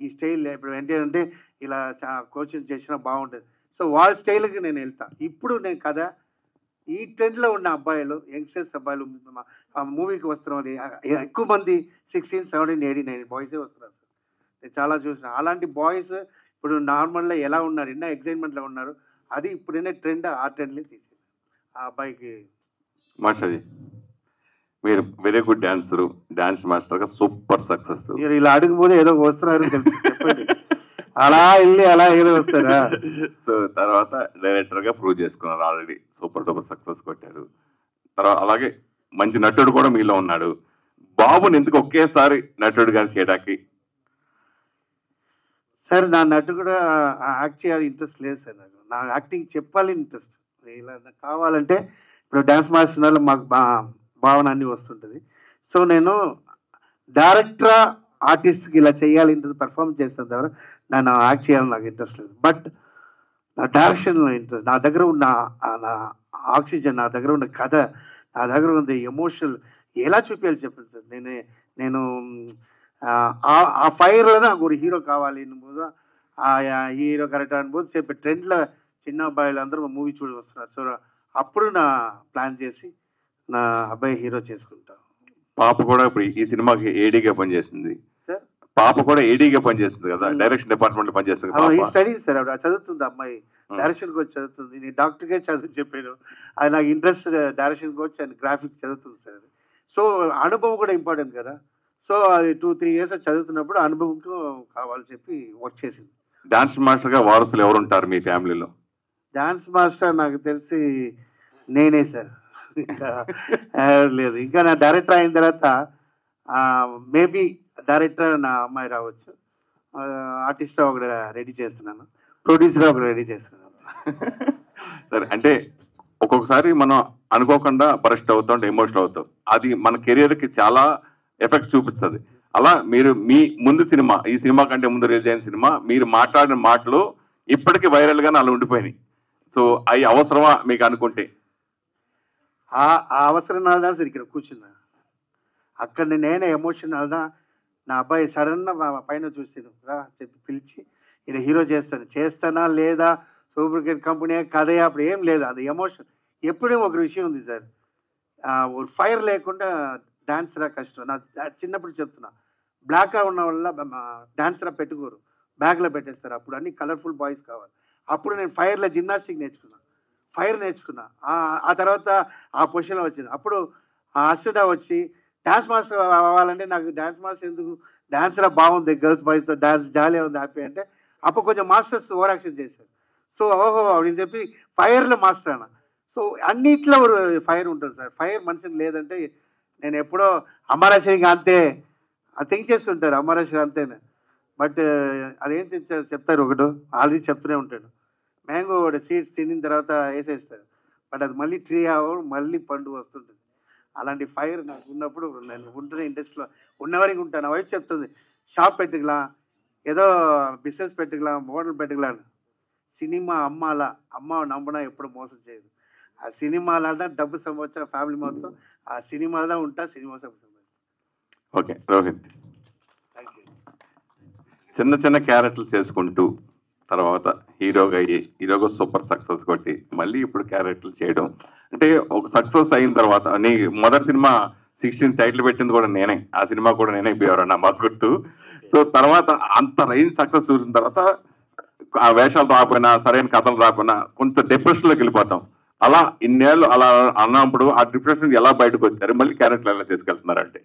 ఈ స్టైల్ ఇప్పుడు ఏంటంటే ఇలా కోచింగ్ చేసినా బాగుంటుంది. సో వాళ్ళ స్టైల్కి నేను వెళ్తాను. ఇప్పుడు నేను కదా ఈ ట్రెండ్లో ఉన్న అబ్బాయిలు, యంగ్స్టర్స్ అబ్బాయిలు ఆ మూవీకి వస్తున్నారు ఎక్కువ మంది 16, 17, 18 బాయ్సే వస్తున్నారు సార్. నేను చాలా చూసిన అలాంటి బాయ్స్ ఇప్పుడు నార్మల్గా ఎలా ఉన్నారు, ఎన్నో ఎగ్జైట్మెంట్లో ఉన్నారు. అది ఇప్పుడున్న ట్రెండ్, ఆ ట్రెండ్ని తీసి ఆ అబ్బాయికి. మాస్టర్జీ మీరు వెరీ గుడ్ డాన్సరు, డాన్స్ మాస్టర్గా సూపర్ సక్సెస్. మీరు ఇలా అడుగుపోతే ఏదో వస్తున్నారు చెప్పండి. అలా వెళ్ళి అలా ఏదో వస్తారా? సో తర్వాత డైరెక్టర్గా ప్రూవ్ చేసుకున్నారు, ఆల్రెడీ సూపర్ డూపర్ సక్సెస్ కొట్టారు. తర్వాత అలాగే మంచి నటుడు కూడా మీలో ఉన్నాడు. బాబుని ఎందుకు ఒకేసారి నటుడుగా చేయడానికి? సార్ నా నటు కూడా యాక్ట్ చేయాలి ఇంట్రెస్ట్ లేదు సార్. నా యాక్టింగ్ చెప్పాలి ఇంట్రెస్ట్. ఇలా కావాలంటే ఇప్పుడు డ్యాన్స్ మాస్టర్ మాకు భావన అన్నీ వస్తుంటుంది. సో నేను డైరెక్టరా ఆర్టిస్ట్కి ఇలా చేయాలి ఇంత పర్ఫార్మ్ చేస్తాను ద్వారా నేను యాక్ట్ చేయాలని నాకు ఇంట్రెస్ట్ లేదు. బట్ నా డైరెక్షన్లో ఇంట్రెస్ట్, నా దగ్గర ఉన్న నా ఆక్సిజన్, నా దగ్గర ఉన్న కథ, నా దగ్గర ఉన్న ఎమోషనల్ ఎలా చూపించాలి చెప్పండి సార్. నేను ఆ ఫైర్లో నాకు ఒక హీరో కావాలి అనుబోదు, ఆ హీరో కరెక్ట్ అనుబోదు చెప్పే ట్రెండ్లో చిన్న అబ్బాయిలు అందరూ మూవీ చూడ వస్తున్నారు. సో అప్పుడు నా ప్లాన్ చేసి నా అబ్బాయి హీరో చేసుకుంటాను. పాప కూడా ఇప్పుడు ఈ సినిమాకి ఏడీగా పనిచేస్తుంది. పాప కూడా ఏడీగా పనిచేస్తుంది కదా, డైరెక్షన్ డిపార్ట్మెంట్ లో పనిచేస్తుంది. ఈ స్టడీస్ సార్ ఆవిడ చదువుతుంది, అమ్మాయి డైరెక్షన్ కోచ్ చదువుతుంది. నేను డాక్టర్గా చదువు చెప్పాను. అది నాకు interest direction coach and graphics చదువుతుంది సార్. సో అనుభవం కూడా ఇంపార్టెంట్ కదా. సో అది 2-3 years చదువుతున్నప్పుడు అనుభవంతో కావాలని చెప్పి వర్క్ చేసింది. డాన్స్ మాస్టర్ గా వారసులు ఎవరు ఉంటారు మీ ఫ్యామిలీలో? డాన్స్ మాస్టర్ నాకు తెలిసి నేనే సార్. ఇంకా లేదు. ఇంకా నా డైరెక్టర్ అయిన తర్వాత మేబీ డైరెక్టర్ నా అమ్మాయి రావచ్చు. ఆర్టిస్ట్ ఒకటి రెడీ చేస్తున్నాను, ప్రొడ్యూసర్ ఒకటి రెడీ చేస్తున్నాను. సరే, అంటే ఒక్కొక్కసారి మనం అనుకోకుండా బరస్ట్ అవుతాం, ఎమోషనల్ అవుతాం. అది మన కెరియర్కి చాలా ఎఫెక్ట్ చూపిస్తుంది. అలా మీరు మీ ముందు సినిమా, ఈ సినిమా కంటే ముందు రిలీజ్ అయిన సినిమా, మీరు మాట్లాడిన మాటలు ఇప్పటికీ వైరల్గానే అలా ఉండిపోయినాయి. సో అవి అవసరమా మీకు అనుకుంటే? ఆ అవసరం నాదా సార్. ఇక్కడ కూర్చున్నా అక్కడ నేనే ఎమోషన్ నాదా. నా అబ్బాయి సడన్గా పైన చూస్తాను చెప్పి పిలిచి ఇలా హీరో చేస్తానా లేదా, సూపర్ కంపెనీ కథ అప్పుడు ఏం లేదు. అది ఎమోషన్. ఎప్పుడూ ఒక విషయం ఉంది సార్, ఫైర్ లేకుండా డాన్సరా కష్టం. నా చిన్నప్పుడు చెప్తున్నా, బ్లాక్గా ఉన్న వల్ల డాన్సరా పెట్టుకోరు, బ్యాగ్లో పెట్టేస్తారు. అప్పుడు అన్ని కలర్ఫుల్ బాయ్స్ కావాలి. అప్పుడు నేను ఫైర్లో జిమ్నాస్టిక్ నేర్చుకున్నా. ఆ తర్వాత ఆ పొజిషన్లో వచ్చింది. అప్పుడు ఆ అసిడా వచ్చి డ్యాన్స్ మాస్టర్ అవ్వాలంటే నాకు డ్యాన్స్ మాస్టర్ ఎందుకు, డాన్సరా బాగుంది, గర్ల్స్ బాయ్స్తో డాన్స్ జాలీగా ఉంది, హ్యాపీ అంటే అప్పుడు కొంచెం మాస్టర్స్ ఓవర్ యాక్షన్ చేశారు. సో ఓహో అని చెప్పి ఫైర్లో మాస్టర్ అన్న. సో అన్నిట్లో ఫైర్ ఉంటుంది సార్. ఫైర్ మనిషికి లేదంటే నేను ఎప్పుడో అమరాశ్వరి అంతే థింక్ చేస్తుంటారు, అమరాశ్వరి అంతేనే. బట్ అదేం చెప్తారు ఒకటి ఆల్రెడీ చెప్తూనే ఉంటాడు. మ్యాంగో సీడ్స్ తినిన తర్వాత వేసేస్తారు, బట్ అది మళ్ళీ ట్రీ అవ్వడం మళ్ళీ పండు వస్తుంటుంది. అలాంటి ఫైర్ నాకు ఉన్నప్పుడు నేను ఉంటున్న ఇండస్ట్రీలో ఉన్నవరకు ఉంటాను. నా వైఫ్ చెప్తుంది షాప్ పెట్టుకలా, ఏదో బిజినెస్ పెట్టుకలా, మోడల్ పెట్టుకలా. సినిమా అమ్మాలా, అమ్మ నమ్మడం ఎప్పుడు మోసం చేయదు. ఆ సినిమాలన్నా డబ్బు సంపాదించిన ఫ్యామిలీ మొత్తం ఆ సినిమాలో ఉంటా, సినిమా సంపాదించాం. ఓకే రోహిత్, చిన్న చిన్న క్యారెక్టర్లు చేసుకుంటూ తర్వాత హీరోగా సూపర్ సక్సెస్ కొట్టి మళ్ళీ ఇప్పుడు క్యారెక్టర్లు చేయడం అంటే ఒక సక్సెస్ అయిన తర్వాత నీ మొదటి సినిమా 16 టైటిల్ పెట్టింది కూడా నేనే, ఆ సినిమా కూడా నేనే పోయారన్న మాకు గుర్తు. సో తర్వాత అంత రేంజ్ సక్సెస్ చూసిన తర్వాత ఆ వేషాలు రాకపోయినా సరైన కథలు రాకపోయినా కొంత డిప్రెషన్లోకి వెళ్ళిపోతాం. అలా ఇన్నేళ్ళు అలా అన్నప్పుడు ఆ డిప్రెషన్ ఎలా బయటకు వచ్చారు, మళ్ళీ క్యారెక్టర్ ఎలా తీసుకెళ్తున్నారంటే?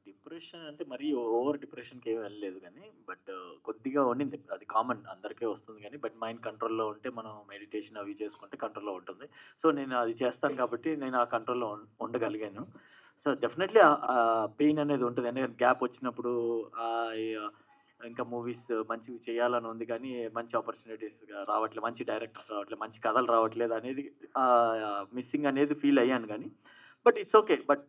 డిప్రెషన్ అంటే మరీ ఓవర్ డిప్రెషన్కి ఏమి వెళ్ళలేదు కానీ బట్ కొద్దిగా ఉండింది, అది కామన్ అందరికీ వస్తుంది కానీ బట్ మైండ్ కంట్రోల్లో ఉంటే మనం మెడిటేషన్ అవి చేసుకుంటే కంట్రోల్లో ఉంటుంది. సో నేను అది చేస్తాను కాబట్టి నేను ఆ కంట్రోల్లో ఉండగలిగాను. సో డెఫినెట్లీ పెయిన్ అనేది ఉంటుంది, ఎందుకంటే గ్యాప్ వచ్చినప్పుడు ఇంకా మూవీస్ మంచివి చేయాలని ఉంది కానీ మంచి ఆపర్చునిటీస్ రావట్లేదు, మంచి డైరెక్టర్స్ రావట్లేదు, మంచి కథలు రావట్లేదు అనేది మిస్సింగ్ అనేది ఫీల్ అయ్యాను కానీ బట్ ఇట్స్ ఓకే. బట్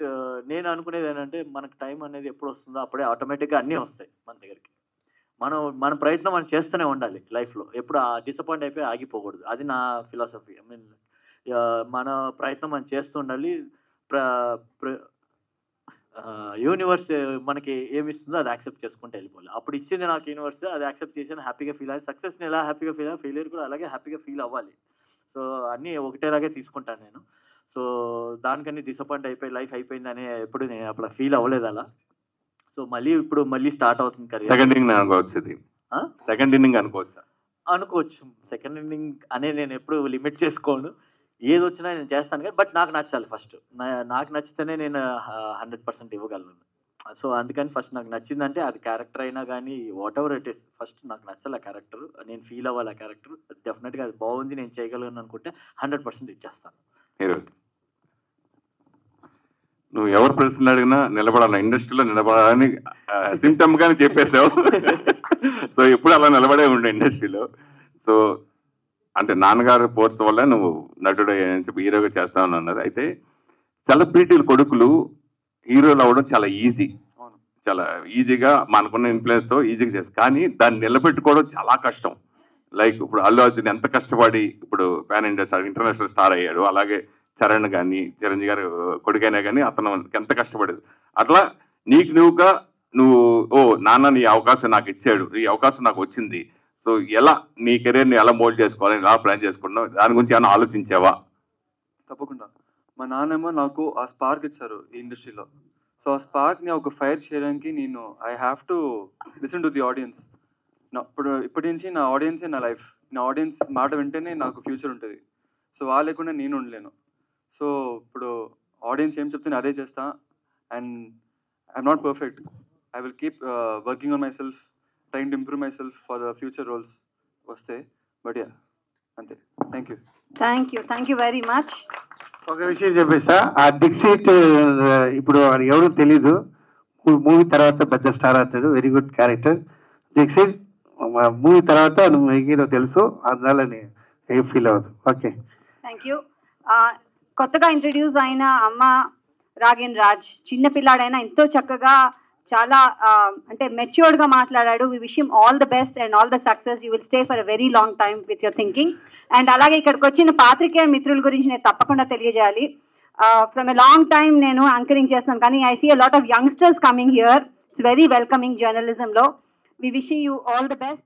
నేను అనుకునేది ఏంటంటే మనకు టైం అనేది ఎప్పుడు వస్తుందో అప్పుడే ఆటోమేటిక్గా అన్నీ వస్తాయి మన దగ్గరికి. మన ప్రయత్నం మనం చేస్తూనే ఉండాలి లైఫ్లో, ఎప్పుడు డిసప్పాయింట్ అయిపోయి ఆగిపోకూడదు. అది నా ఫిలాసఫీ. ఐ మీన్ మన ప్రయత్నం మనం చేస్తూ ఉండాలి. యూనివర్స్ మనకి ఏమి ఇస్తుందో అది యాక్సెప్ట్ చేసుకుంటూ వెళ్ళిపోవాలి. అప్పుడు ఇచ్చింది నాకు యూనివర్స్, అది యాక్సెప్ట్ చేసాను, హ్యాపీగా ఫీల్ అయ్యి సక్సెస్ని ఎలా హ్యాపీగా ఫీల్ అయ్యి ఫెయిలియర్ కూడా అలాగే హ్యాపీగా ఫీల్ అవ్వాలి. సో అన్నీ ఒకటేలాగే తీసుకుంటాను నేను. సో దానికని డిసప్పాయింట్ అయిపోయి లైఫ్ అయిపోయింది అని ఎప్పుడు నేను అప్పుడు ఫీల్ అవ్వలేదు అలా. సో ఇప్పుడు మళ్ళీ స్టార్ట్ అవుతుంది కరియర్. సెకండ్ ఇన్నింగ్ అనుకోవచ్చు, సెకండ్ ఇన్నింగ్ అనుకోవచ్చు. సెకండ్ ఇన్నింగ్ అనేది నేను ఎప్పుడు లిమిట్ చేసుకోను, ఏది వచ్చినా నేను చేస్తాను కానీ బట్ నాకు నచ్చాలి ఫస్ట్. నాకు నచ్చితేనే నేను 100% ఇవ్వగలను. సో అందుకని ఫస్ట్ నాకు నచ్చిందంటే అది క్యారెక్టర్ అయినా కానీ what ever it is, first నాకు నచ్చాలి ఆ క్యారెక్టర్, నేను ఫీల్ అవ్వాలి ఆ క్యారెక్టర్. డెఫినెట్గా అది బాగుంది, నేను చేయగలను అనుకుంటే 100% ఇచ్చేస్తాను. నువ్వు ఎవరు ప్రశ్నలు అడిగినా నిలబడాలి, ఇండస్ట్రీలో నిలబడాలని సిమ్టమ్ గానే చెప్పేసావు. సో ఎప్పుడు అలా నిలబడే ఉండే ఇండస్ట్రీలో. సో అంటే నాన్నగారు ఫోర్స్ వల్ల నువ్వు నటుడు అని చెప్పి హీరోగా చేస్తావు అన్నది. అయితే సెలబ్రిటీల కొడుకులు హీరోలు అవ్వడం చాలా ఈజీ, చాలా ఈజీగా మనకున్న ఇన్ఫ్లుయెన్స్తో ఈజీగా చేస్తారు. కానీ దాన్ని నిలబెట్టుకోవడం చాలా కష్టం. లైక్ ఇప్పుడు అల్లు అర్జున్ ఎంత కష్టపడి ఇప్పుడు pan India star, international star అయ్యాడు. అలాగే చరణ్ కానీ చిరంజీవి గారు కొడుకైనా కానీ అతను ఎంత కష్టపడేది. అట్లా నీకు నువ్వు నాన్న నీ అవకాశం నాకు ఇచ్చాడు, ఈ అవకాశం నాకు వచ్చింది, సో ఎలా నీ కెరీర్ని ఎలా మోల్డ్ చేసుకోవాలి, ఎలా ప్లాన్ చేసుకున్నావు, దాని గురించి ఏమైనా ఆలోచించావా? తప్పకుండా. మా నాన్నమ్మ నాకు ఆ స్పార్క్ ఇచ్చారు ఈ ఇండస్ట్రీలో. సో ఆ స్పార్క్ని ఒక ఫైర్ చేయడానికి నేను I have to listen to the audience. ఇప్పటి నుంచి నా ఆడియన్సే నా లైఫ్. నా ఆడియన్స్ మాట వింటేనే నాకు ఫ్యూచర్ ఉంటుంది. సో వాళ్ళు లేకుండా నేను ఉండలేను. సో ఇప్పుడు ఆడియన్స్ ఏం చెప్తే అదే చేస్తా. And I'm not perfect. I will keep working on myself, trying to improve myself for the future roles వస్తే. బట్ యా అంతే. Thank you very much. ఒక విషయం చెప్పేస్తా, ఆ డిక్సీట్ ఇప్పుడు ఎవరు తెలీదు, మూవీ తర్వాత పెద్ద స్టార్ అవుతాడు, వెరీ గుడ్ క్యారెక్టర్. డిక్సీట్ మూవీ తర్వాత నువ్వు హీరో తెలుసు, అందువల్ల ఏం ఫీల్ అవ్వదు. Okay, thank you. కొత్తగా ఇంట్రడ్యూస్ అయిన అమ్మ రాగేన్ రాజ్, చిన్న పిల్లాడైనా ఎంతో చక్కగా చాలా అంటే మెచ్యూర్డ్ గా మాట్లాడాడు. We wish him all the best and all the success. You will stay for a very long time with your thinking. And అలాగే ఇక్కడికి వచ్చిన పాత్రికేయ మిత్రుల గురించి నేను తప్పకుండా తెలియజేయాలి. ఫ్రమ్ ఎ లాంగ్ టైమ్ నేను యాంకరింగ్ చేస్తున్నాను, కానీ I see a lot of youngsters coming here. It's very welcoming జర్నలిజంలో. We wish you all the best.